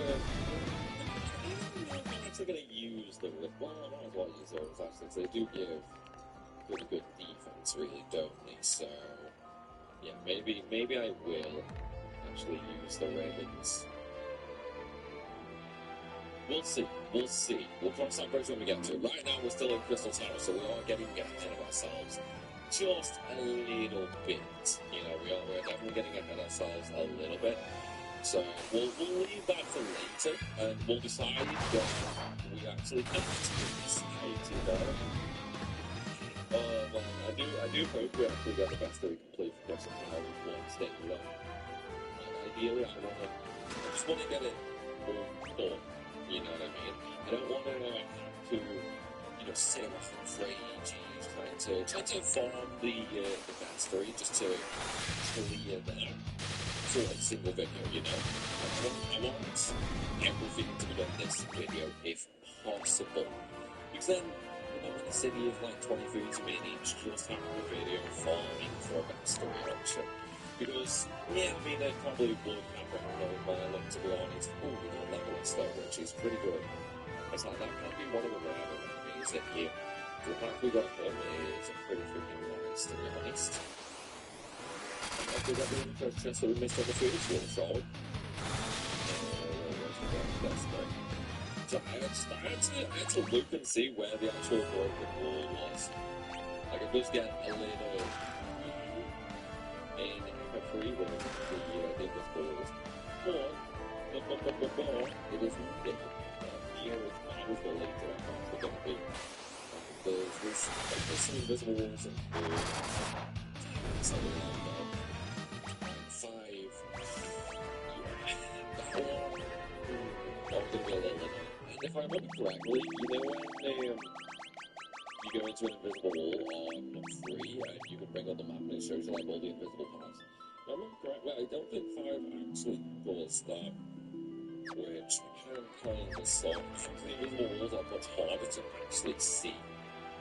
I'm actually going to use the ribbon. Well, I might as well use those, actually, because they do give pretty good defense, really, don't they? So, yeah, maybe I will actually use the ribbons. We'll see. We'll cross that bridge when we get to it. Right now, we're still in Crystal Tower, so we are getting ahead of ourselves just a little bit. We're definitely getting ahead of ourselves a little bit. So we'll leave that for later, and we'll decide when we actually have to decide. I do hope we actually get the best that we can play for Crystal Tower with one state alone. And ideally, I just want to get it all done. You know what I mean? I don't want to have to, sit off for ages trying to farm the backstory just to clear that for a single video, I want everything to be done in this video if possible. Because then, in a city of like 23 minutes, just having a video farming for a backstory option. Because, it probably would happen by look, to be honest. Oh, we got level stuff, which is pretty good. It's like, that might be one of the rare enemies in here. The fact we got him is pretty freaking nice, to be honest. And after we got the first chest that we missed on the first one, shall we? That's great. So I had to look and see where the actual broken wall was. Like, it does get a little in ff-3 with the balls. But it is big. Here is I was related to that part of the big. There's some invisible walls and something like that. 5. That one. That was going to be a little annoying. And if I remember correctly, when you go into an invisible wall on 3, and you can bring up the map and it shows you like all the invisible paths. If I remember correctly, I don't think 5 actually does that, which can kind of suck. The invisible walls are much harder to actually see.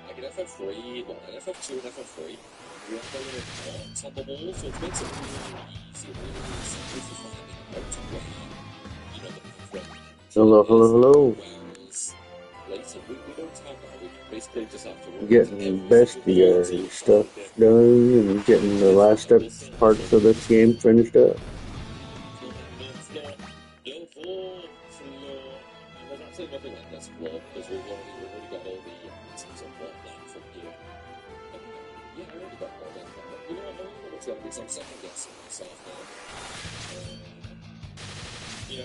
Like in ff-3, in ff-2 and ff-3, we have the little marks on the wall, so it makes it really easy and really simple for finding out where, the path Hello. Whereas later, we don't have that. We basically just have to work Getting bestiary stuff done and getting the last parts of this game finished up. There's actually nothing like this floor because we've already got all the items of whatnot from here. I already got all that. I'm going to try this. I'm second guessing myself now.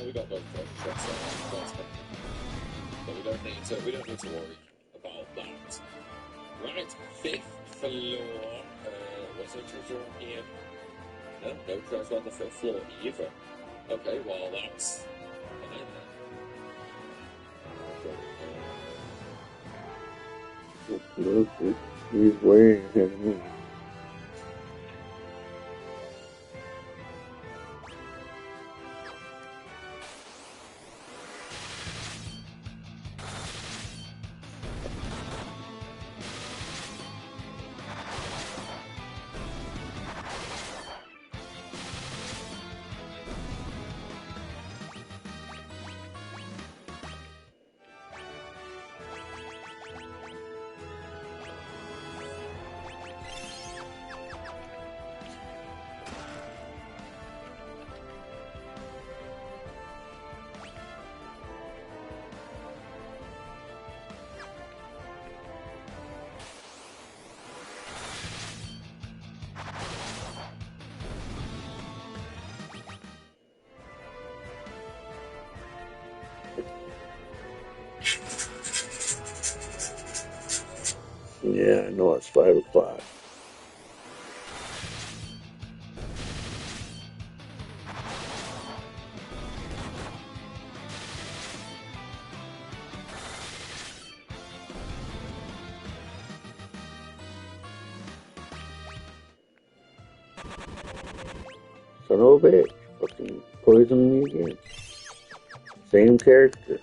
We got both treasure chests out. But we don't need to worry about that. Right, 5th floor. What's the treasure on here? No treasure on the 5th floor either. Okay, well that's fine then. He's way ahead of me. Yeah, I know it's 5 o'clock. Son of a bitch. Fucking poisoned me again. Same character.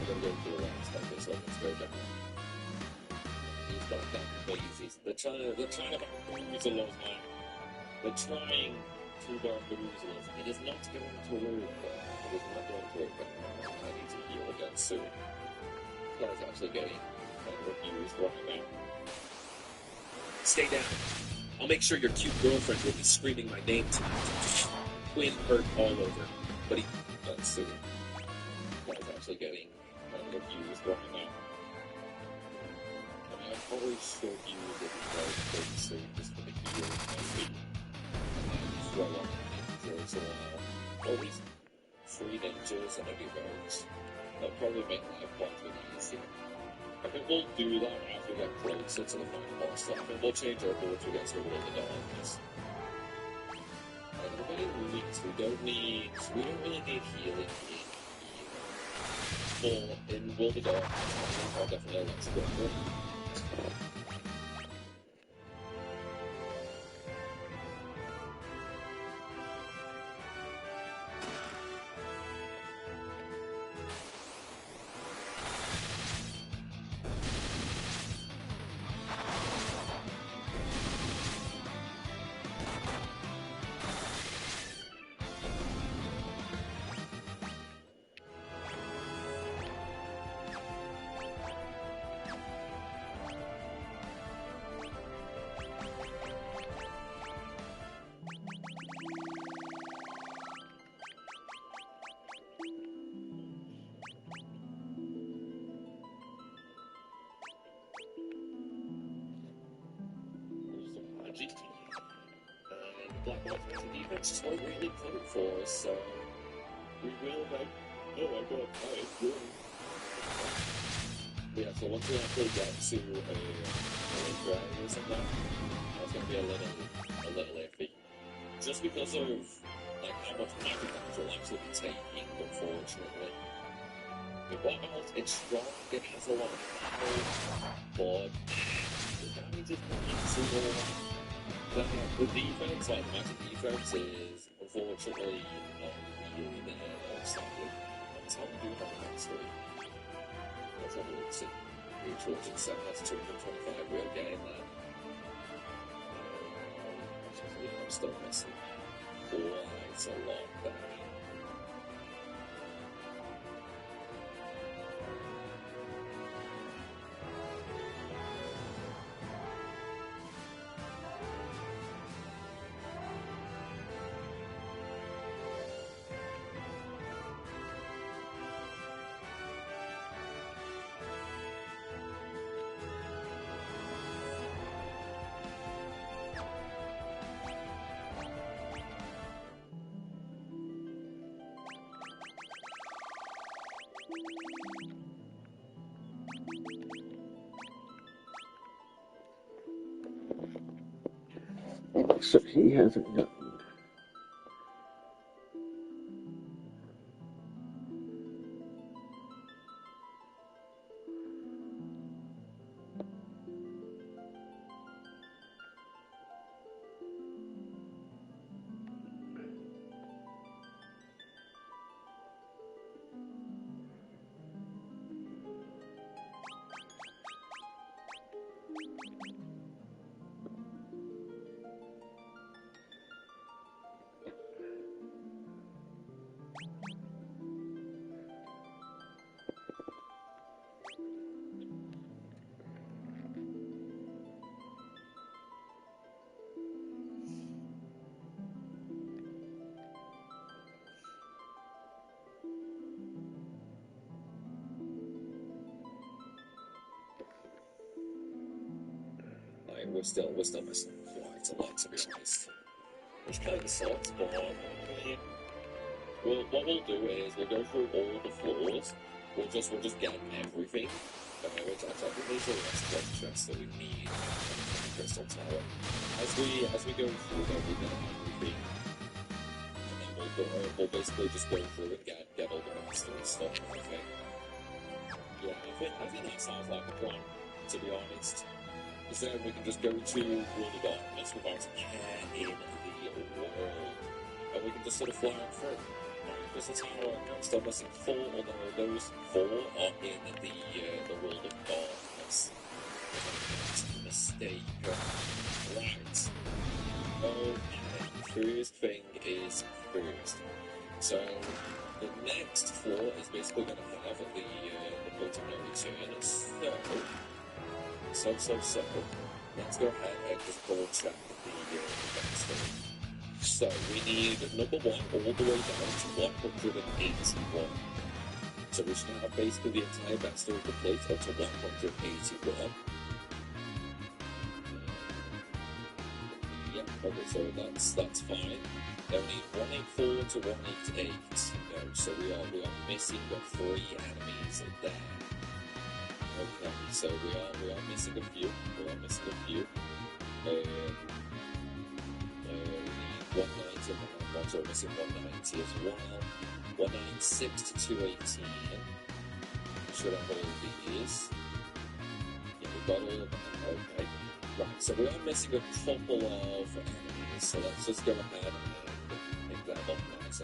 I'm gonna go through the last like this, so let's go down. He's got that crazy. They're trying to bamboozle us, man. They're trying to bamboozle us. It is not going to work. It is not going to work. I need to heal again soon. That is actually getting kind of abused right now. Stay down. I'll make sure your cute girlfriend will be screaming my name tonight. Quinn hurt all over, but he... That's soon. That is actually getting kind of abused right now. I mean, I probably should use it because pretty soon just for the heal maybe. And then throw on ninjas or at least 3 ninjas and a few rogues. That'll probably make life quite a bit easier. I think we'll do that as we get closer to the final boss. I think we'll change our board to get to the World of Darkness. Everybody weeks, we don't really need healing in here. Or in World of Darkness, I'll definitely let's go for it. And Black Ops defense is not really put it for us, so we will make. Oh my god, that is good. But yeah, so once we actually get to a drag or something, that's gonna be a little iffy. Just because of like how much magic damage will actually be taking, unfortunately. The Black Ops, it's strong, it has a lot of power, but the damage is not super. The defense, like the magic defense, is unfortunately not really there outstanding. That's how we do have a mastery. Let's have a look see. Neutral to 7, that's 225, we are getting that. I'm still missing quite a lot there. else that he hasn't gotten? Like, we're still missing quite a lot, to be honest. Which kind of sucks, but I mean, what we'll do is we'll go through all the floors. We'll just get everything. Which I think there's a less chests that we need from the Crystal Tower. As we go through them, we get everything. And then we'll basically just go through and get all the mastery stuff, okay? Yeah, I think that sounds like a plan, to be honest. Because then we can just go to World of Darkness without a care in the world. And we can just sort of fly on through. Crystal Tower, I'm still missing 4, although those 4 are in the World of Darkness. Mistake. Right. Okay, first thing is first. So, the next floor is basically going to have the point of no return. So, let's go ahead and just double check the backstory. So, we need number 1 all the way down to 181. So, we should have basically the entire backstory complete up to 181. Yep, okay, so that's fine. Then we need 184 to 188. No, so we are missing 3 enemies there. Okay, so we are missing a few. We are missing a few. We need 190 and so we're missing 190 as well. 196 to 218. Should have all these. Yeah, we've got all of them. Okay. Right, so we are missing a couple of enemies, so let's just go ahead and pick that up nice.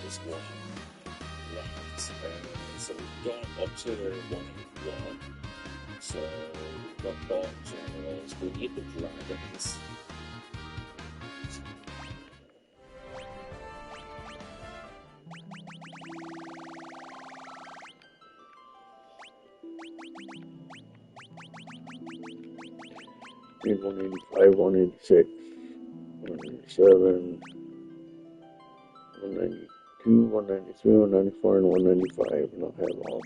As well. Right, so we've gone up to 181. So we've got bot generals. We need the dragons. Need 185, 186, 187, 192, 193, 194, and 195, and I'll have all.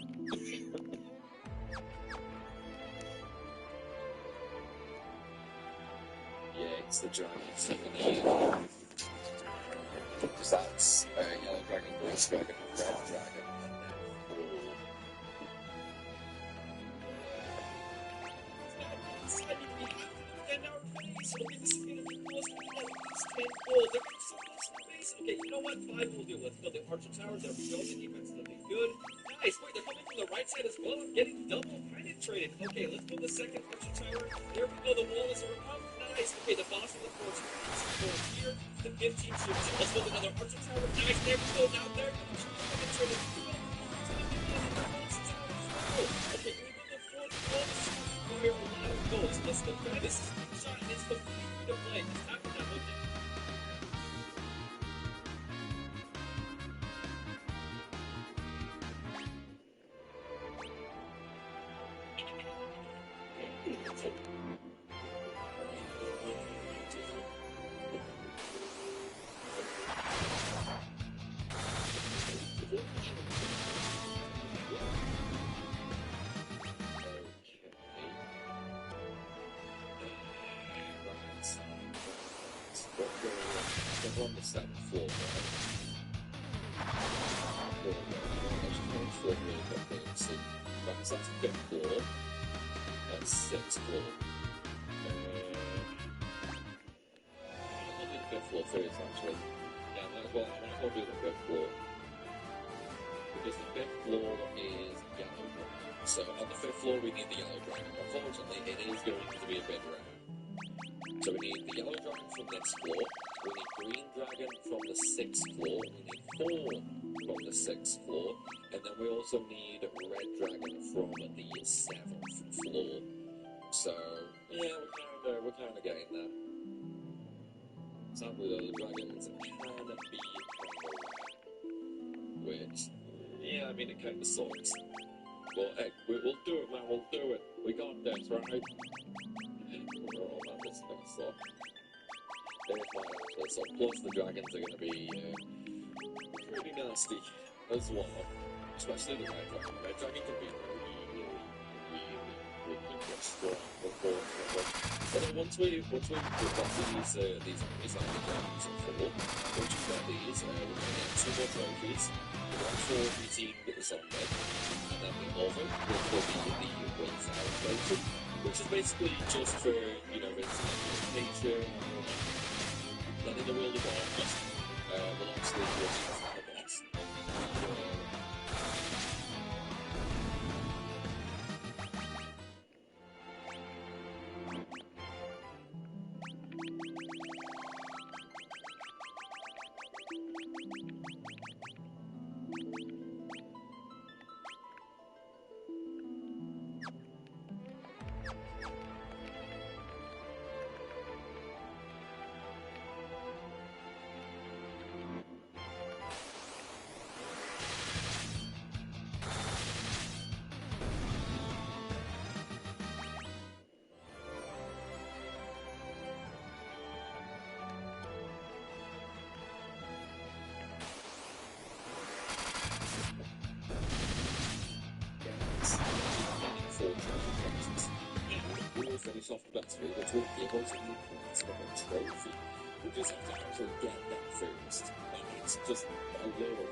Yeah, it's the dragons that we need. Because that's yellow dragon, blue dragon, red dragon, and then blue. Okay, you know what? 5 will do. Let's build the archer towers. There we go. The defense looking good. Nice. Wait, they're coming from the right side as well. I'm getting double penetrated. Okay, let's build the second archer tower. There we go. The wall is up. Nice. Okay, the boss of the 14 is here. The 15 shoots. Let's build another archer tower. Nice. There we go. Now there. Penetrated. Okay, we build the fourth wall. Fire a lot of goals. Let's go. This is a big shot, and it's completely free to play. Just tap on that, okay? We're on the 7th floor, right? Let's just finish floor really quickly and see. Right, so that's 5th floor. That's 6th floor. I'll do the 5th floor first, actually. Yeah, I might as well do the 5th floor. Because the 5th floor is yellow dragon. So on the 5th floor we need the yellow dragon. Unfortunately, it is going to be a bit rare. So we need the yellow dragon from this floor, we need green dragon from the 6th floor, we need 4 from the 6th floor, and then we also need red dragon from the 7th floor. So yeah, we're kind of getting there. Sadly though, the dragons can be kind of rare, which yeah, I mean it kind of sucks. But hey, we'll do it, man. We'll do it. We got this, right? Oh man, this is gonna suck. They're fine actually. So plus the dragons are gonna be pretty nasty as well. Especially the red dragon. The red dragon can be really strong, unfortunately. But then once we've got these enemies like the dragons and 4, once you've got these, we're gonna get 2 more trophies. One for beating the zombie, and then the other which will be the willfire trophy, which is basically just for, you know, nature, then in the world of darkness, we'll obviously be working on the boss. We will finish off the battery, which will give us a new points for the trophy. We just have to actually get that first. And it's just a little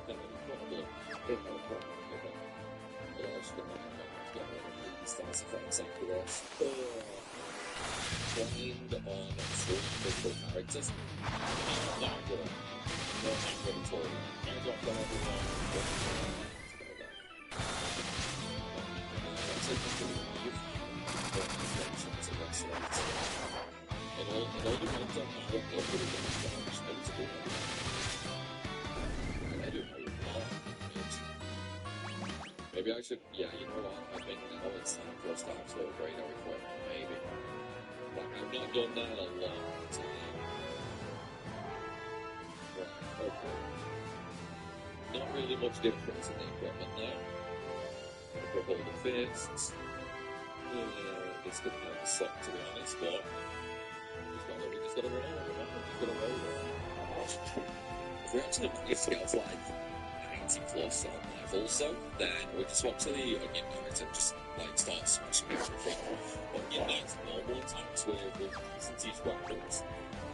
problem. But I should get rid of these stars effects after this. Blind on 3 physical characters. Not that good. Not that good at all. I got them everyone. That's it for me. And all the ones on my book are pretty damage. I do have a lot of damage. Maybe I should, yeah, you know what, I think now it's time for us to actually upgrade our equipment, maybe. Like, I've not done that in a long time. Right, okay. Not really much difference in the equipment now. Equip all the fists. It's gonna kind of suck, to be honest, but we just gotta roll it. If we actually manage to get to like 90 plus on level, so then we just swap to the onion knight and just like start smashing everything. Onion knight's normal attacks with decent each weapons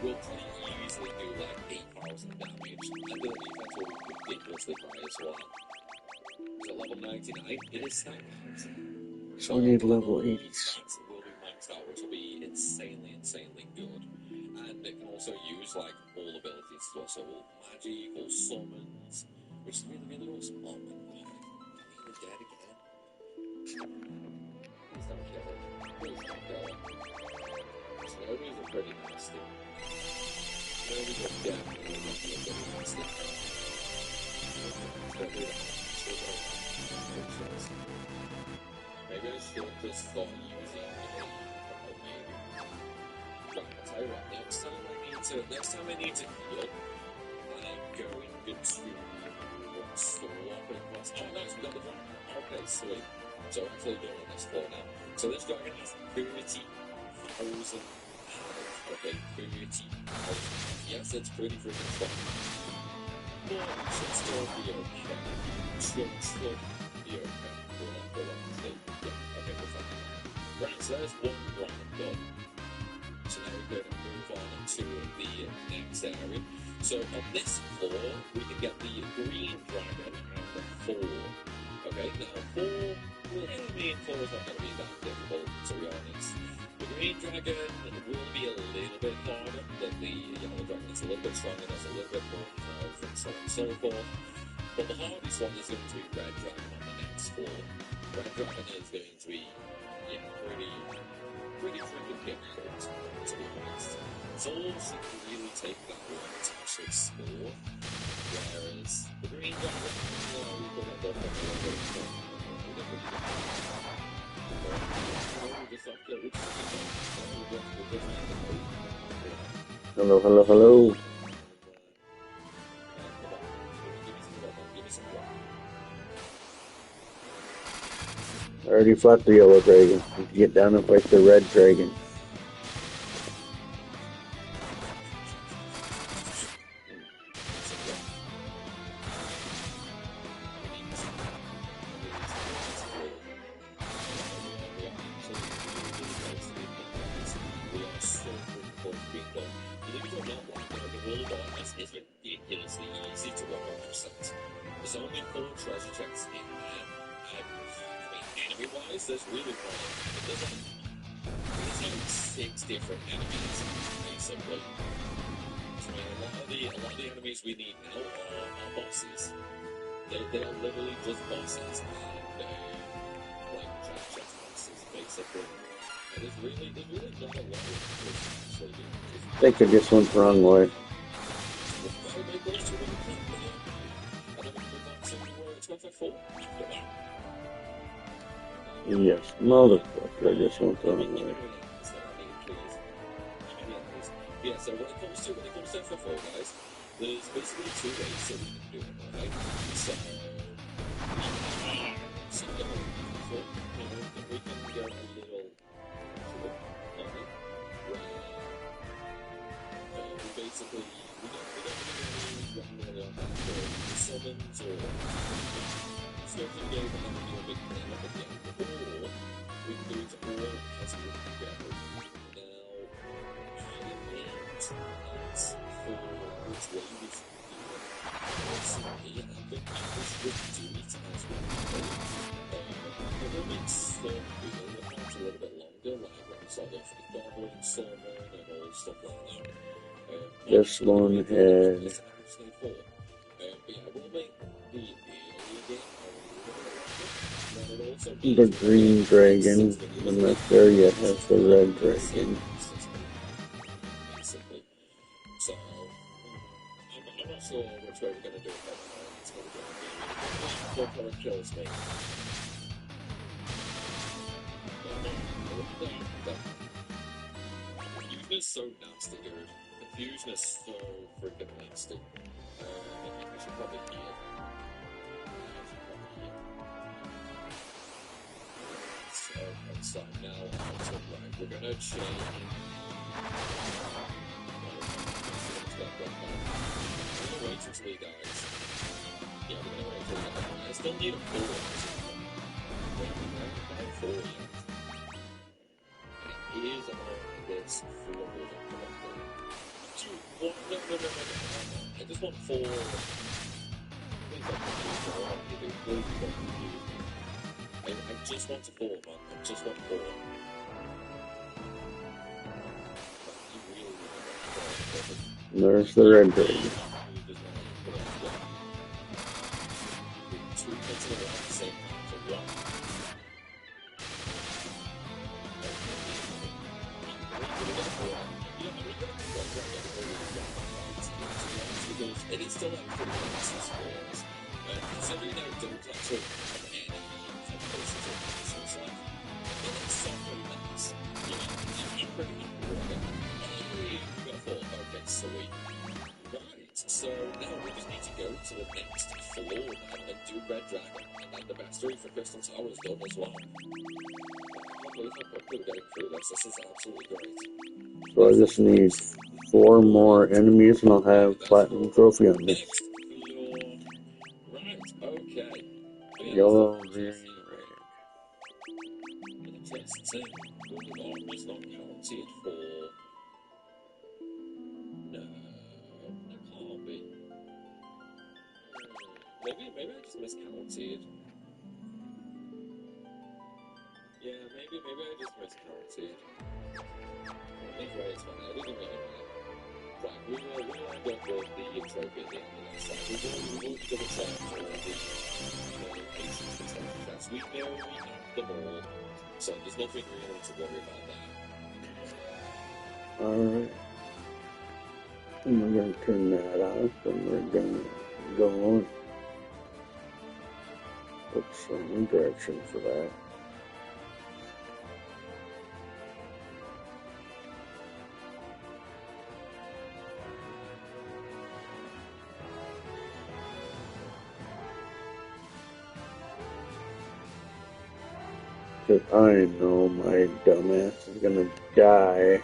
will pretty easily do like 8,000 damage, and the defense will be ridiculously high as well. So level 99, it is stacked. So we need level 80s. Will be maxed out, which will be insanely good. And it can also use like all abilities as well, so all magic, all summons, which is really awesome. Oh my god, am I dead again? Please don't kill it. Please don't kill it. Snowies are pretty nasty. Snowies are definitely pretty nasty. Maybe I should just start using maybe. But I'll tell you what, next time I need to heal, I'm going to swap it across. Oh nice, we got the dragon. Okay, sweet. So we're actually doing this floor now. So this dragon has 30,000 health. Okay, 30,000. Yes, it's pretty freaking strong. But it should still be okay. Should be okay. Hold on, stay. Yeah, okay, we're fine. Right, so there's one dragon done. So now we're going to move on to the next area. So on this floor, we can get the green dragon and the 4. Okay, now 4, well, I mean, 4 is not going to be that difficult, to be honest. The green dragon will be a little bit harder than the yellow dragon. It's a little bit stronger, there's a little bit more health, and so on and so forth. But the hardest one is going to be red dragon on the next floor. Red dragon is going to be, pretty freaking difficult, to be honest. Soul should really take that one to actually score, whereas the green dragon, we've got a little bit Hello, hello, hello. I already fought the yellow dragon. You can get down and fight the red dragon. Ridiculously easy to 100%. There's only 4 treasure chests in there, and enemy-wise, there's really fun. There's like 6 different enemies, basically. So a lot of the enemies we need now are bosses. They are literally just bosses, and like treasure chest bosses, basically. And there's really not a lot of actually do. I think I just went the wrong way. Yes, motherfucker, I just went the wrong way. Yeah, so when it comes to ff-4, guys, there's basically 2 ways that we can do it, right? So we can go a little basically, we don't really on that for summons or stuff to go, but then we do a big thing up at the end. Or we can do it all as a group together. Now, I meant that for which way we should do it. Personally, I think we should do it as one go. It will make some build out a little bit longer, like when we sort of goblin summon and all stuff like that. This one had the green dragon, and this area has the red dragon. So, I'm not sure which way we're going to do it, but it's going to be what kills me. Fusion is so nasty, dude. Fusion is so freaking nasty. I should probably heal. So now right, we're gonna change. We're gonna wait until he dies. Yeah, we're gonna wait until he dies. I still need a 4. Wait, we haven't had 4 yet. And it is on this 4 building. No. I just want 4. Please don't confuse me. Please don't confuse me. I just want a 4, man. I just want 4. There's the red dragon. It is still like pretty nice scores. Considering I don't actually have any places or places, like, it's so pretty nice. You know, I'm pretty happy with it. Hey, we got 4. Okay, sweet. Right, so now we just need to go to the next floor and do Red Dragon, and then the best ff-3 for Crystal Tower is done as well. I can't believe how quickly we're getting through this. This is absolutely great. So I just need 4 more enemies and I'll have platinum trophy on this. Next floor. Right, okay. Yellow, green, red. Interesting. Moving on is not counted for. No, that can't be. Maybe I just miscounted. Yeah, maybe I just miscounted. Anyway, it's fine. It doesn't really matter. Right, we will end up with the trophy at the end of this. We will double check for the locations for trophy tests. We know we have them all, so there's nothing really to worry about there. Alright. And we're going to turn that off and we're going to go on. Look some direction for that. Cause I know my dumbass is gonna die.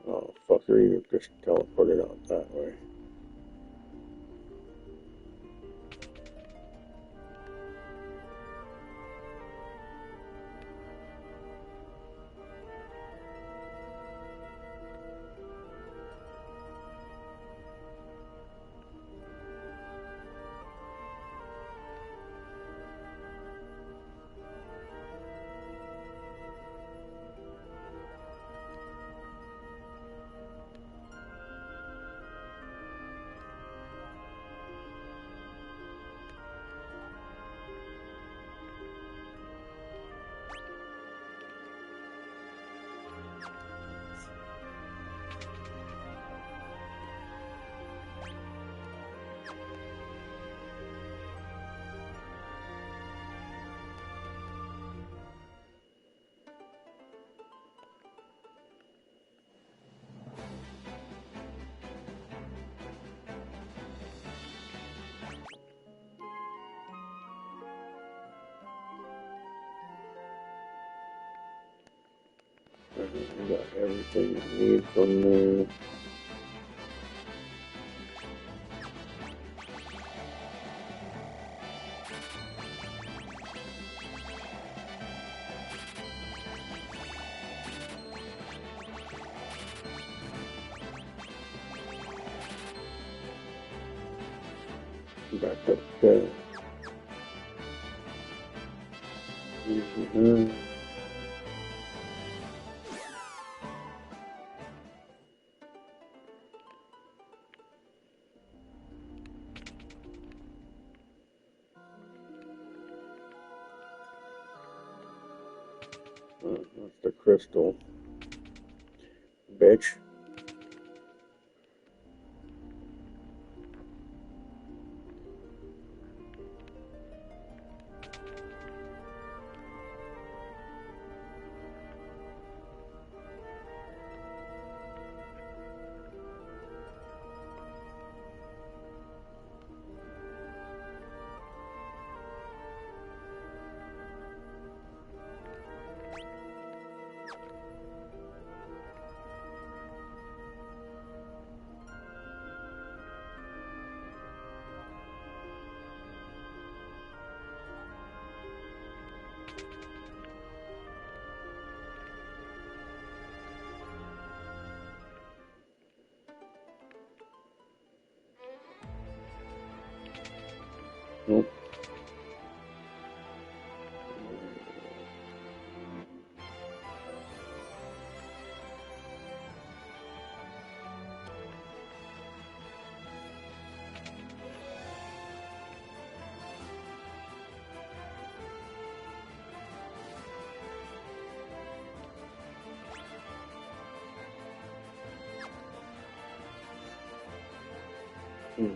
Oh, fucker, you just teleported out that way. I got everything I need from there. Back up there. That's the crystal. Bitch. Nope. Yes.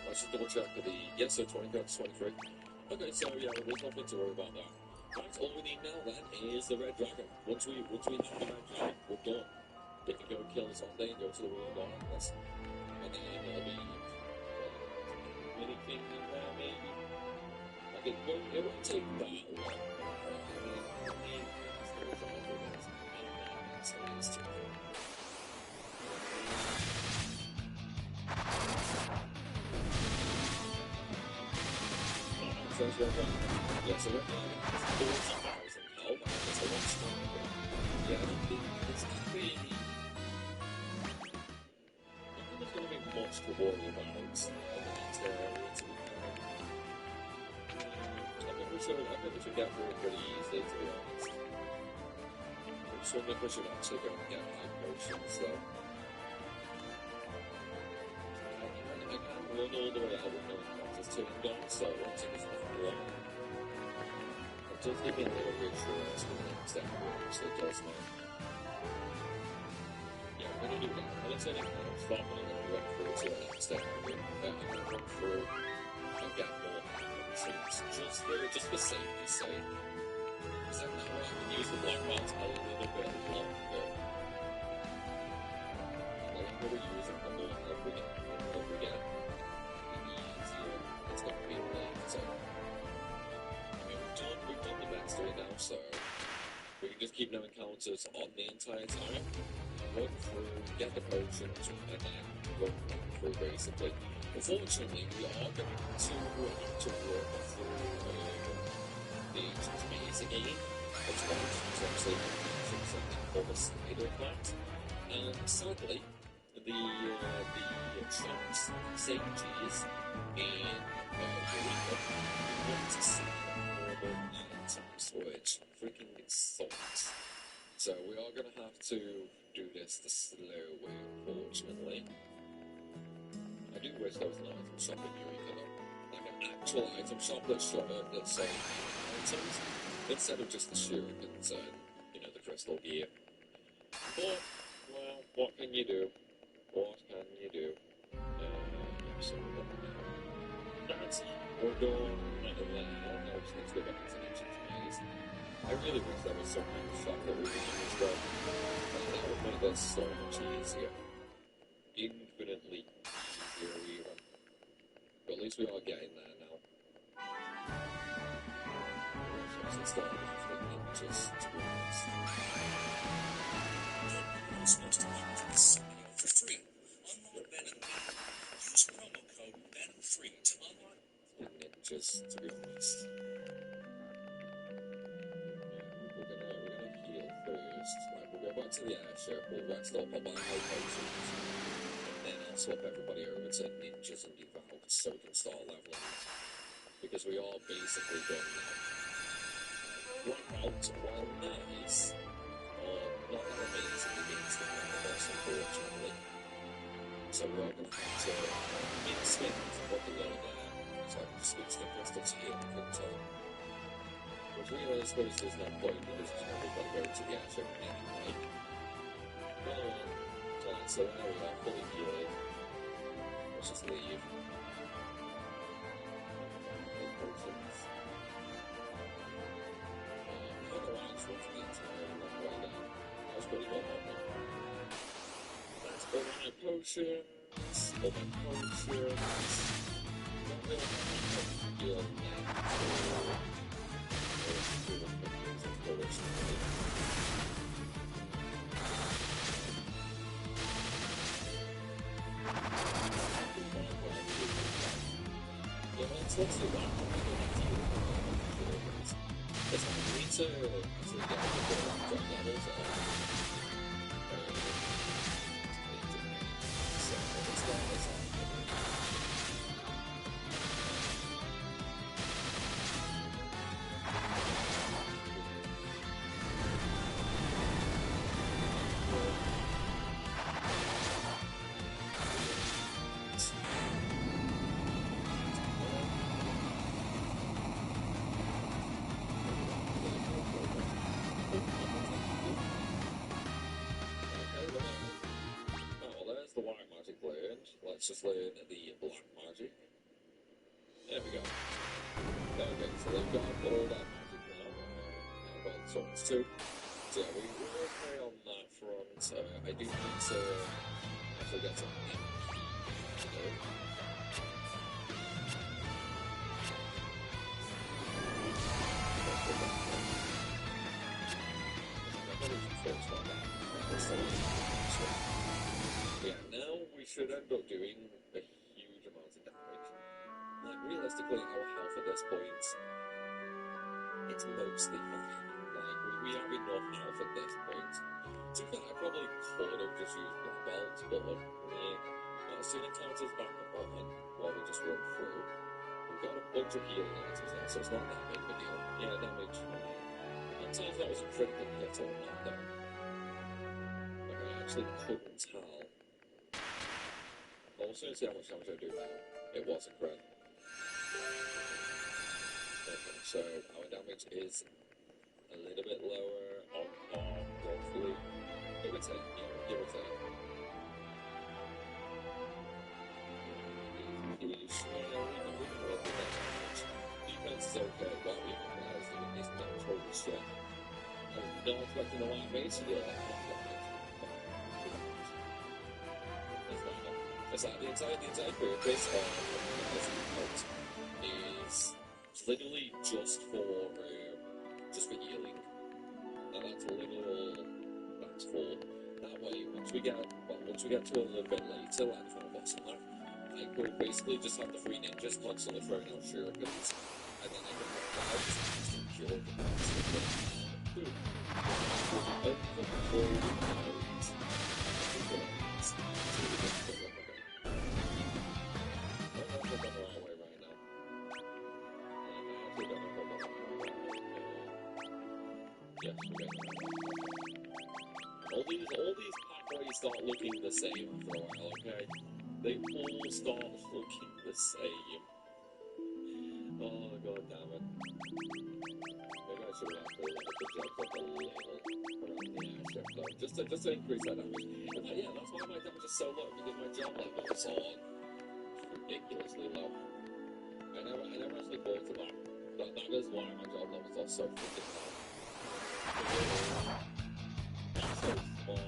Let's just double check the yes, so 20 to 23. Okay, so yeah, there's nothing to worry about there. Right, all we need now then is the red dragon. Once we have the red dragon, we're done. We can go kill Sunday and go to the World of Darkness. And then it'll be mini king in there maybe. Like it won't take that long. I mean, so it's too first red dragon. Yeah, so red dragon has 40,000 health. It's a lot stronger. Yeah, I don't think it's not really. I don't think there's going to be much to worry about in the next area, to be fair. I think we should get through it pretty easily, to be honest. I'm just wondering if we should actually go and get high potions, though. I can't run all the way out with no encounters turned on, so I don't think it's nothing wrong. It does give me a little reassurance for the next area, so it does now. Yeah, we're going to do that. Well, let's say I'm going to run through to the next area. I'm going to run through and get more potions, just for safety's sake. Because then that way I can use the black belt a little bit longer. The longer we use it, the more help we get. The more we get, the easier it's going to be later. I mean, we've done the backstory now, so we can just keep no encounters on the entire time. Run through, get the potions, and then run through basically. Unfortunately, we are going to have to run through the ancient maze again, as well as actually something called a spider plant. And sadly, the shops, sages, and Eureka want to see normal items, which freaking sucks. So we are going to have to do this the slow way, unfortunately. I do wish there was an item shop in Eureka though. Like an actual item shop that sells items, instead of just the shurikens and, the crystal gear. But, well, what can you do? What can you do? So we're done now. That's we're done there. Now we just need to go back to the ancient maze. I really wish there was some kind of shop that we could use though. That would make this so much easier. Infinitely easier even. But at least we are getting there now. So it's starting off with ninjas, to be honest. You're supposed to get this for free. Unlock Venom now. Use promo code Venom3 to unlock Ninjas, to be honest. We're gonna heal first. Like, we'll go back to the airship, we'll rest up, I'll buy my potions, and then I'll swap everybody over to ninjas and devout so we can start leveling up. Because we are basically done now. Blackout, while nice, are not that amazing against the final boss, unfortunately. So we are going to have to instant put the load there, so I can switch the crystals here and top. Which really, I suppose there's no point because everybody go to the airship anyway. But, So there we are, fully healed. Let's just leave. Eight potions. No, the lines were the entire long way down. That was pretty good, wasn't it? That's all my potions. All my potions. Not really much heal now. Let's do that. It's hard for me to get the drop levels so the white magic learned. Let's just learn the black magic. There we go. Okay, so they've got all that magic now. Now got swords too. So yeah, we're okay on that front. I do need to actually get some MP to do. Yeah, now we should end up doing a huge amount of damage. Like, realistically, our health at this point, it's mostly fine. Like, we have enough health at this point. To be fair, I probably could have just used black belts, but as soon as encounters back and bottom, while we just run through, we've got a bunch of healing items now, so it's not that big of a deal. Yeah, damage. Can't tell if that was a critical hit or not, though. Like, I actually couldn't tell. Well, as soon as see how much damage I do now, it was a crit. Okay, so our damage is a little bit lower on par, roughly. Give or take, yeah, give or take. Yeah, we can work with that damage. Defense is okay, but even players doing this damage, holy shit. I was not expecting the line base to do that much damage. That's fine though. It's like the entire purpose of this account is literally just for healing. And that's literally all that's for. That way, once we get to a little bit later, like the final boss and that, I could basically just have the three ninjas constantly throwing out shurikens, and then I can have that just instant kill the boss with them. Yes, okay. All these pathways start looking the same for a while, okay? They all start looking the same. Oh, god damn it. Maybe I should have actually let the jump up a little around the airship though, just to increase that damage. In fact, yeah, that's why my damage is so low, because my job levels are ridiculously low. I never actually thought of that. That is why my job levels are so freaking low. That's so small.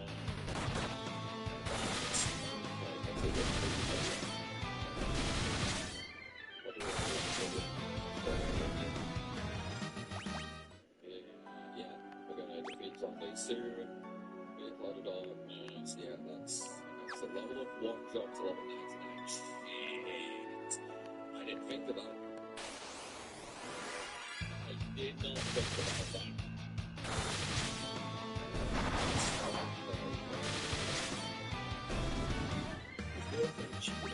Yeah, we're gonna defeat zombies soon. Be a lot of darkness. Yeah, that's a level of 1 jump to level 99. Shit. I didn't think of that. I did not think about that. His girlfriend cheated,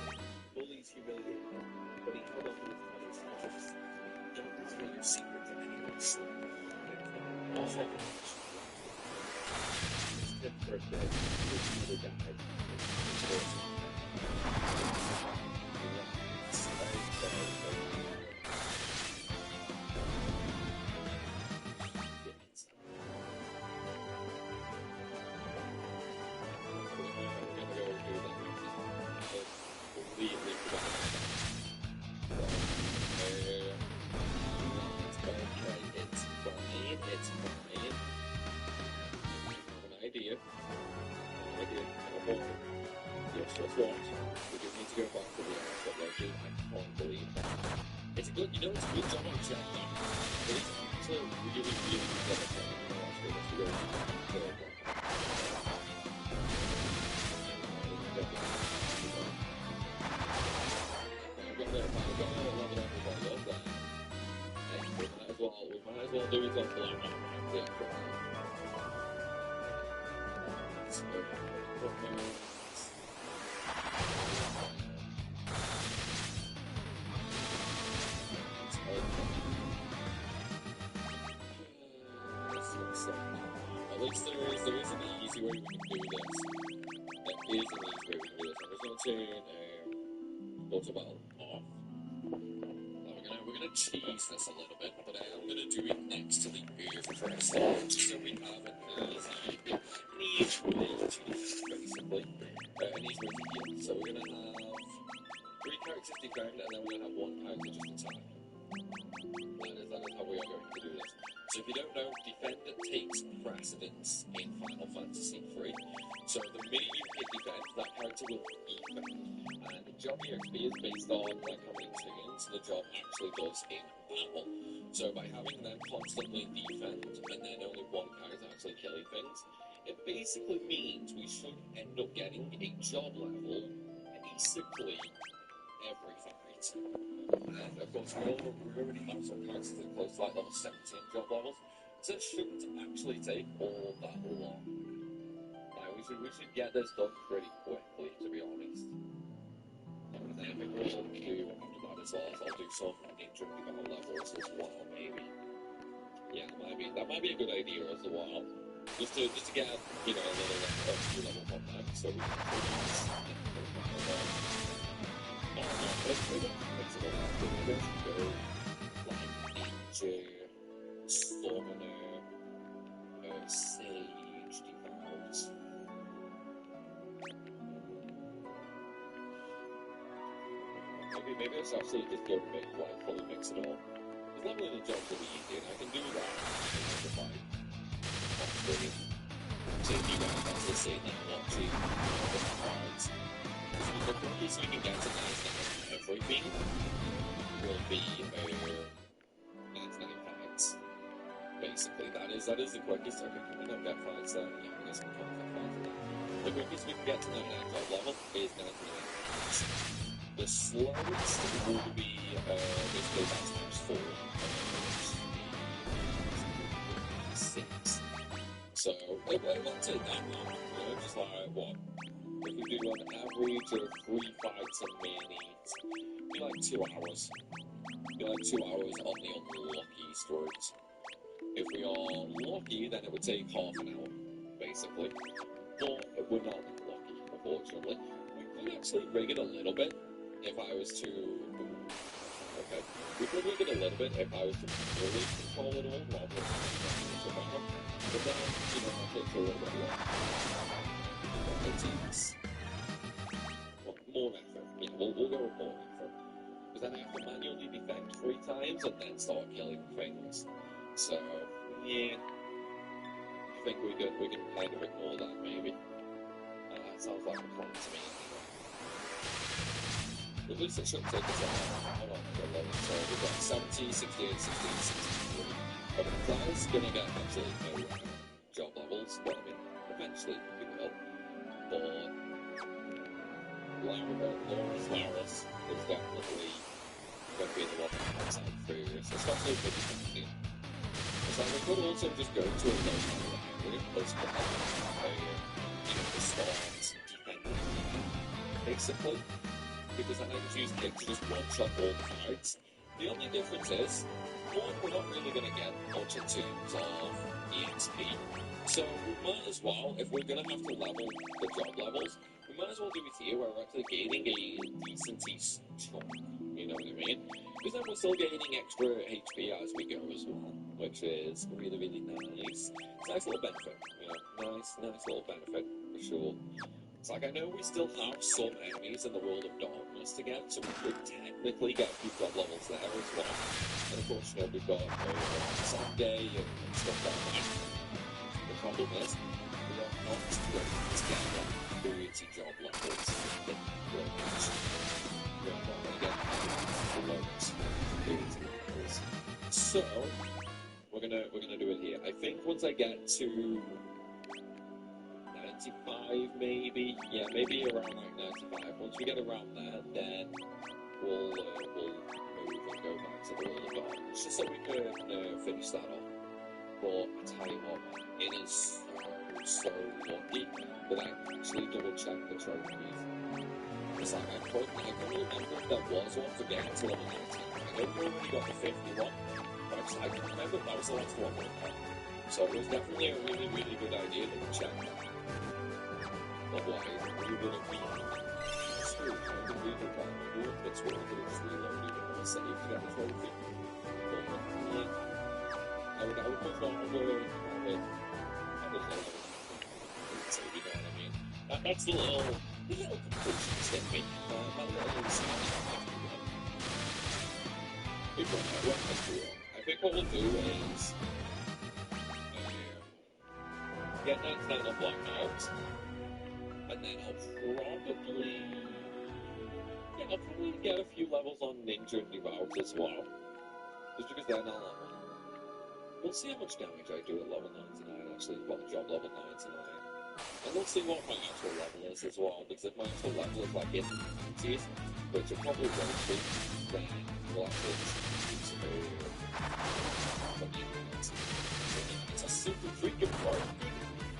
bullies humiliated him, but he held on to his money's interest. Don't reveal your secret to anyone, sure. All second his 10th birthday, his mother died. His voice. here. Again, yes, that's right. We do need to go back to the airport local. I can't believe that. It's a good, you know, it's a good job on chat that. It's a really, really good job on chat. Let's go to the airport. We might as well do it on black. At least there is an easy way we can do this. There is an easy way we can do this. I'm just going to turn auto battle off. We're gonna cheese this a little bit, but I am gonna do it next to the Earth first, so we have an easy way to cheese, basically. An easy way to heal. So we're gonna have 3 characters defend, and then we're gonna have 1 character just attack. That is how we are going to do this. So if you don't know, defender takes precedence in Final Fantasy 3. So the minute you hit defend, that character will defend. And the job EXP is based on like how many turns the job actually does in battle. So by having them constantly defend and then only 1 character actually killing things, it basically means we should end up getting a job level basically every fight. And of course we already have some characters that are close to like level 17 job levels, so it shouldn't actually take all that long. Like, we should get this done pretty quickly, to be honest. And then I think what I'll do after that as well is I'll do some ninja battle levels as well, maybe. Yeah, that might be a good idea as well. Just to get, you know, a few levels on that, so we can produce let's go like ninja, summoner, sage, devout. Maybe I should actually just go fully mix it all. Because leveling the jobs will be easy, and I can do that in the fight. So if you guys actually say that watching the cards, the quickest we can get to 99 everything will be 99 fights. Basically, that is the quickest. Okay, we don't get fights there. Yeah, I guess we can't get fights there. The quickest we can get to 99 job level is 99 fights. The slowest will be basically that's times 4. 6. So it won't take that long. You know, just like what? If we do an average of 3 fights a minute, it'd be like 2 hours. It'd be like 2 hours on the unlucky strokes. If we are lucky, then it would take half an hour, basically. But we're not lucky, unfortunately. We could actually rig it a little bit if I was to. Okay. We could rig it a little bit if I was to really control it all rather than but then, you know, it takes a little bit longer. It takes more effort. Yeah, we'll go with more effort. Because then I have to manually defend 3 times and then start killing things. So, yeah. I think we can kind of ignore that, maybe. That sounds like a plan to me. At least it shouldn't take us that long. So we've got 70, 68, 68, 63. But that is going to get absolutely no job levels. Well, I mean, eventually we will. But Laura's Laris is definitely going to be the one that comes out first, especially with the company. So we could also just go to a low area as well, the start defending, basically. Because then I can use kick to just one-shot all the fights. The only difference is, one, we're not really going to get much in terms of EXP. So we might as well, if we're going to have to level the job levels, we might as well do it here where we're actually gaining a decent chunk, you know what I mean? Because then we're still gaining extra HP as we go as well, which is really, really nice. It's a nice little benefit, you know, nice little benefit, for sure. It's like, I know we still have some enemies in the world of darkness to get, so we could technically get a few job levels there as well. And of course, you know, we've got Sunday and stuff like that. The problem is, we don't not great to get like 30 job levels in programs. We're not going to get loads of 30 levels. So we're gonna do it here. I think once I get to 95 maybe, yeah, maybe around like 95. Once we get around there, then we'll move and go back to the World of Darkness, just so we can finish that off. But I tell you what, man, it is so lucky that I actually double checked the trophies. It's like I couldn't remember if there was one for getting to level 19. I know we already got the 51, but I can remember that was the last one. So it was definitely a really, really good idea to check that. Otherwise, we would have been screwed. I think we would have been it's really good to just reload even on a save to get the trophy. But I would much rather have it so you know what I mean. That's the little completion statement. That little sound. I think what we'll do is get that kind of blocked out, and then I'll probably get a few levels on Ninja and Devout as well, just because then we'll see how much damage I do at level 99, actually, well, job level 99. And we'll see what my actual level is as well, because if my actual level is like in the 90s, which it probably won't be, then we'll actually just it's a super freaking part.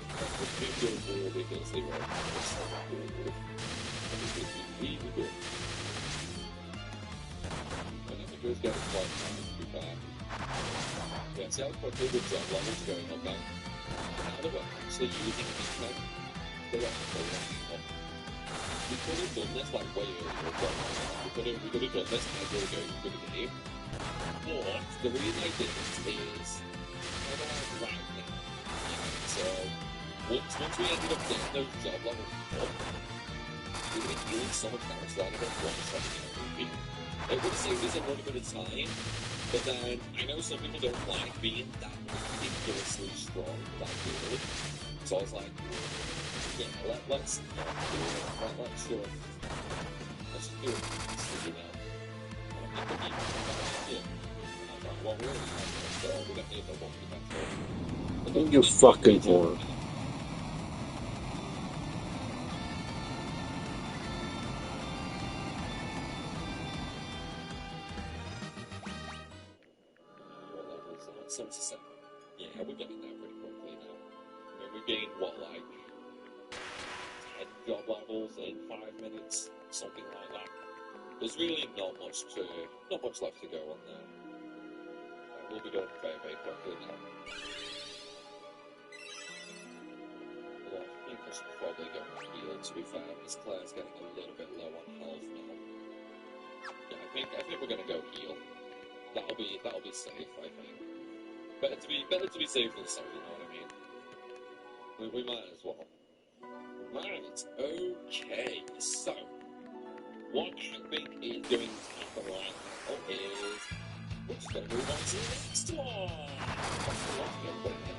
It's ridiculously right. It's so good. Really good. I never just get it quite too bad. Yeah, see how quickly the job level's going up now? Now that we're actually using it now, they're actually running up. We could have done this like way earlier, we could have done this as we were going through the game. But the reason I did it is kind of like right now. So once we ended up getting those job levels up, we were healing so much damage that I got 170 MP. It would have saved us a little bit of time, but then I know some people don't like being that ridiculously strong that early. So I was like, yeah, let's just do it. You know. Well, we already have it, so we don't need no more for that. You fucking whore. What level is that? 77. Yeah, we're getting there pretty quickly now. I mean, we gained, what, like 10 job levels in 5 minutes? Something like that. There's really not much left to go on there. We'll be done very, very quickly now. Well, I think I should probably go and heal, to be fair, because Claire's getting a little bit low on health now. Yeah, I think we're gonna go heal. That'll be safe, I think. Better to be safe than sorry, you know what I mean? We might as well. Right, okay, so what I think is going to happen right now is we're just going to move on to the next one.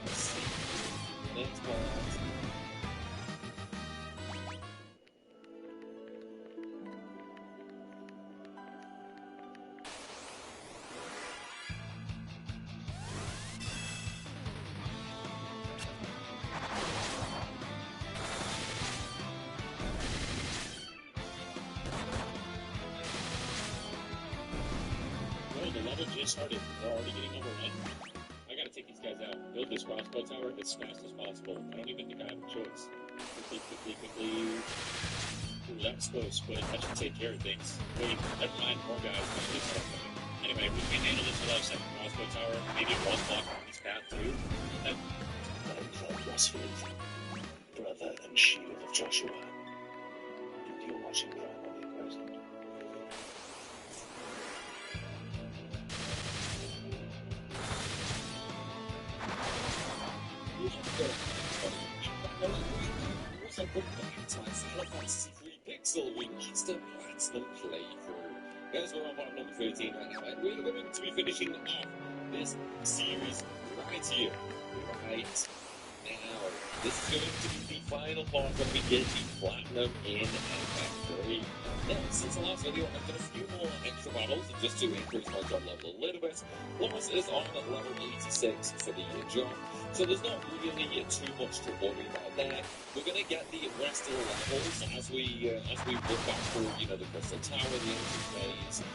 Let's see. The next part. Just started. They're already getting overrun. I gotta take these guys out. Build this crossbow tower as fast as possible. I don't even think I have a choice. Quickly. Ooh, that was close, but that should take care of things. Wait, never mind, more guys. Anyway, we can handle this without a second crossbow tower. Maybe one block on this path too. Brother and shield of Joshua. And you're watching primarily present. Also, put back to my Final Fantasy 3 Pixel Remaster Platinum playthrough. Guys, we're on part number 13 right now, and we're going to be finishing off this series right here, right now. this is going to be the final part when we get the platinum in ff-3. Now, since the last video, I've done a few more extra battles just to increase my job level a little bit. Lomas is on level 86 for the job, so there's not really too much to worry about there. We're going to get the rest of the levels as we look back through, you know, the Crystal Tower, the Ancient Maze,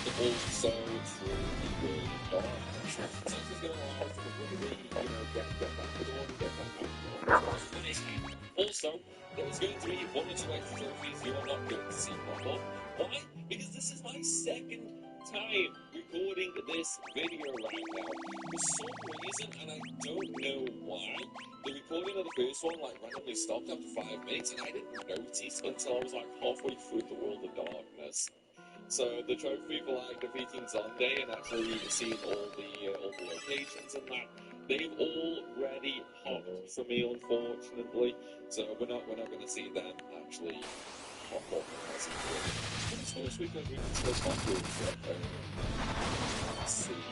and also through the World of Darkness. So this is going to allow us to really, you know, get back to the one, get back to the also, there's going to be 1 or 2 extra trophies you are not going to see pop up. Why? Because this is my second time recording this video right now. For some reason, and I don't know why, the recording of the first one like randomly stopped after 5 minutes, and I didn't notice until I was like halfway through the World of Darkness. So the trophy for like defeating Sunday and actually seeing all the locations and that, they've already hopped for me, unfortunately. So we're not going to see them actually hop up as it were. But I suppose we can still hop over. Let's see.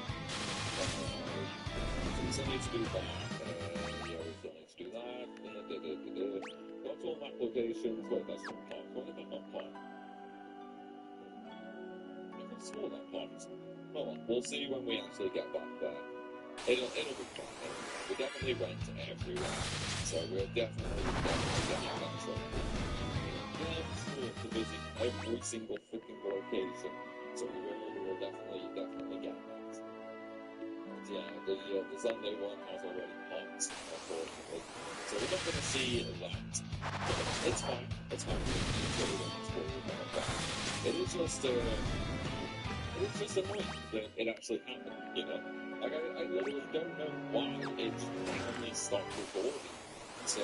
We still need to do that. Yeah, we still need to do that. Got all map locations. Wait, that's not part. What about not part? Small that part. Well, we'll see when we actually get back there. It'll be fine. We definitely went everywhere, so we're definitely getting that trophy. Yeah, sure, to visit every single freaking location, so we will definitely get that. But yeah, the Sunday one has already popped, unfortunately, so we're not going to see that. But it's fine. It's fine. It is just it's just annoying that it actually happened, you know? Like, I literally don't know why it just randomly stopped recording. So,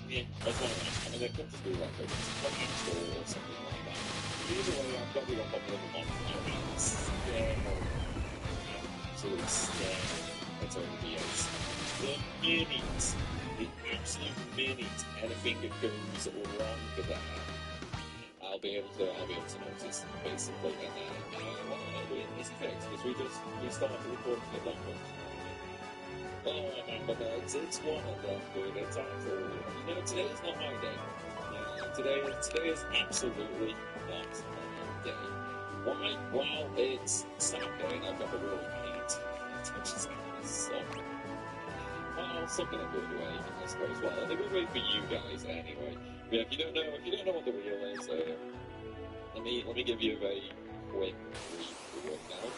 yeah, that's one of them. I mean, it could just be like a comment or something like that. Either way, I've got to go up with them on I'm scared. Absolutely scared. That's all it is. The absolute minute anything that goes wrong with that, I'll be able to notice basically, and then well, it'll be an easy fix because we started recording at that point. Oh man, but it's one of them, dude. It's absolutely, you know, today is not my day. Today is absolutely not my day. Why? Well, it's Saturday and I've got to really paint, which is kind of suck. Well, something a good way, I suppose. Well, a good way for you guys, anyway. Yeah, if you don't know what the wheel is, let me give you a very quick brief rundown.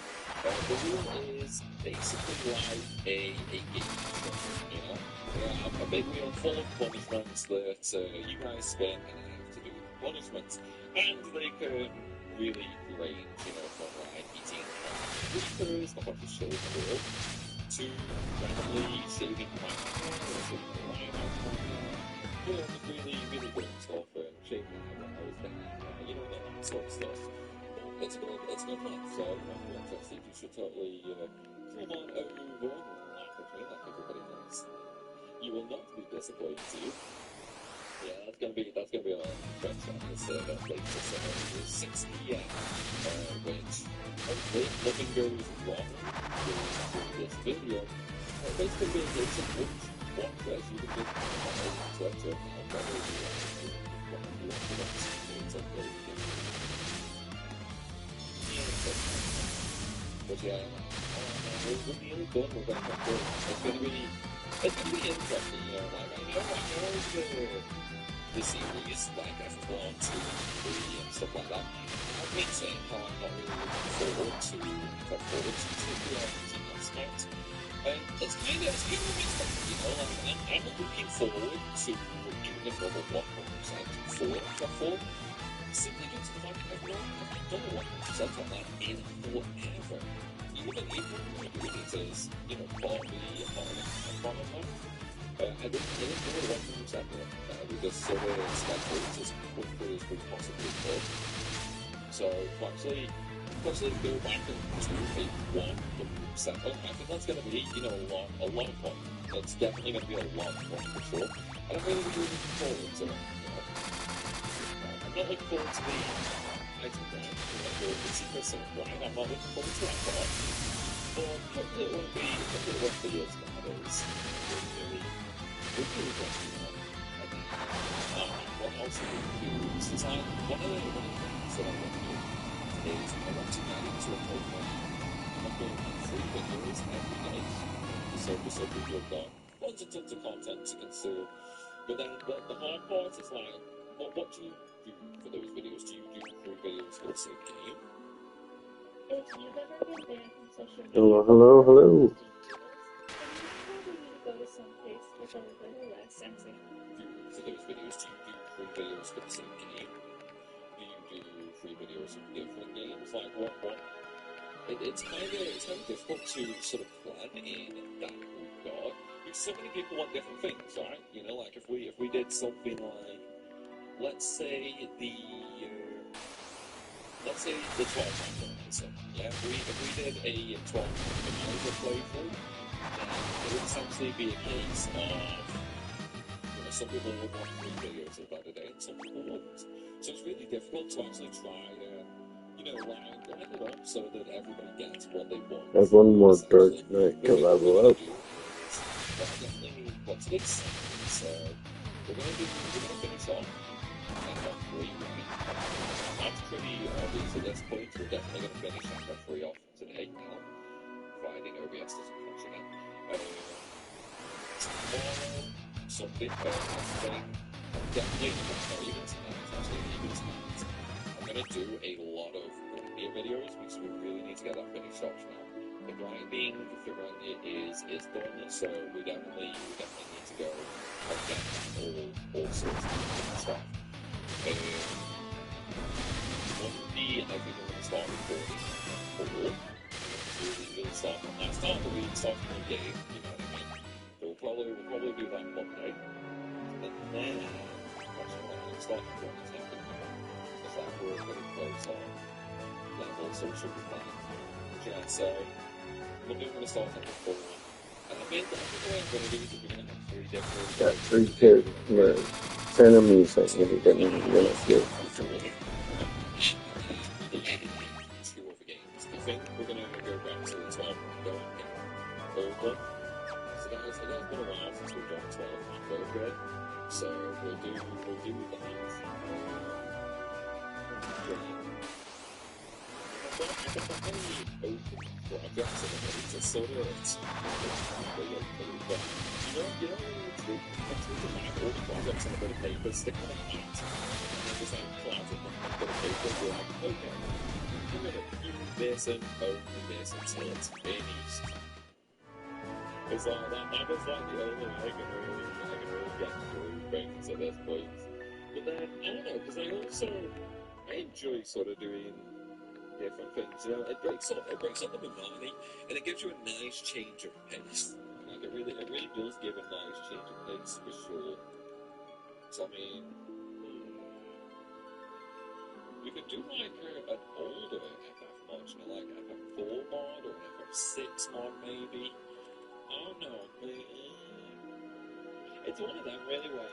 The wheel is basically like a game show, you know. You have a big wheel full of punishments that you guys spin and have to do punishments, and they can really range, you know, from like eating creepers, a bunch of shit in the world, to randomly shaving my hair, or shaving the line out of my hair. You know, just really good stuff, shaving eyebrows, you know, that sort of stuff. It's good fun, so if you're interested, you should totally come on over and laugh with me like everybody does. You will not be disappointed, see? Yeah, that's gonna be on French on this later 6 p.m. Which hopefully nothing goes wrong with this video. Basically being it's a one place you can just on Twitter and probably but yeah, we're nearly done with that. It's gonna be interesting, you know. Like I know the series, like F1, 2, 3, and stuff like that. I've been saying how I'm not really looking forward to team aspect. And it's kind of unexpected, you know. Like I'm looking forward to doing another 100% for F4. Simply due to the fact that I've not done a 100% on that in forever. Even if we're doing it as, you know, partly part of that. I didn't do a 100% on it. We just sort of scheduled it as quickly as we possibly could. So to actually go back and do a 100%, I think that's going to be, you know, a lot of fun. It's definitely going to be a lot of fun for sure. And I'm really looking forward to it, you know. I'm not looking forward to the item grind, the secret sort of grind. I'm not looking forward to that part. But hopefully it won't be as bad as really would be interesting. What else we can do is one of the things that I want to do is I want to get into a program upload 3 videos every day. So people have got tons and tons of content to consume. But then the hard part is like, what do you do for those videos? Do you do 3 videos for the same game? If you've ever been banned from social media, Hello. then you probably need to go to some place with a little less censorship. For those videos, do you do 3 videos for the same game? Do you do 3 videos of different games? Like what? It's kind of difficult to sort of plan in that regard because so many people want different things, right? You know, like if we did something like, let's say the 12 so yeah, if we did a 12 playthrough, then it would essentially be a case of, some people would want 3 videos of that a day, and some people wouldn't. So it's really difficult to actually try to, line it up so that everybody gets what they want. I have one more Dark Knight to level up. Definitely need what's this? So we're gonna finish off ff-3. That's pretty obvious at this point. We're definitely gonna finish ff-3 off today now, providing OBS doesn't crash again. Tomorrow, Sunday, Thursday, definitely even tonight, actually, even tonight, I'm gonna do a lot of grinding videos because we really need to get that finished off now. The grinding is done, so we definitely need to go and get all sorts of stuff. Monday, I think we're gonna start recording we'll start on that start of the week, start a new game, you know what I mean? So we'll probably do that Monday. And then actually I'm gonna start recording something because that we're getting close on level, so we should be fine. Yeah, so Monday we're gonna start at 4. And I think the way I'm gonna do is we're gonna have 3 different Got 3 characters, enemies I need to get in the get. 2 other games. I think we're gonna go back to the 12 and go and get over. So that's been a while since we've done 12 and over. So we'll do that. I don't have any open projects at the moment. It's sort of really open, but you know, it's really like all the projects on a bit of paper, stick on a hat, and then just like cloud it on a bit of paper, and be like, okay, I'm gonna do this and only this until it's finished. It's like that was like the only way I can really get through things at this point. But then I don't know, because I enjoy sort of doing different things. It breaks up the monotony, and it gives you a nice change of pace. Like it really does give a nice change of pace for sure. So I mean, you could do like an older FF mod, like FF4 mod or an FF6 mod maybe. I don't know. It's one of them really where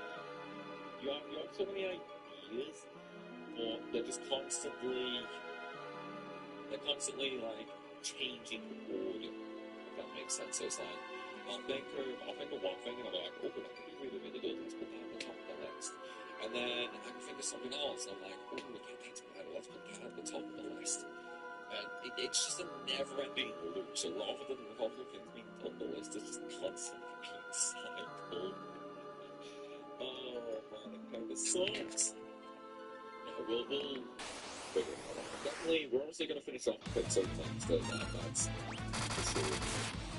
you have so many ideas, but they're just constantly like changing the order, if that makes sense. So it's like I'll think of one thing and I'll be like, oh, that could be really, really good, let's put that at the top of the list. And then I can think of something else, I'm like, oh, that's better, let's put that at the top of the list. And it's just a never-ending loop. So rather than things being on the list, it's just constantly being cycled. Oh man, it kind of sucks. No, we'll figure it out. Definitely, we're honestly going to finish off with some things that's for sure.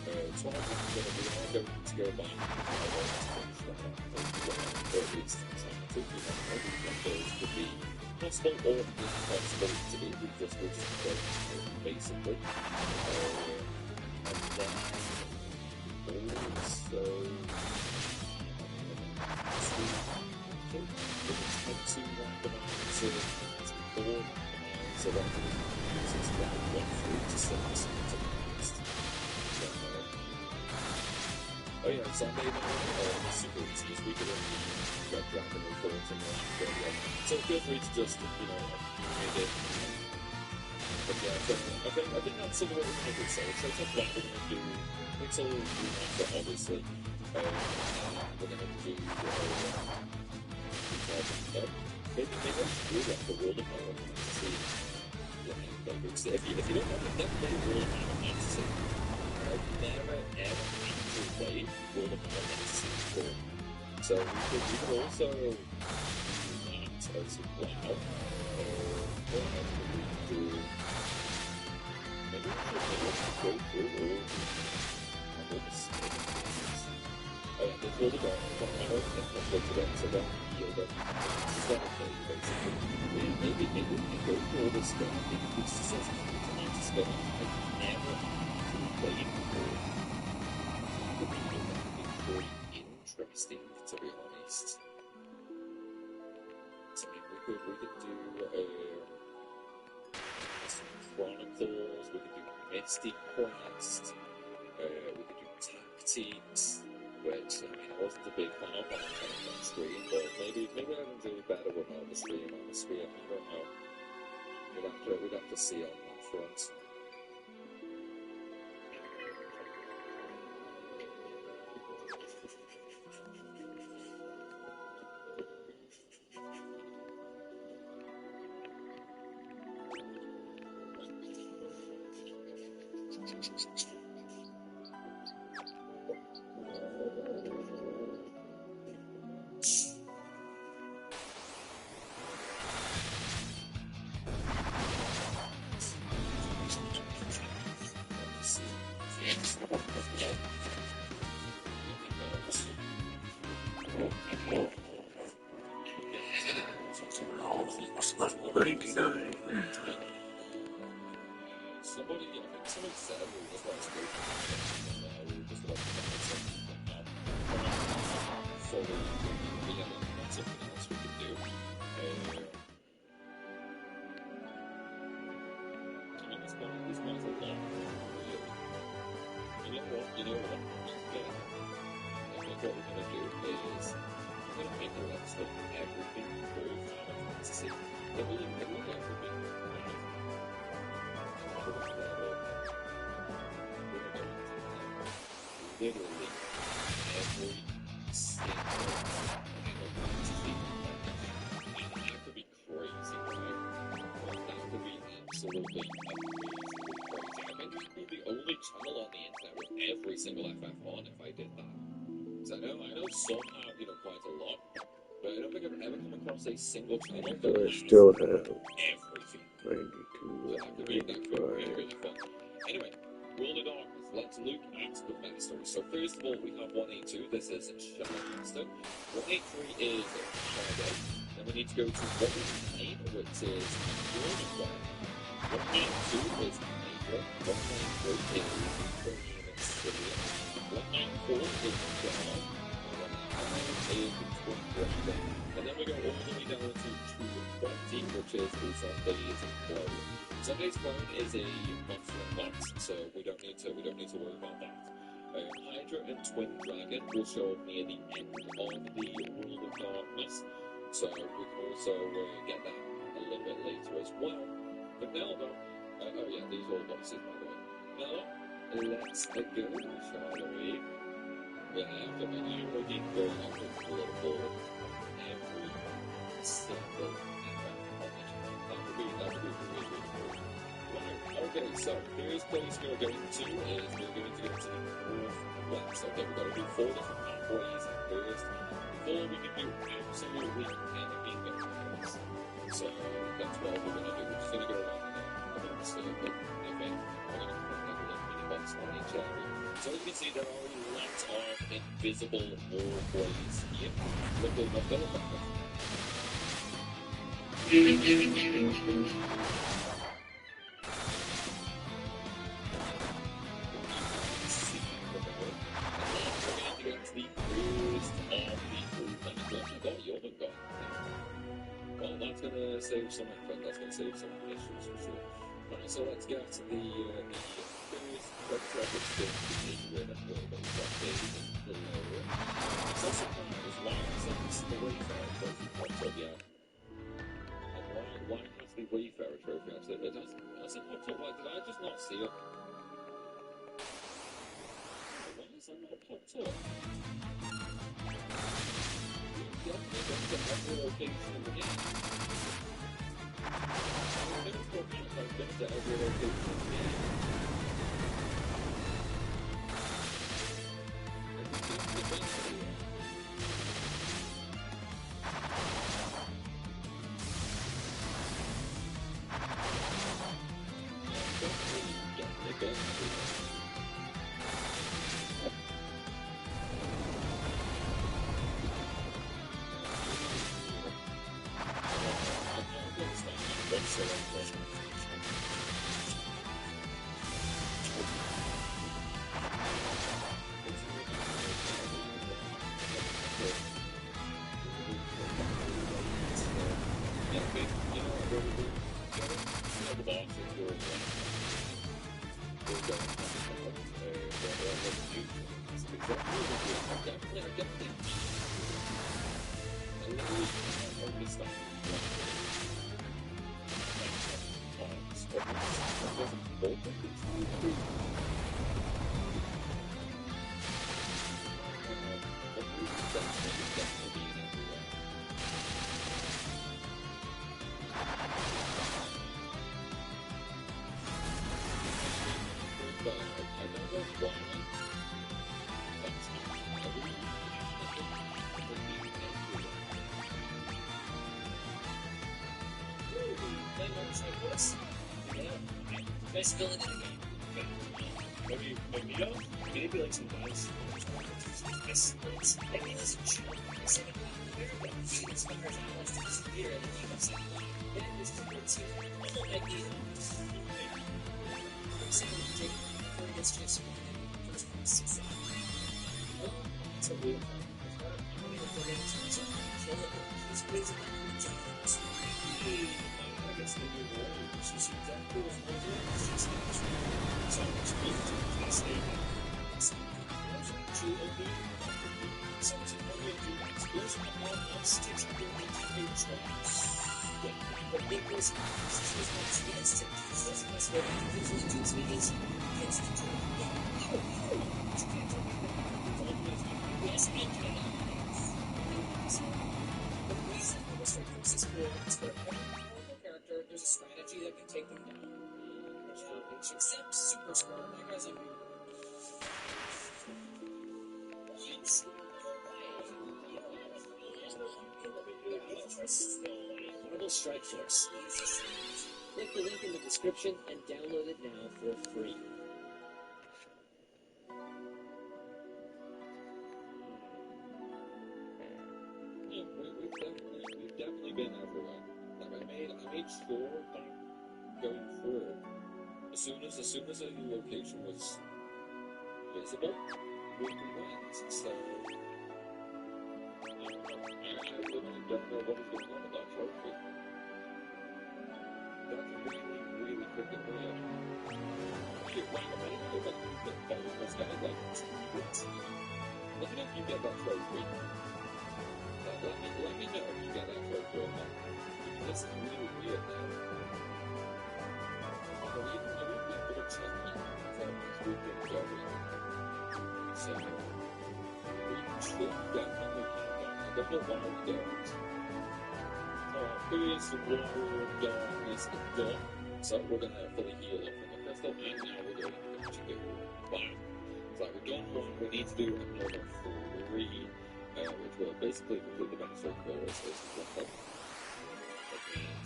12 is going to be going to go back. Or at least something to be possible or impossible to be. We just go basically. And then also to randomize so that it's round 1 through to 6 to next. Oh yeah, Sunday night, super easy. We could have randomly thoughts and so feel free to just, make it. But yeah, I think that's sort of what we're going to do. So it's what we're going to do. It's all remaster, obviously. we're gonna do maybe let's do like the World of Power Fantasy. If you don't know, I've never played World of Power Fantasy. I've never ever actually played World of Power Fantasy before. So we could also do that as well. What else could we do? Maybe we should go through all the skills. There's all the guys, but I don't think that's what today, so don't feel that it's not okay, basically. Yeah, maybe we can go through all the stuff. It's just such a good amount of stuff I've never actually played before. It could be pretty interesting, to be honest. So I mean, we could do some Chronicles, we could do Mystic Quest, we could do Tactics, which I mean I wasn't a big fan of when I came on stream, but maybe I can do better with on the stream. I don't know. We'd have to see on that front. Somebody said we were just about to go we were just about to find something fully together. That's something else we could do. I mean, this guy's a lot, really. You know what? I think what we're going to do is we're going to make a list of everything for Final Fantasy. Literally everything. Literally every single Final Fantasy. And that could be crazy, right? That could be absolutely amazingly crazy. I think it could be the only channel on the internet with every single FF on if I did that. Because I know some have, quite a lot, but I don't think I've ever come across a single channel that I still have everything. 92, So that could be really fun. Anyway, World of Darkness. Let's look at the backstory. So first of all, we have 182. This is Shadow Master. 183 is Friday. Then we need to go to 189, which is World of Darkness. 192 is April. 193 is Queen Syria. 194 is Dawn. 195 is Twin Dragon. And then we go all the way down to 220, which is Sunday's Clone. Sunday's Clone is a monster box, so we don't need to worry about that. Hydra and Twin Dragon will show up near the end of the World of Darkness, so we can also get that a little bit later as well. But now though, oh yeah, these are all boxes by the way. Now, let's go, shall we? Yeah, I've got my new looking going up with the little board. Every single that would be really cool. Right, okay, so here's place we're going to is we're going to go to the northwest. Okay, we've got to do 4 different pathways at first before we can do absolutely anything else. So that's what we're going to do. We're just going to go around a little circle. Okay, we're going to put like a little mini box on each area. So as you can see, there are lots of invisible walkways here. Look at the middle of it. Well, that's going to save some effort, that's going to save some issues for sure. Right, so let's get to the first record spin to be with a little bit of update below. So surprised why it's the Wayfarer trophy popped up yet. And why has the Wayfarer trophy actually? It hasn't popped up, like, did I just not see it? Why has that not popped up? location in the game. I've never for a minute I've been to every location in the game. I think that's the best idea. Definitely best idea. Best villain in the game. Maybe like some guys. Maybe this is chill. He inspires allies to disappear and then he comes in. Then there's the team. All might be for example, take before he gets chased from the first place. It's a weird one. He's crazy about the times. I guess they do more. She seems that cool with my friends. She's so much good to stay there. So it's only a few months. There's a lot of sticks in the huge ones. But it was instant. That's the best way to usually do this because it's the tool. Yes, I cannot. The reason the Mr. Goose is cool is for every powerful character, there's a strategy that can take them down. Except Super Squirrel, that guy's a weird. Yes. Marvel Strike Force. Click the link in the description and download it now for free. Yeah, we've definitely been everywhere. Like I made sure going through as soon as the location was visible, we went. So I literally don't know what was going on with that trophy. That's really freaking weird. Okay, wow, I didn't know that the phone was going like this. Let me know if you get that trophy. Let me know if you get that trophy or not. This is really weird now. We've been for the 10 minutes we've been going. So we should definitely have that. I don't know why we don't. Here's the War of Darkness done. So we're going to fully heal up from the crystal, and now we're going to do 5. So we've done 1, we need to do another 3, which will basically complete the backstory for us.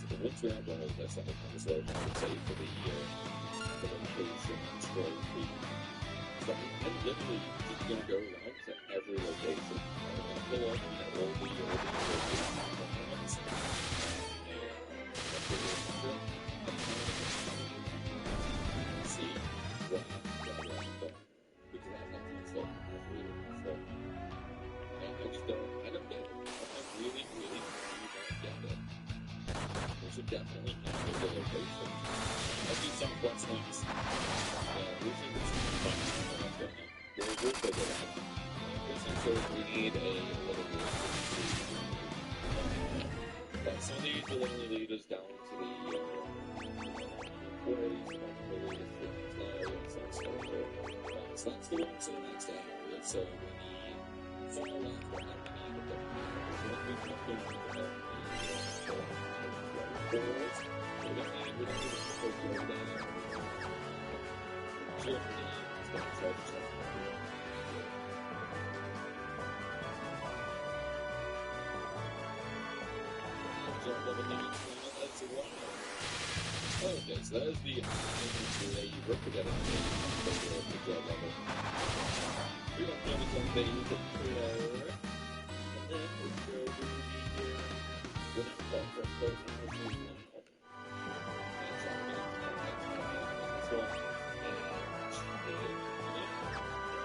And once we have done all this, I think I'm just going to say for the location trophy. So I'm literally just going to go around to every location. I'm going to go over all the locations. See what I'm going to do. Because that's my stuff. That's really my stuff. And I just don't get it. I really don't get it. We should definitely have the location. I'll do some flex links. We should fun. We'll figure it out. Essentially, we need a little bit. But some of these will only lead us down to the quarries, will lead us to the flow and some stuff. So that's the one to the next area. So we need far left, and then we need the Boys, we're going to end with Germany. Germany is going to try to stop. Job number 9 as well. Okay, so there's the labor for getting the job level. We got numbers on these at prayer. And then we go to the winning conference voting as well. This one.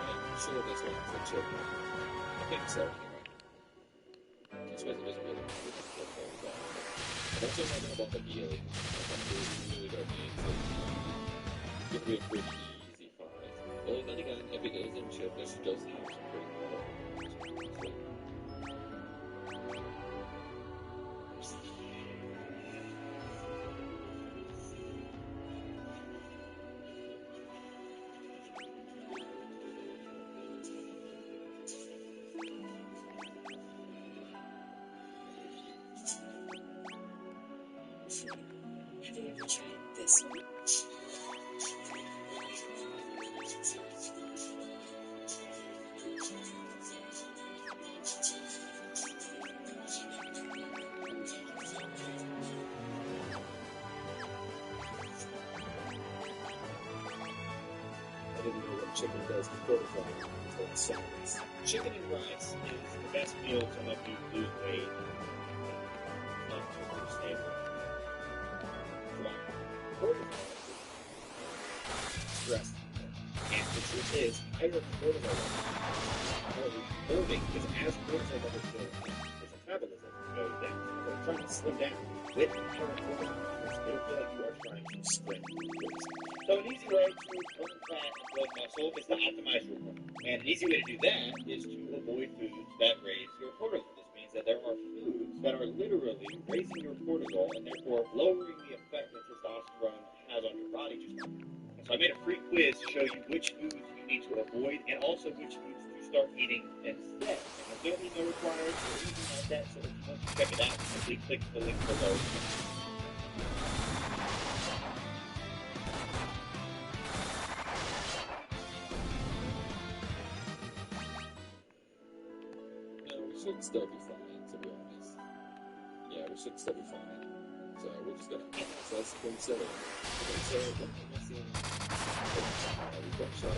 I'm sure this one's for children. I think so, anyway. I suppose it doesn't really matter which football we got. I'm also wondering about the healing. I really don't need to. It's going to be a pretty easy fight. Well, then again, if it is in chip, this does have some pretty cool. Have you ever tried this one? I didn't know what chicken does to cortisol until I saw this. Chicken and rice is the best meal to help you lose weight. Not understandable. Cortisol stress. And the truth is, higher cortisol levels are rewarding because as cortisol levels go up, your metabolism goes down. So if you're trying to slim down with higher cortisol levels, it'll feel like you are trying to sprint. So an easy way to burn fat and build muscle is to optimize your cortisol. And an easy way to do that is to avoid foods that raise your cortisol. This means that there are foods that are literally raising your cortisol and therefore lowering the effect that testosterone has on your body just now. And so I made a free quiz to show you which foods you need to avoid and also which foods to start eating instead. And there's no email required or anything like that, so if you want to check it out, simply click the link below. Should still be fine, to be honest. Yeah, we should still be fine. So we're just gonna so let's consider. So we've got shot out.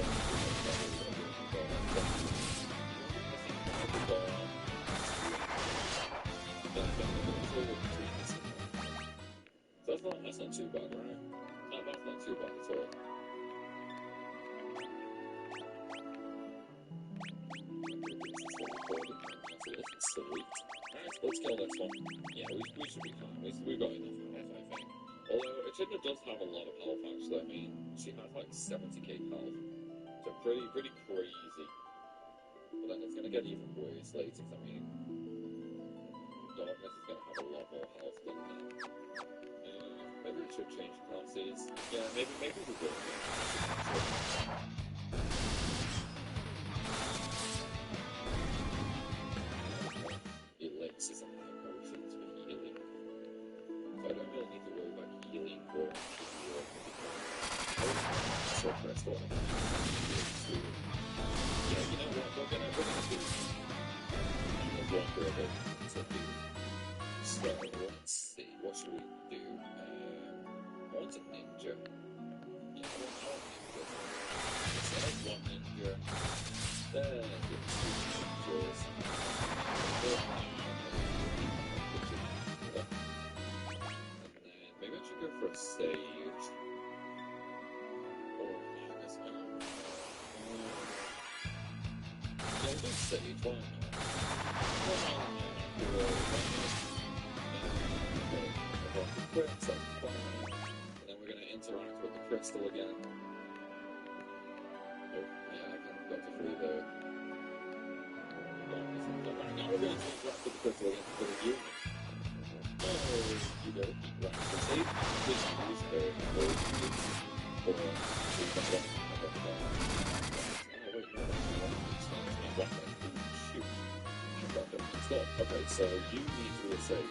So that's not too bad, right? No, that's not too bad at all. Sweet. Alright, let's kill this one. Yeah, we should be fine. We've got enough health, I think. Although, Echidna does have a lot of health, actually. I mean, she has like 70k health. So pretty crazy. But then it's gonna get even worse later, I mean, Darkness is gonna have a lot more health than that. Maybe we should change classes. Yeah, maybe we will change classes. Elixirs and high potions for healing. So I don't really need to worry about healing or healing. So first one. Yeah, you know what? We're gonna do a one for a bit to do. So let's see, what should we do? I want a ninja. Yeah, I want ninjas. So that's one ninja. Then the two ninjas. Maybe I should go for a sage. Or magus. Yeah, we'll do sage. Why not? And then we're going to interact with the crystal again. Oh, yeah, I can't go to free there. Now we're going to interact with the crystal again for the unit. You go right to save. Please use the gold or shoot. Okay, so you need to save.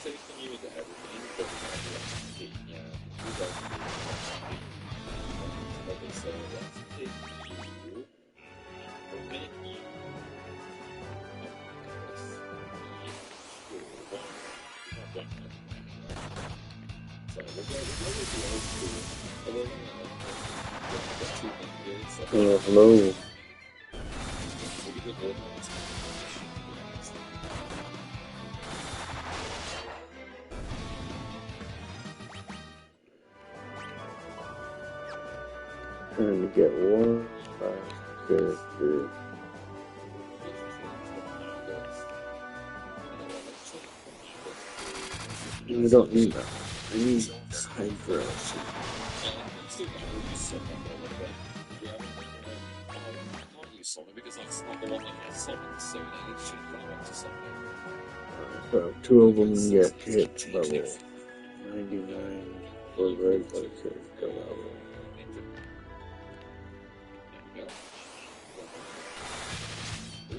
taking you into everything, but we're not doing that. Yeah, we don't do that. Okay, so let's take you. We'll make you. So we'll go with the old school. Although, Hello. we'll get the old ones. Trying to get one character. I don't need that. I need Hydra. Because that's not the one that has summons, so they need to change that one to something. So two of them get hit level 99 for regular character level.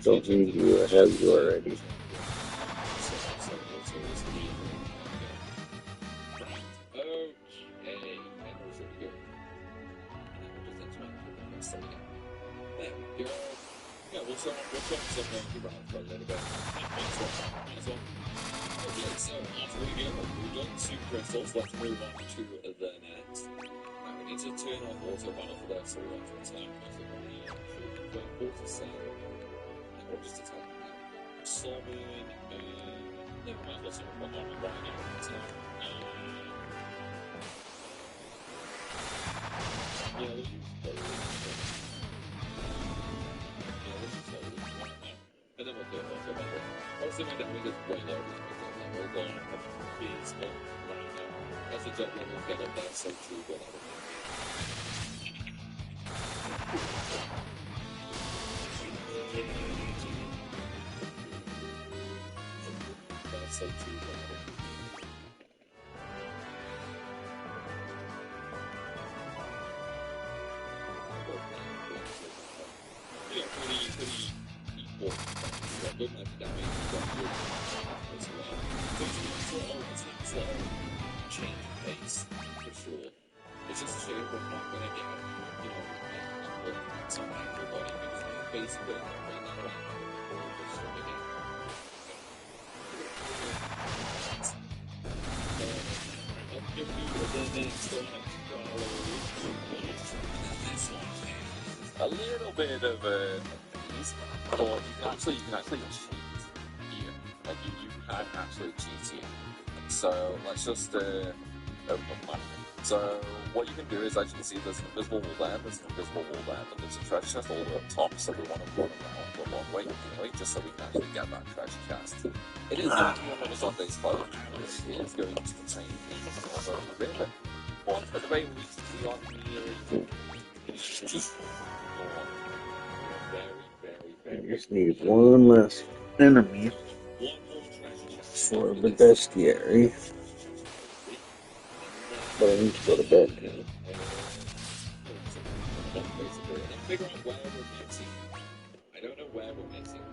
Don't need you, I have you already. So after we've done 2 crystals, let's move on to the next. Now we need to turn off auto battle for that, so we want to attack the 47. And we'll just attack now. Summon, never mind, let's summon one on right now. Attack. Yeah, let's use and then we'll do it also battle. Also, my damage is way lower than my level. Is right now. As a jump level, get up that, so too, but that would that's so true, but that would pretty equal. Good enough damage, as well. It's a change of pace, for sure. It's just a shame we're not going to get, some everybody, because basically, right now, we're just sort of getting. I'll give you the next one. A little bit of a piece, but you can actually cheat here. Like you can actually cheat here. So let's just open map. So what you can do is, as you can see, there's an invisible wall there, there's an invisible wall there, and there's a treasure chest all the way up top. So we want to run the long way anyway, just so we can actually get that treasure chest. It is going to be another Sunday's fight. It is going to contain the river. But at the very least, we are nearly. I just need one less enemy for the bestiary. But I need to go to bed now. Figure out where we're missing. I don't know where we're missing.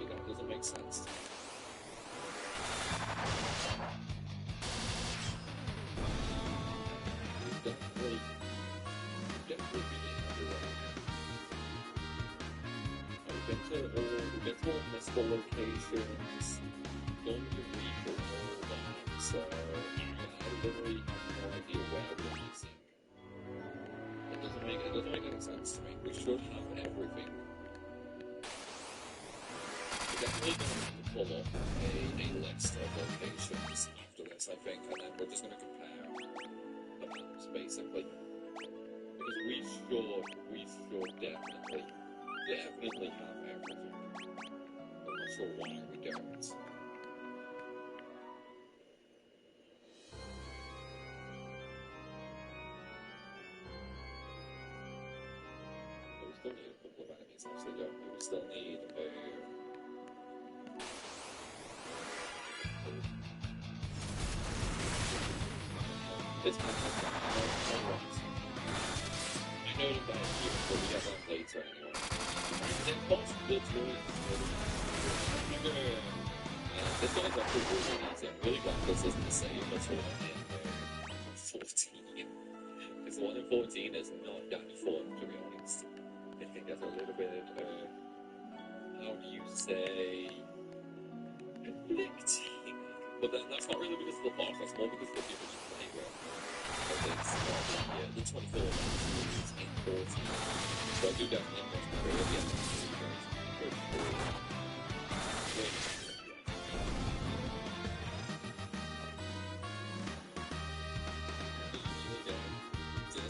That doesn't make sense. We get to all mystical locations, going to read all that, so I literally have no idea where we're missing. It doesn't make any sense to me. We should have everything. We're definitely going to pull up a list of locations after this, I think, and then we're just going to compare the maps, basically. Because we should definitely have everything. I'm not sure why we don't. But we still need a couple of enemies, actually, don't we? We still need this map has got I know them down here, but we get them later anyway. Then possible to This one's actually really easy. I'm really glad this isn't the same as the one in 14. Because the one in 14 is not that fun, to be honest. I think that's a little bit of, how do you say, conflicting. But then that's not really because of the boss, that's more because of the original playground. Because it's the 24 is in 14. So I do definitely much prefer the other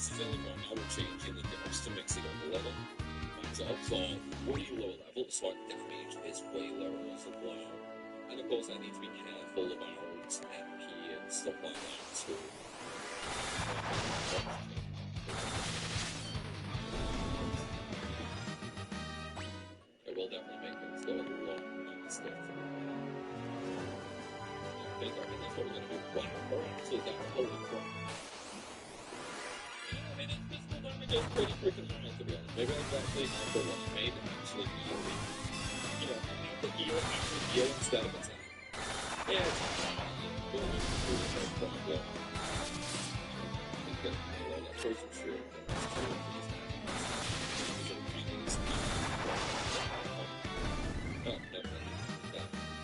This film right now we're changing the jobs to mix it up a little. My jobs are way lower level, so our damage is way lower as well. And of course I need to be careful about MP and stuff like that too. It will definitely make things go a lot faster. I think that's what we're going to do. Wow, we're actually down. Holy crap. I mean, this will only go pretty freaking high, to be honest. Maybe that's actually how the one made actually heal me. You know, have the heal actually heal instead of attack. Yeah, it's fine. We'll just do it, no problem. Okay, well, let's go for sure.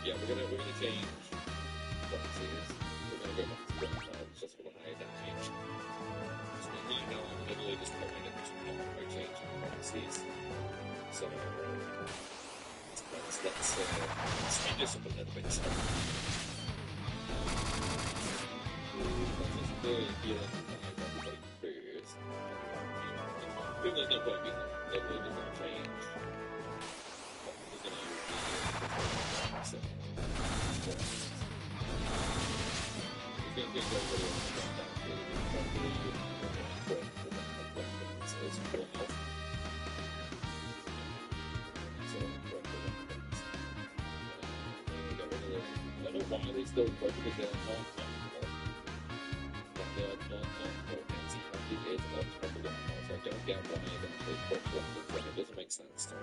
Yeah, we're gonna change boxes. We're gonna go back to graphics just for the higher damage. So right now I'm literally just covering it by changing boxes. So let's speed this up a little bit. So let's just heal and revive everybody first. I think there's no point being literally just gonna change. I'm just gonna use the so I don't know why they still work because they're not comfortable. They're not comfortable. It's not comfortable. So I don't get why they actually put one. It doesn't make sense to me.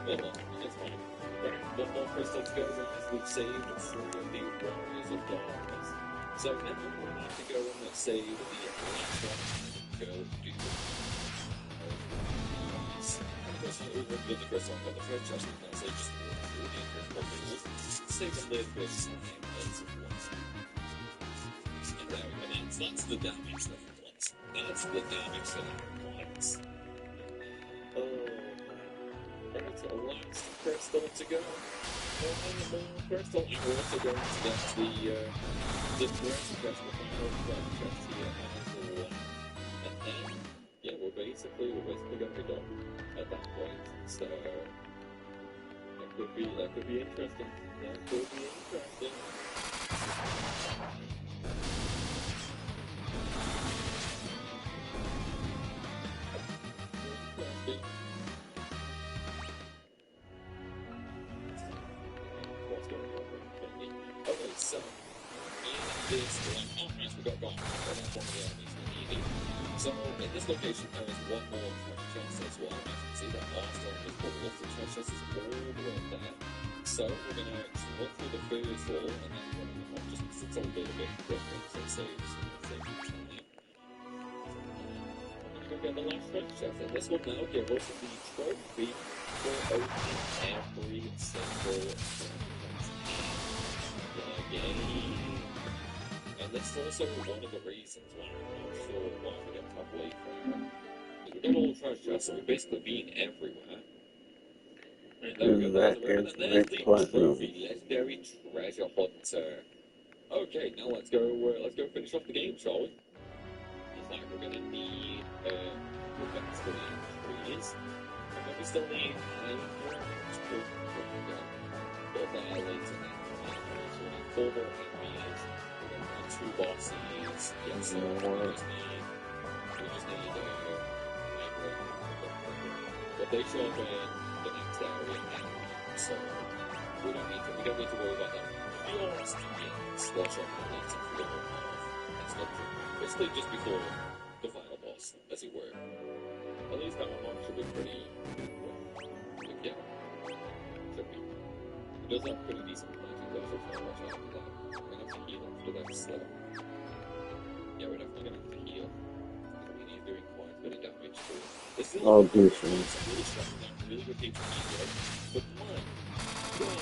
Well, it's fine. Right, one more crystal to go as we've saved 3 of the Warriors of Darkness. So then we'll have to go and save the last one. Go do this. And of course, we've got the crystal on the first chest, we can say just through the interest. Save a little bit of time as it was. And there we go. That's the damage that it was. That's the damage that it was. Oh, right, so last crystal to go. One more crystal, and we're also going to get the treasure chest, the final treasure chest here as well. And then, yeah, we're basically going to be done at that point. So that could be interesting. That could be interesting. Okay, so in this we got gone. That's one of the enemies we needed. So in this location there is one more treasure chest as well. As you can see that last one was all the treasure chest is all the way up there. So we're gonna run through the first wall and then run on just because it's a little bit quicker, so it saves time. We're gonna go get the last treasure chest, and this will now give us the trophy for opening every single treasure chest in the game. And this is also one of the reasons why I'm not sure why we get halfway through. We got all the treasure chests, so we've basically been everywhere. Right, there we go, there's the trophy, legendary treasure hunter. Okay, now let's go finish off the game, shall we? It's like we're gonna need we're gonna still need trees. And then we still need but there later now. So we need 4 more enemies. We're gonna need 2 bosses. Yes, so we just need but they show up in the next area now. So we don't need to worry about that. Just they'll show up in the next area. It's not basically just before the final boss, as it were. At least that one should be pretty good. Yeah. Should be. It does have pretty decent fighting though. watch out for that. We're gonna have to heal after this. Yeah, we're definitely gonna have to heal. I mean, he's doing quite a bit of damage to it. This is I'll do some. really strong down, really good HP, but my God,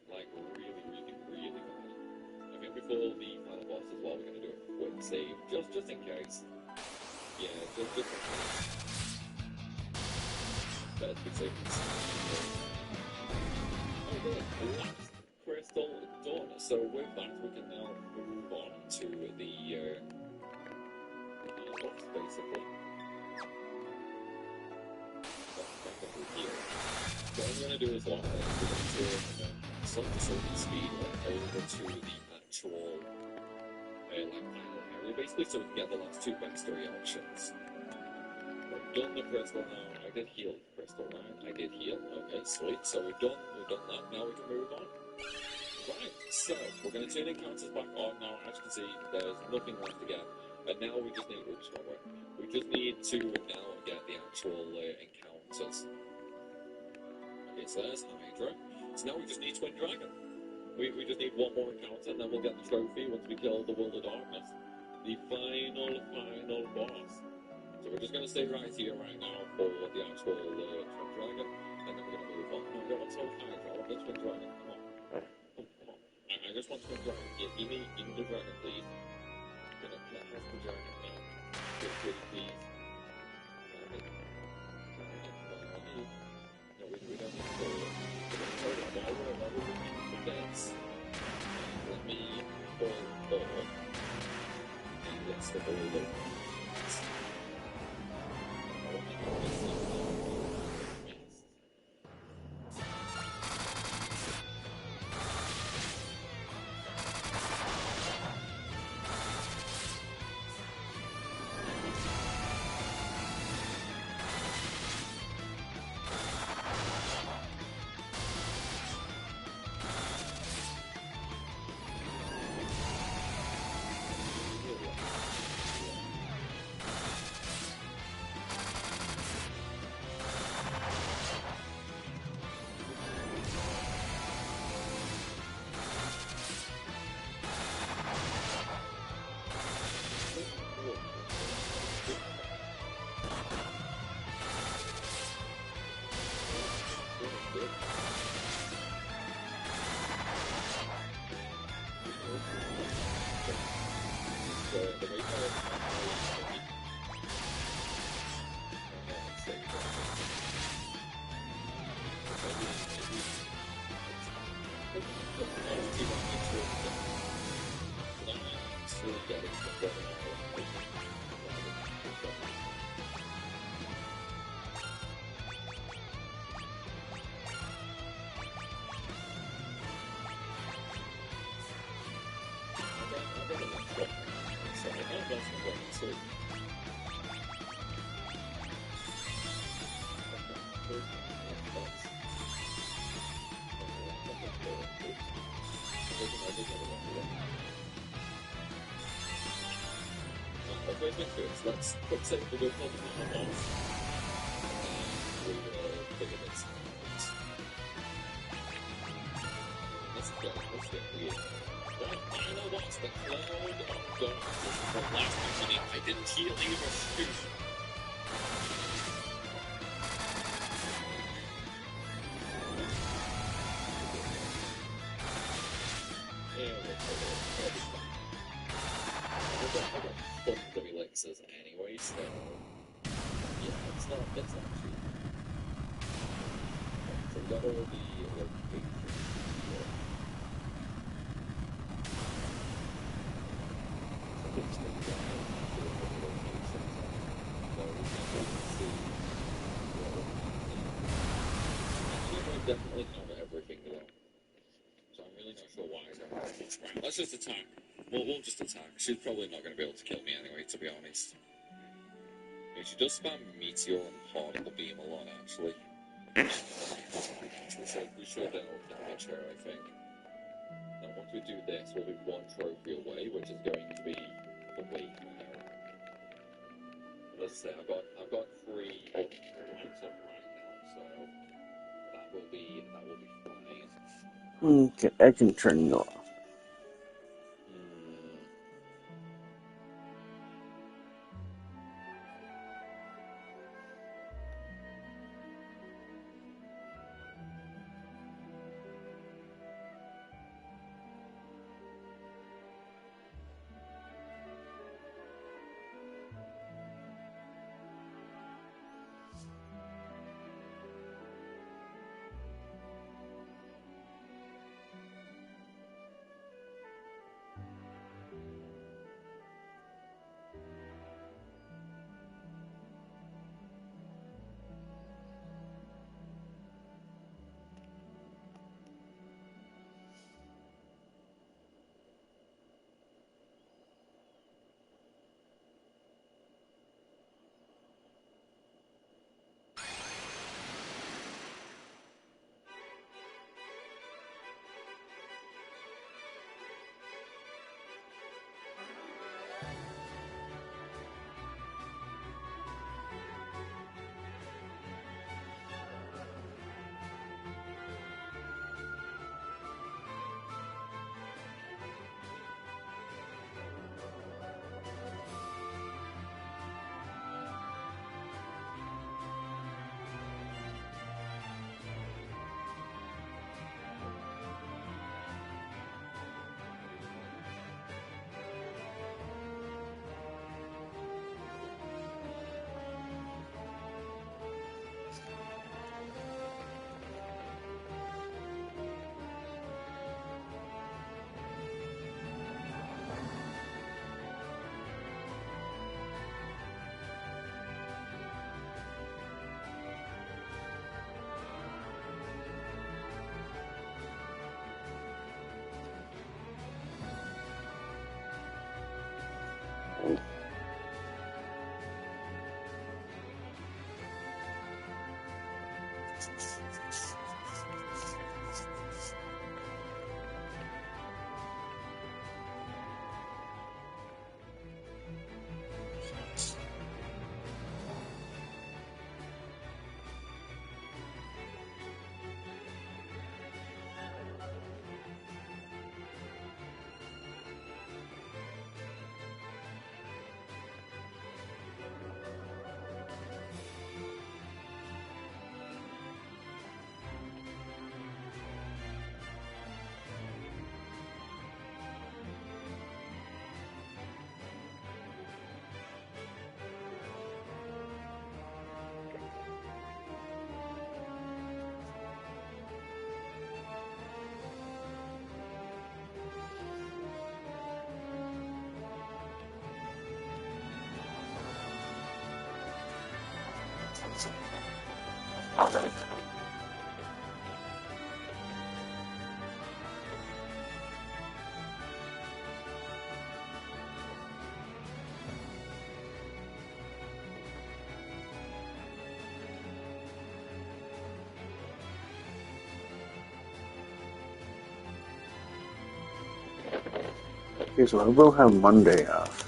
like really, really, really bad. I think before the final boss as well, we're gonna do a quick save, just in case. Yeah, just in case. Better to be safe than sorry. Oh, good. Last crystal done. So with that, we can now move on to the boss, basically. What I'm going to do is we're going to some speed over to the actual final area, basically, so we can get the last two backstory options. We've done the crystal now. I did heal the crystal now. I did heal. Okay, sweet. So we've done that. Now we can move on. Right. So we're going to turn encounters back on now. As you can see, there's nothing left to get. And now we just need. Oops, wrong way. We just need to now get the actual encounters. Okay, so there's Hydra. So now we just need Twin Dragon. We just need one more encounter, and then we'll get the trophy once we kill the World of Darkness. The final boss. So we're just going to stay right here, right now, for the actual Twin Dragon, and then we're going to move on. No, I don't want to Hydra, I want the Twin Dragon. Come on. Come on. I just want Twin Dragon. Give me the dragon, please. Let us the dragon now. Pretty please. No, we don't need to go. We're going to repeat the dance. Let me pull up. And let's go over. Let's quick save the good one and we will figure this out. Let's get weird. That final boss, the Cloud of Darkness. From last time I didn't heal either. Shoot. Anyway, so yeah, it's not cheap. So we got all the locations here. So let's take that to the locations. So we can see actually we definitely have everything though. So I'm really not sure why I don't have much. Right, let's just attack. We'll just attack. She's probably not going to be able to kill me anyway, to be honest. She does spam Meteor and Particle Beam a lot, actually. We should damage her, I think. And once we do this, we'll be one trophy away, which is going to be the Wake Mare. Let's say I've got 3 points up right now, so that will be fine. Okay, I can turn you off. Hmm. Okay, so I will have Monday off.